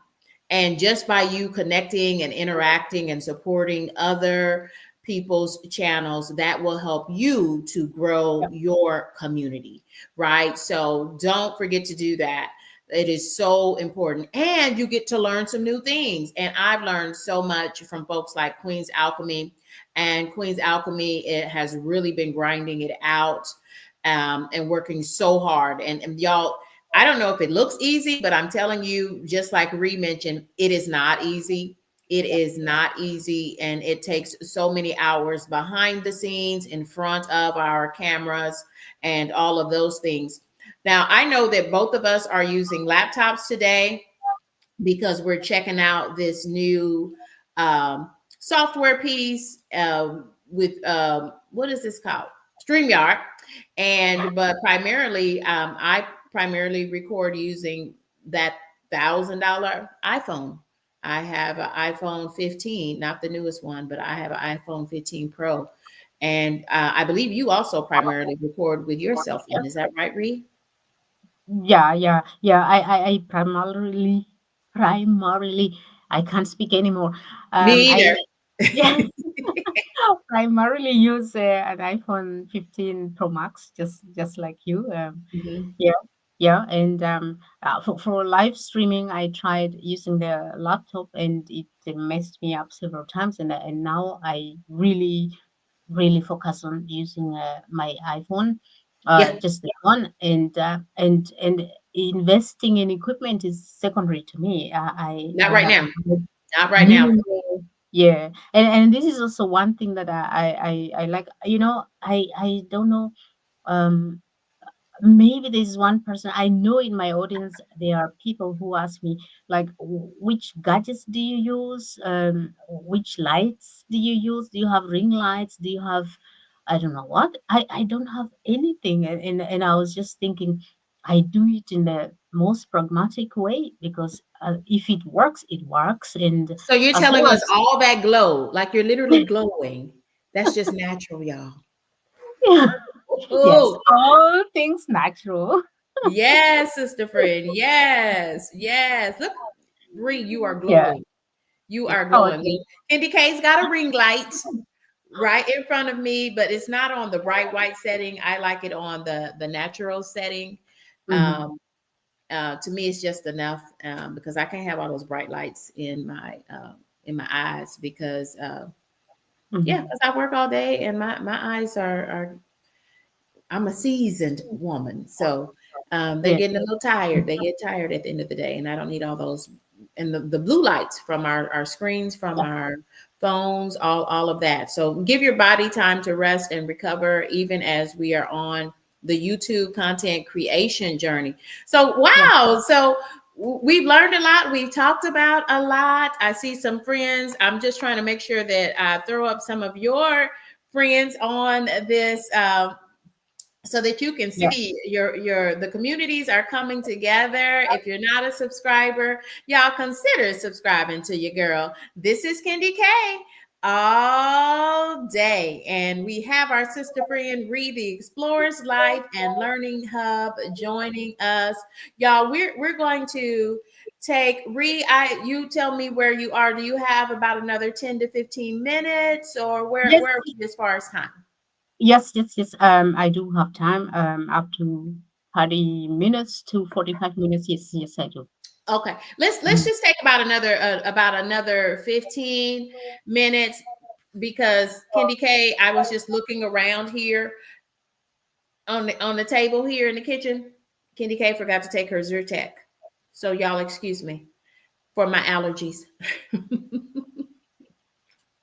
and just by you connecting and interacting and supporting other people's channels, that will help you to grow yeah, your community, right? So don't forget to do that. It is so important. And you get to learn some new things. And I've learned so much from folks like Queen's Alchemy. And Queen's Alchemy, it has really been grinding it out and working so hard. And y'all, I don't know if it looks easy, but I'm telling you, just like Ree mentioned, it is not easy. It yeah, is not easy. And it takes so many hours behind the scenes, in front of our cameras, and all of those things. Now, I know that both of us are using laptops today because we're checking out this new software piece with what is this called? StreamYard. And but primarily, I primarily record using that $1,000 iPhone. I have an iPhone 15, not the newest one, but I have an iPhone 15 Pro. And I believe you also primarily record with your cell yeah, phone. Is that right, Ree? yeah. I primarily, I can't speak anymore. Me I either. Yeah, primarily use an iPhone 15 Pro Max, just like you. Mhm. Yeah, yeah, and for live streaming, I tried using the laptop, and it messed me up several times, and now I really focus on using my iPhone, Yeah, just the one, and investing in equipment is secondary to me. I not right have now. Not right now. minimal, yeah, and this is also one thing that I like. I don't know. Um, Maybe there's one person I know in my audience. There are people who ask me like, which gadgets do you use? Which lights do you use? Do you have ring lights? Do you have, I don't know what? I don't have anything, and I was just thinking, I do it in the most pragmatic way, because if it works, it works, and So you're as telling long us as all that glow, like you're literally glowing. That's just natural, y'all. yes, Oh, all things natural. yes, sister friend. Yes, yes. Look, Bree, you are Yeah, glowing. You Yeah. are Oh, glowing. okay. Candy K's got a ring light right in front of me, but it's not on the bright white setting. I like it on the natural setting. Mm-hmm. Um, to me, it's just enough because I can't have all those bright lights in my eyes because yeah, Mm-hmm. because I work all day and my eyes are I'm a seasoned woman, so they're Yeah. getting a little tired. They get tired at the end of the day, and I don't need all those and the blue lights from our screens, from Yeah. our phones, all of that. So give your body time to rest and recover, even as we are on the YouTube content creation journey. So Yeah. wow, so we've learned a lot. We've talked about a lot. I see some friends. I'm just trying to make sure that I throw up some of your friends on this so that you can Yeah. see your the communities are coming together. If you're not a subscriber, y'all consider subscribing to your girl. This is KendyK all day, and we have our sister friend Reed, the Explorers Life and Learning Hub, joining us. Y'all, we're going to take Reed. You tell me where you are. Do you have about another 10 to 15 minutes, or Yes. where are we as far as time? Yes. Yes. Yes. I do have time. Up to 30 minutes to 45 minutes. Yes. Yes, I do. Okay, let's Mhm. just take about another 15 minutes because Kendi K, I was just looking around here on the table here in the kitchen. Kendi K forgot to take her Zyrtec, so y'all excuse me for my allergies.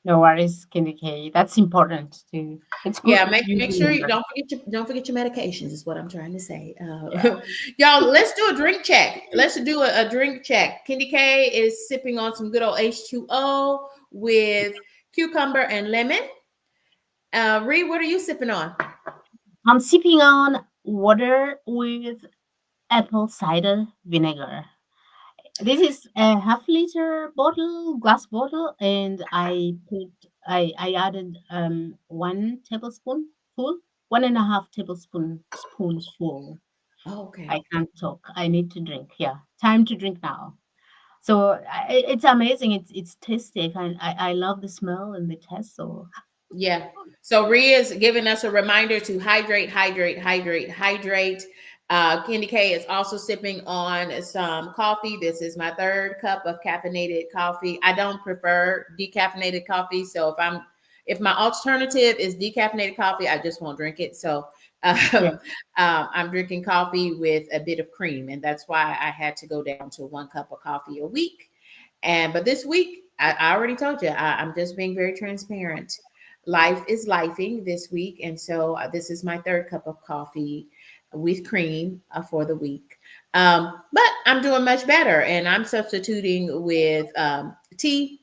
No worries, Candy K. That's important too. It's good Yeah, you make sure you remember. don't forget your medications is what I'm trying to say. Yeah. Y'all, let's do a drink check. Let's do a drink check. Kendi K is sipping on some good old H2O with cucumber and lemon. Ree, what are you sipping on? I'm sipping on water with apple cider vinegar. This is a half liter bottle, glass bottle, and I added 1 tablespoon full, 1.5 tablespoon spoons full. Oh, okay. I can't talk. I need to drink. Yeah, time to drink now. So it's amazing. It's tasty, and I love the smell and the taste. So Yeah. So Rhea is giving us a reminder to hydrate, hydrate, hydrate, hydrate. Candy K is also sipping on some coffee. This is my third cup of caffeinated coffee. I don't prefer decaffeinated coffee, so if my alternative is decaffeinated coffee, I just won't drink it. So yeah, I'm drinking coffee with a bit of cream, and that's why I had to go down to 1 cup of coffee a week. But this week, I already told you, I'm just being very transparent. Life is lifing this week, and so this is my third cup of coffee with cream for the week. But I'm doing much better, and I'm substituting with tea,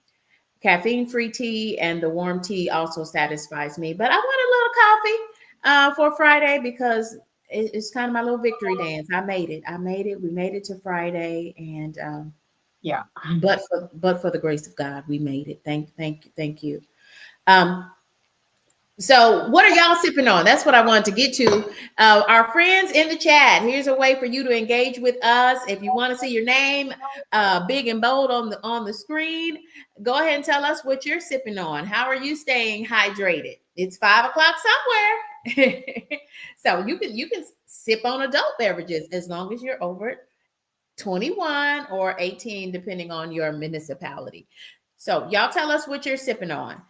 caffeine-free tea, and the warm tea also satisfies me. But I want a little coffee for Friday because it's kind of my little victory dance. I made it. I made it. We made it to Friday, and yeah. but for the grace of God, we made it. Thank you. Um, so, what are y'all sipping on? That's what I wanted to get to. Our friends in the chat. Here's a way for you to engage with us. If you want to see your name big and bold on the screen, go ahead and tell us what you're sipping on. How are you staying hydrated? It's 5 o'clock somewhere, so you can sip on adult beverages as long as you're over 21 or 18, depending on your municipality. So, y'all tell us what you're sipping on.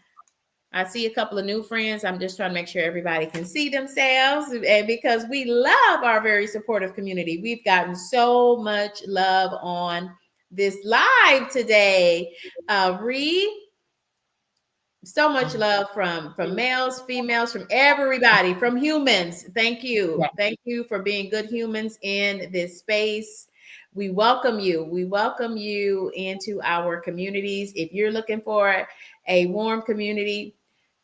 I see a couple of new friends. I'm just trying to make sure everybody can see themselves. And because we love our very supportive community, we've gotten so much love on this live today. Reed, so much love from males, females, from everybody, from humans. Yeah. Thank you for being good humans in this space. We welcome you. We welcome you into our communities. If you're looking for a warm community,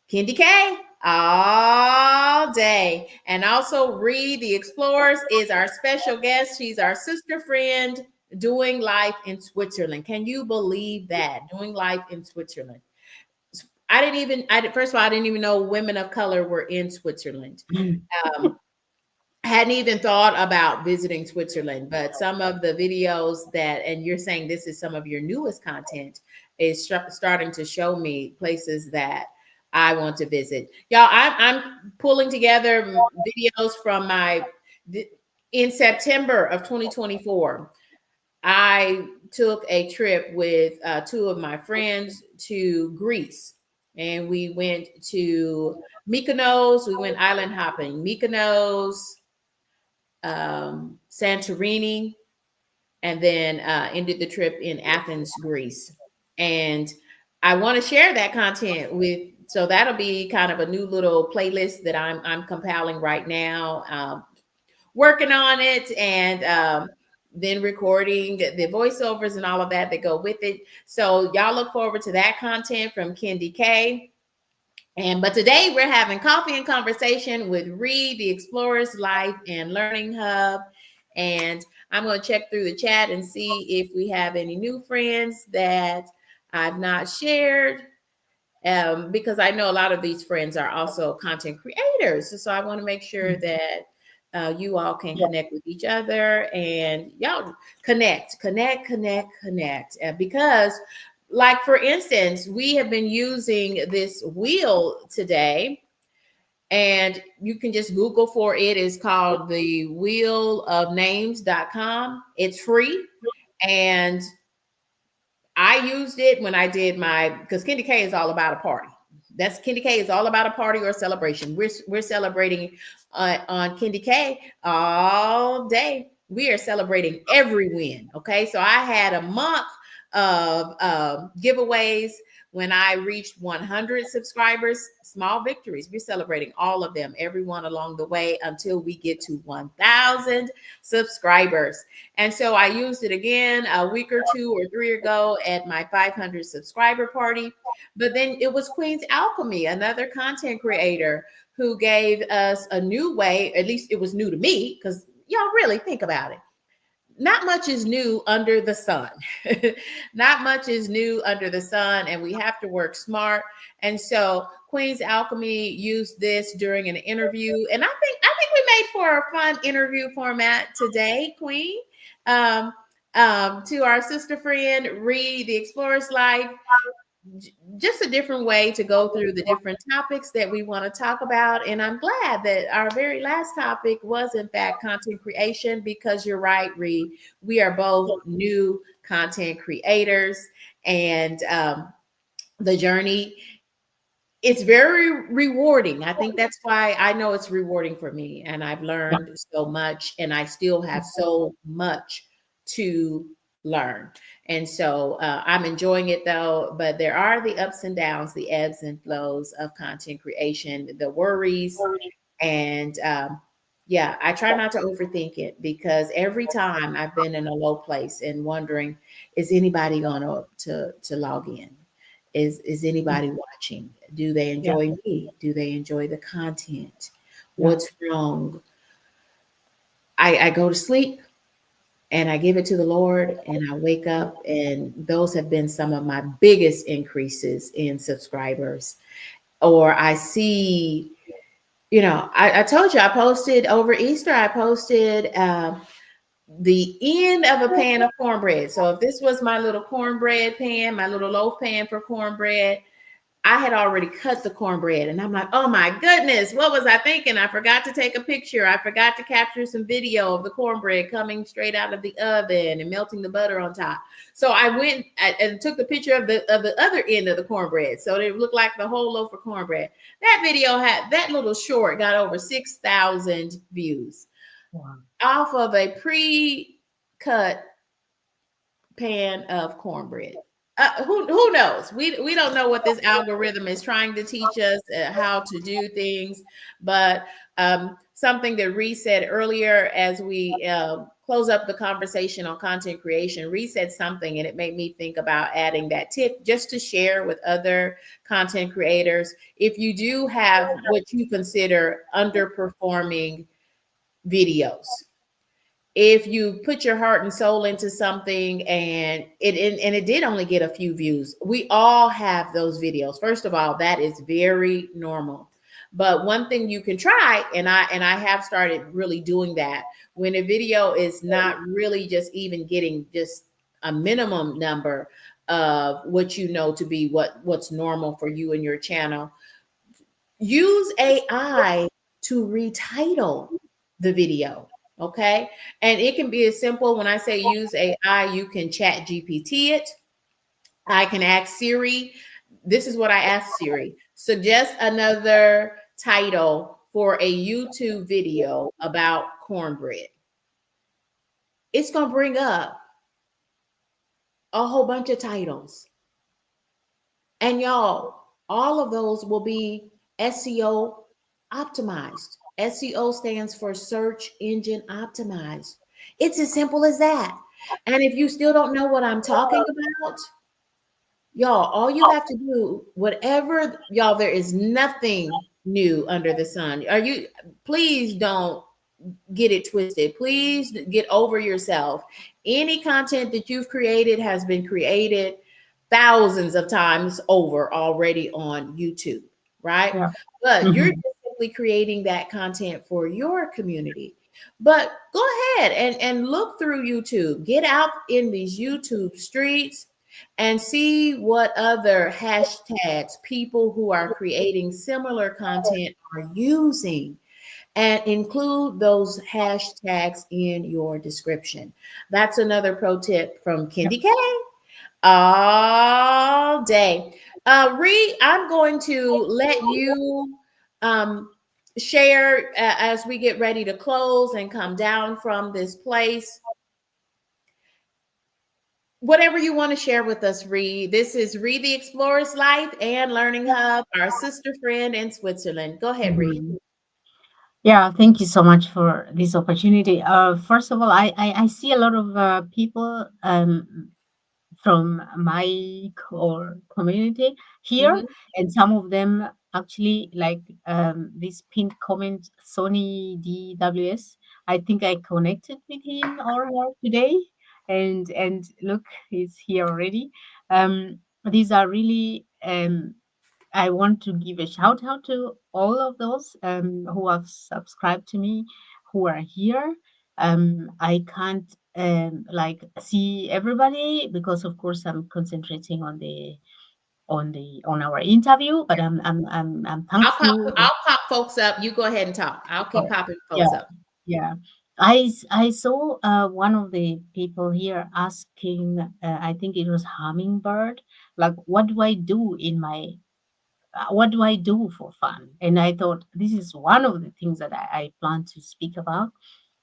KendyK all day. And also Reed the Explorers is our special guest. She's our sister friend doing life in Switzerland. Can you believe that? Doing life in Switzerland. First of all, I didn't even know women of color were in Switzerland. Um, hadn't even thought about visiting Switzerland, but some of the videos that, and you're saying this is some of your newest content, is starting to show me places that I want to visit. Y'all, I'm pulling together videos from in September of 2024. I took a trip with two of my friends to Greece, and we went to Mykonos. We went island hopping, Mykonos, Santorini, and then ended the trip in Athens, Greece. And I want to share that content with, so that'll be kind of a new little playlist that I'm compiling right now, working on it, and then recording the voiceovers and all of that go with it. So y'all look forward to that content from KendyK. But today we're having coffee and conversation with Reed, the Explorers Life and Learning Hub. And I'm going to check through the chat and see if we have any new friends that I've not shared, because I know a lot of these friends are also content creators. So I want to make sure that you all can connect with each other, and y'all connect. Because, like, for instance, we have been using this wheel today, and you can just Google for it. It's called the wheelofnames.com. It's free. And I used it when I did because KendyK is all about a party. KendyK is all about a party or a celebration. We're celebrating on KendyK all day. We are celebrating every win. Okay, so I had a month of giveaways. When I reached 100 subscribers, small victories. We're celebrating all of them, everyone along the way, until we get to 1,000 subscribers. And so I used it again a week or two or three ago at my 500 subscriber party. But then it was Queen's Alchemy, another content creator, who gave us a new way. At least it was new to me, because y'all really think about it. Not much is new under the sun. Not much is new under the sun, and we have to work smart. And so Queen's Alchemy used this during an interview, and I think we made for a fun interview format today, Queen. Um, to our sister friend Reed, the Explorer's Life, just a different way to go through the different topics that we want to talk about. And I'm glad that our very last topic was, in fact, content creation, because you're right, Reed. We are both new content creators, and the journey, it's very rewarding. I think that's why I know it's rewarding for me. And I've learned so much, and I still have so much to learn. And so I'm enjoying it though. But there are the ups and downs, the ebbs and flows of content creation, the worries. And yeah, I try not to overthink it, because every time I've been in a low place and wondering, is anybody going to log in? Is anybody watching? Do they Yeah, enjoy me? Do they enjoy the content? yeah, What's wrong? I go to sleep and I give it to the Lord, and I wake up, and those have been some of my biggest increases in subscribers. Or I see, I told you, I posted over Easter, I posted the end of a pan of cornbread. So if this was my little cornbread pan, my little loaf pan for cornbread, I had already cut the cornbread, and I'm like, oh my goodness, what was I thinking? I forgot to take a picture. I forgot to capture some video of the cornbread coming straight out of the oven and melting the butter on top. So I went and took the picture of the other end of the cornbread, so it looked like the whole loaf of cornbread. That video had, that little short got over 6,000 views wow. off of a pre-cut pan of cornbread. Who knows? We don't know what this algorithm is trying to teach us, how to do things. But something that Ree said earlier, as we close up the conversation on content creation, Ree said something, and it made me think about adding that tip just to share with other content creators. If you do have what you consider underperforming videos, if you put your heart and soul into something, and it did only get a few views, we all have those videos. First of all, that is very normal. But one thing you can try, and I have started really doing that, when a video is not really just even getting just a minimum number of what you know to be what's normal for you and your channel, use AI to retitle the video. Okay. And it can be as simple, when I say use AI, you can chat GPT it. I can ask Siri. This is what I asked Siri: suggest another title for a YouTube video about cornbread. It's going to bring up a whole bunch of titles. And y'all, all of those will be SEO optimized. SEO stands for search engine optimized. It's as simple as that. And if you still don't know what I'm talking about, y'all, all you have to do, whatever, y'all, there is nothing new under the sun. Are you, please don't get it twisted. Please get over yourself. Any content that you've created has been created thousands of times over already on YouTube, right? Yeah. But you're Mhm. just simply creating that content for your community. But go ahead and look through YouTube. Get out in these YouTube streets and see what other hashtags people who are creating similar content are using, and include those hashtags in your description. That's another pro tip from Yeah. KendyK all day. Ree, I'm going to let you um, share as we get ready to close and come down from this place. Whatever you want to share with us, Ree. This is Ree the Explorer's Life and Learning Hub, our sister friend in Switzerland. Go ahead, Ree. Mhm. Yeah, thank you so much for this opportunity. First of all, I see a lot of people from my core community here, Hmm. and some of them actually like this pinned comment, Sony DWS. I think I connected with him or her today, and look, he's here already. These are really I want to give a shout out to all of those who have subscribed to me, who are here. I can't like see everybody because, of course, I'm concentrating on on our interview. But I'm thankful. I'll pop folks up. You go ahead and talk. I'll keep popping Yeah, folks up. yeah. I saw one of the people here asking. I think it was hummingbird. Like, what do I do in my what do I do for fun? And I thought this is one of the things that I plan to speak about,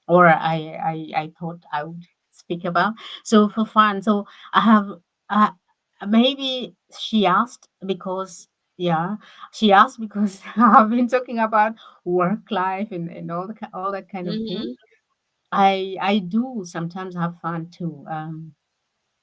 or I thought I would speak about. So for fun, so I have uh, maybe she asked because yeah, she asked because I've been talking about work life and all that kind of thing. Hmm. I do sometimes have fun too.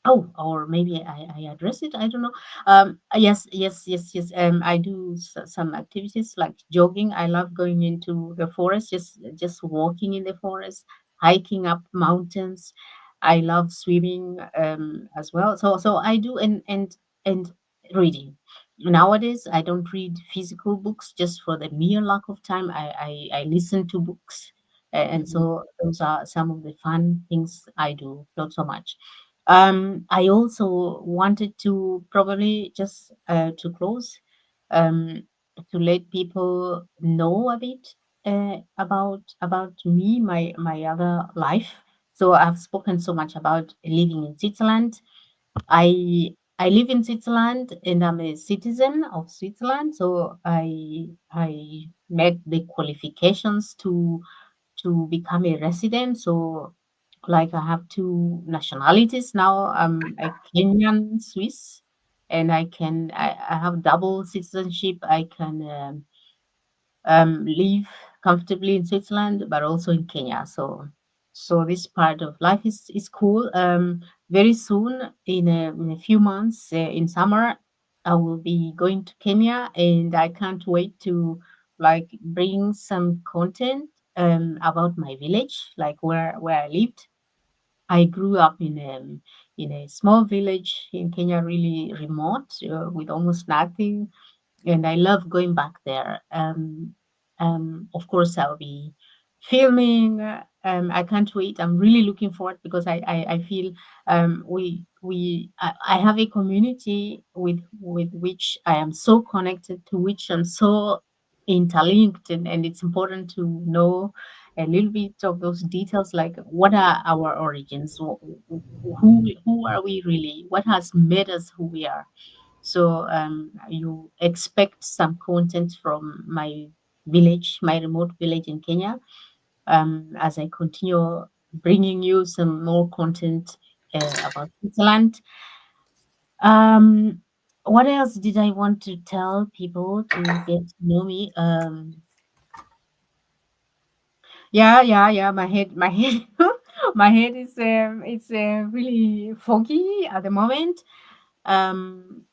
Oh, or maybe I address it. I don't know. Yes, yes, yes, yes. I do some activities like jogging. I love going into the forest, just walking in the forest, hiking up mountains. I love swimming as well. So I do, and reading. Nowadays, I don't read physical books just for the mere lack of time. I listen to books, and Hmm. so those are some of the fun things I do. Not so much. I also wanted to probably just to close, um, to let people know a bit about me, my other life. So I've spoken so much about living in Switzerland. I live in Switzerland and I'm a citizen of Switzerland. So I met the qualifications to become a resident. So, like, I have two nationalities now. I'm a Kenyan Swiss, and I have double citizenship. I can live comfortably in Switzerland, but also in Kenya. So this part of life is cool. Very soon, in a few months, in summer, I will be going to Kenya, and I can't wait to like bring some content about my village, like where I lived. I grew up in a small village in Kenya, really remote, with almost nothing, and I love going back there. Of course, I'll be filming. I can't wait. I'm really looking forward because I feel I have a community with which I am so connected, to which I'm so interlinked, and it's important to know a little bit of those details, like what are our origins, who are we really, what has made us who we are. So you expect some content from my village, my remote village in Kenya, as I continue bringing you some more content about Switzerland. Um, what else did I want to tell people to get to know me? Yeah. My head, my head is it's really foggy at the moment. Um,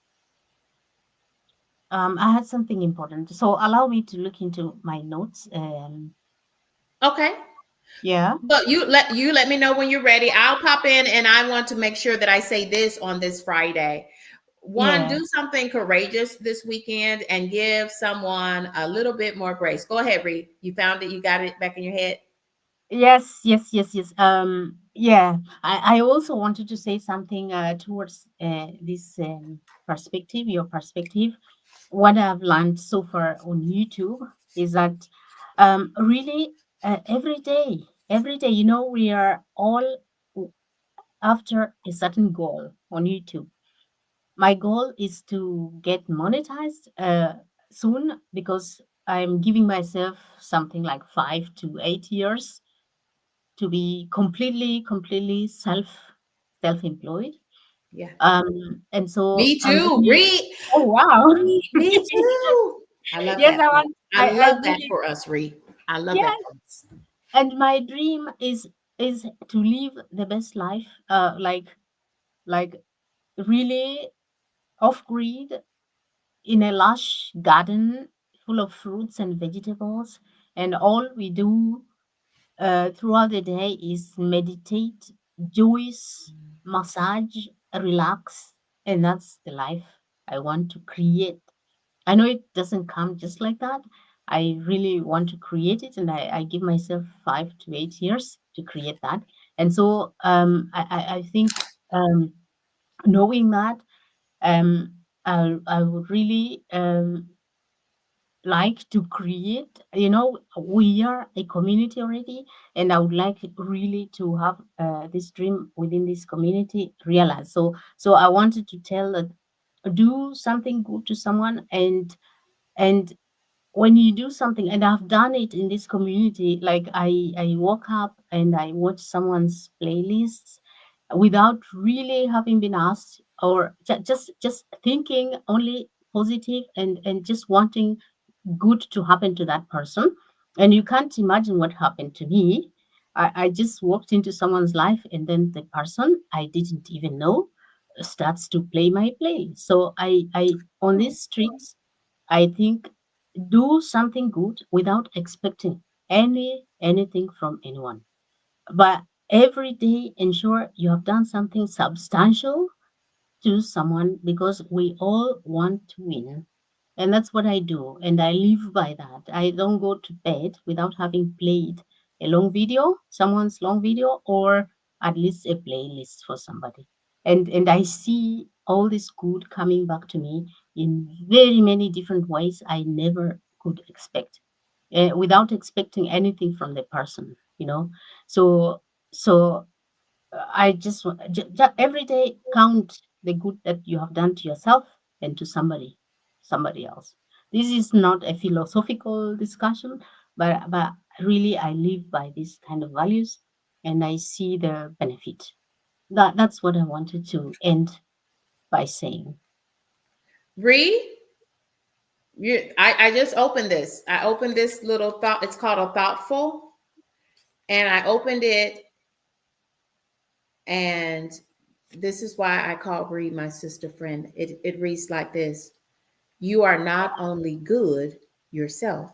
I had something important, so allow me to look into my notes. Okay. Yeah, But you let me know when you're ready. I'll pop in, and I want to make sure that I say this on this Friday. One, yeah. do something courageous this weekend and give someone a little bit more grace. Go ahead, Reed. You found it. You got it back in your head. Yes. Yeah. I also wanted to say something towards this perspective, your perspective. What I've learned so far on YouTube is that really every day, we are all after a certain goal on YouTube. My goal is to get monetized soon, because I'm giving myself something like 5 to 8 years to be completely self-employed. Yeah. And so Me I'm too. really, Reed. oh wow. Me too. I love Yes, that. I I love that really, for us, Reed. I love that yes. for us. And my dream is to live the best life, like really off grid, in a lush garden full of fruits and vegetables, and all we do throughout the day is meditate, juice, massage, relax, and that's the life I want to create. I know it doesn't come just like that. I really want to create it, and I give myself 5 to 8 years to create that. And so I think knowing that, I would really like to create, we are a community already, and I would like really to have this dream within this community realized. So I wanted to tell that, do something good to someone, and when you do something, and I've done it in this community, like I woke up and I watched someone's playlists without really having been asked, or just thinking only positive, and just wanting good to happen to that person. And you can't imagine what happened to me. I just walked into someone's life, and then the person I didn't even know starts to play my play. So I on these streets, I think, do something good without expecting anything from anyone. But every day ensure you have done something substantial to someone, because we all want to win. And that's what I do. And I live by that. I don't go to bed without having played a long video, someone's long video, or at least a playlist for somebody. And I see all this good coming back to me in very many different ways I never could expect, without expecting anything from the person. So I just every day count the good that you have done to yourself and to somebody else. This is not a philosophical discussion, but really I live by these kind of values, and I see the benefit. That's what I wanted to end by saying. Reed, I just opened this. I opened this little thought. It's called a thoughtful, and I opened it, and this is why I call Reed my sister friend. It reads like this: You are not only good yourself,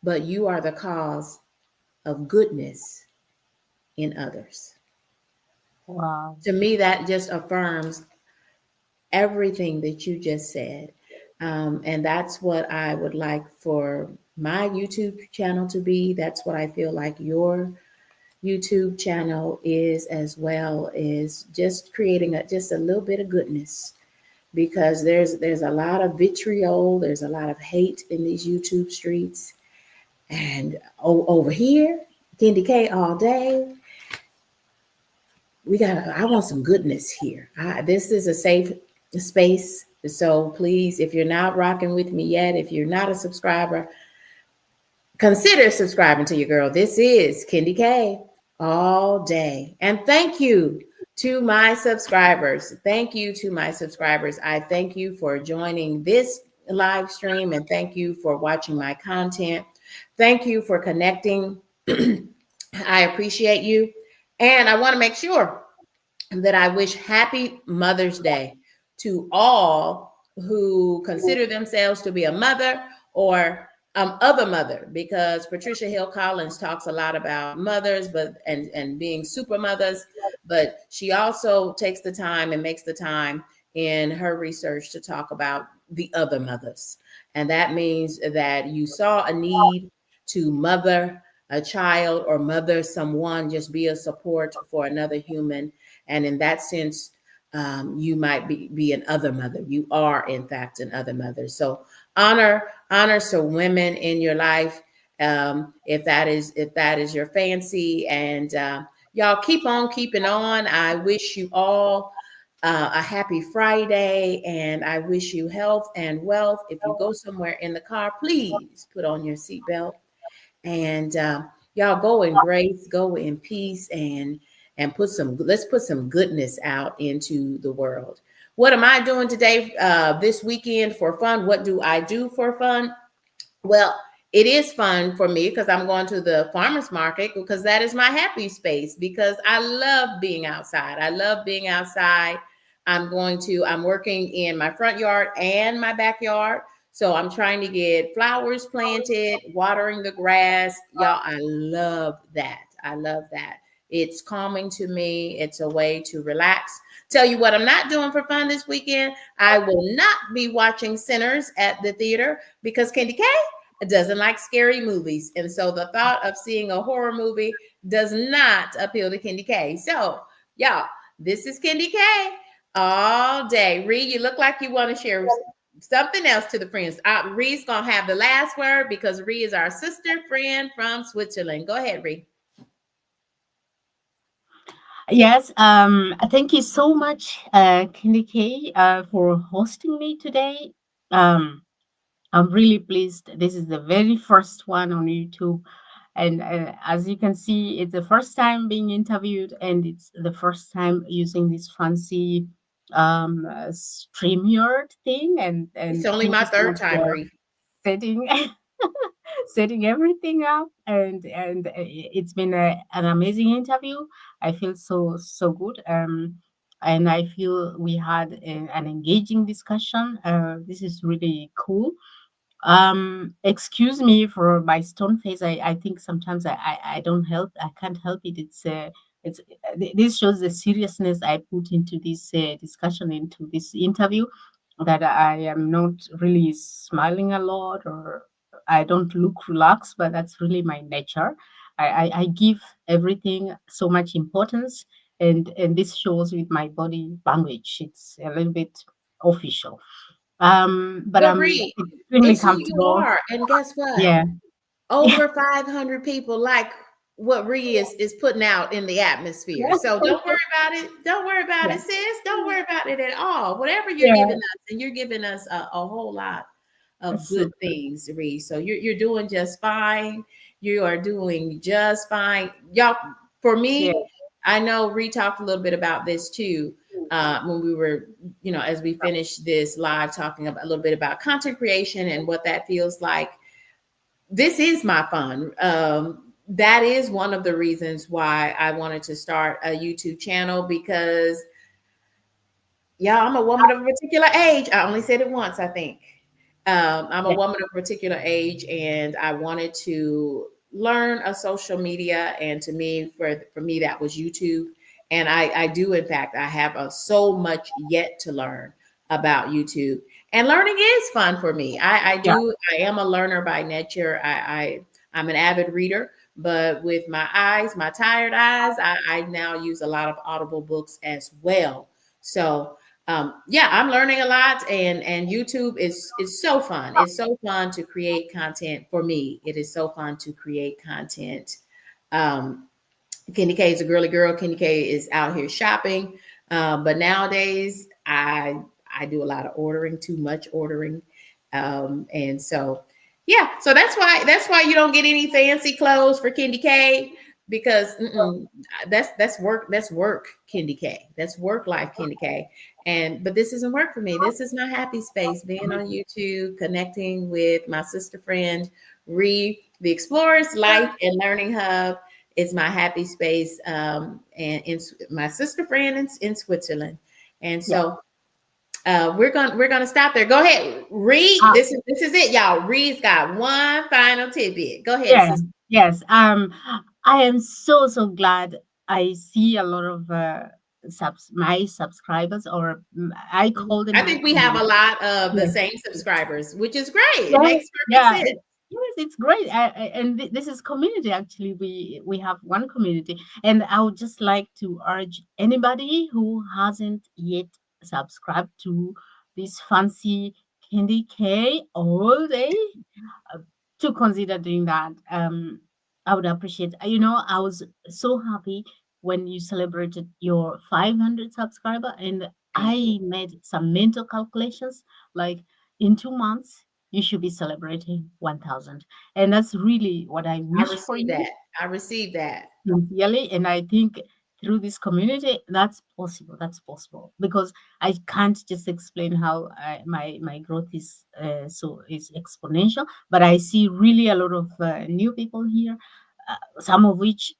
but you are the cause of goodness in others. Wow. To me, that just affirms everything that you just said. And that's what I would like for my YouTube channel to be. That's what I feel like your YouTube channel is as well, is just creating just a little bit of goodness, because there's a lot of vitriol, there's a lot of hate in these YouTube streets. And over here, KendyK all day, I want some goodness here. This is a safe space. So please, if you're not rocking with me yet, if you're not a subscriber, consider subscribing to your girl. This is KendyK all day. And thank you to my subscribers. Thank you to my subscribers. I thank you for joining this live stream, and thank you for watching my content. Thank you for connecting. I appreciate you. And I want to make sure that I wish happy Mother's Day to all who consider themselves to be a mother or other mother, because Patricia Hill Collins talks a lot about mothers, but and being super mothers, but she also takes the time and makes the time in her research to talk about the other mothers. And that means that you saw a need to mother a child or mother someone, just be a support for another human. And in that sense, you might be an other mother. You are, in fact, an other mother. So honor some women in your life, if that is your fancy. And y'all keep on keeping on. I wish you all a happy Friday, and I wish you health and wealth. If you go somewhere in the car, please put on your seatbelt. And y'all go in grace, go in peace, and let's put some goodness out into the world. What am I doing today, this weekend for fun? What do I do for fun? Well, it is fun for me because I'm going to the farmers market, because that is my happy space, because I love being outside. I love being outside. I'm working in my front yard and my backyard. So I'm trying to get flowers planted, watering the grass. Y'all, I love that. I love that. It's calming to me. It's a way to relax. Tell you what I'm not doing for fun this weekend. I will not be watching Sinners at the theater, because KendyK doesn't like scary movies. And so the thought of seeing a horror movie does not appeal to KendyK. So, y'all, this is KendyK all day. Ree, you look like you want to share something else to the friends. Ree's going to have the last word, because Ree is our sister friend from Switzerland. Go ahead, Ree. Yes, thank you so much, Candy K, for hosting me today. Um, I'm really pleased. This is the very first one on YouTube. And as you can see, it's the first time being interviewed, and it's the first time using this fancy StreamYard thing. It's And only thank my you so third much time, for Ree. setting setting everything up. And it's been an amazing interview. I feel so good. And I feel we had an engaging discussion. This is really cool. Excuse me for my stone face. I think sometimes I don't help. I can't help it. This shows the seriousness I put into this discussion, into this interview, that I am not really smiling a lot, or I don't look relaxed, but that's really my nature. I give everything so much importance, and this shows with my body language. It's a little bit official. But But I'm Ree, extremely it's who you comfortable. are. And guess what? Yeah. Yeah. Over 500 people like what Ree is putting out in the atmosphere. So don't worry about it. Don't worry about Yeah. it, sis. Don't worry about it at all. Whatever you're Yeah. giving us, and you're giving us a whole lot of That's good so good. things, Ree. So you're doing just fine. You are doing just fine. Y'all, for Yeah. me, I know Ree talked a little bit about this too. When we were, as we finished this live, talking about a little bit about content creation and what that feels like. This is my fun. That is one of the reasons why I wanted to start a YouTube channel, because yeah, I'm a woman of a particular age. I only said it once, I think. I'm a Yeah. woman of a particular age, and I wanted to learn a social media. And to me, for me, that was YouTube. And I do, in fact, I have so much yet to learn. about YouTube. And learning is fun for me. Yeah. I am a learner by nature. I'm an avid reader, but with my eyes, my tired eyes, I now use a lot of Audible books as well. So yeah, I'm learning a lot, and YouTube is so fun. It's so fun to create content for me. It is so fun to create content. Um, KendyK is a girly girl. KendyK is out here shopping, but nowadays I do a lot of ordering, too much ordering, and so yeah. So that's why you don't get any fancy clothes for KendyK because that's work. That's work, KendyK. That's work life, KendyK. And but this isn't work for me. This is my happy space, being on YouTube, connecting with my sister friend Ree, the Explorers Life and Learning Hub is my happy space, and in my sister friend in Switzerland. And Yeah. so we're gonna stop there. Go ahead, Reed. Uh, This is it, y'all. Reed's got one final tidbit. Go ahead, yeah. sister. Yes. I am so glad I see a lot of my subscribers, or I call them I my think we have a community. lot of the Yes. same subscribers, which is great. It Yes, makes perfect yeah, sense. yes, it's great, and this is community. Actually, we have one community, and I would just like to urge anybody who hasn't yet subscribed to this fancy Candy K all day uh, to consider doing that. I would appreciate. I was so happy when you celebrated your 500 subscriber, and Thank you. I made some mental calculations. Like in 2 months, you should be celebrating 1,000, and that's really what I I wish for received you. that. I received that. Sincerely, and I think through this community that's possible. That's possible because I can't just explain how my growth is exponential, but I see really a lot of new people here, some of which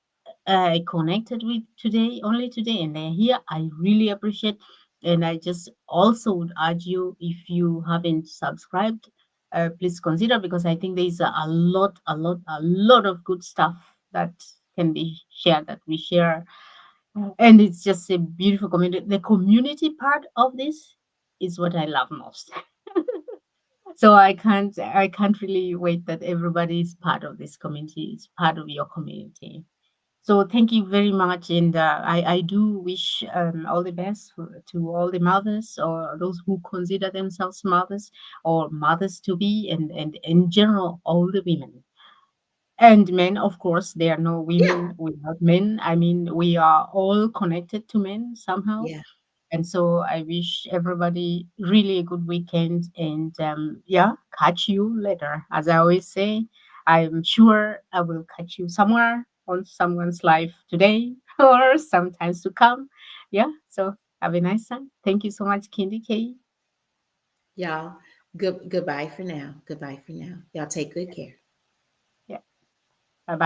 I connected with today, only today, and they're here. I really appreciate, and I just also would urge you, if you haven't subscribed, please consider, because I think there's a lot of good stuff that can be shared, that we share, and it's just a beautiful community. The community part of this is what I love most. So I can't really wait that everybody is part of this community, is part of your community. So thank you very much, and I do wish all the best to all the mothers, or those who consider themselves mothers or mothers to be, and in general all the women and men. Of course, there are no Yeah. women without men. I mean, we are all connected to men somehow. Yeah. And so I wish everybody really a good weekend, and yeah, catch you later. As I always say, I'm sure I will catch you somewhere on someone's life today or sometimes to come. Yeah, so have a nice time. Thank you so much, Kindy K. Y'all, goodbye for now. Goodbye for now. Y'all take good care.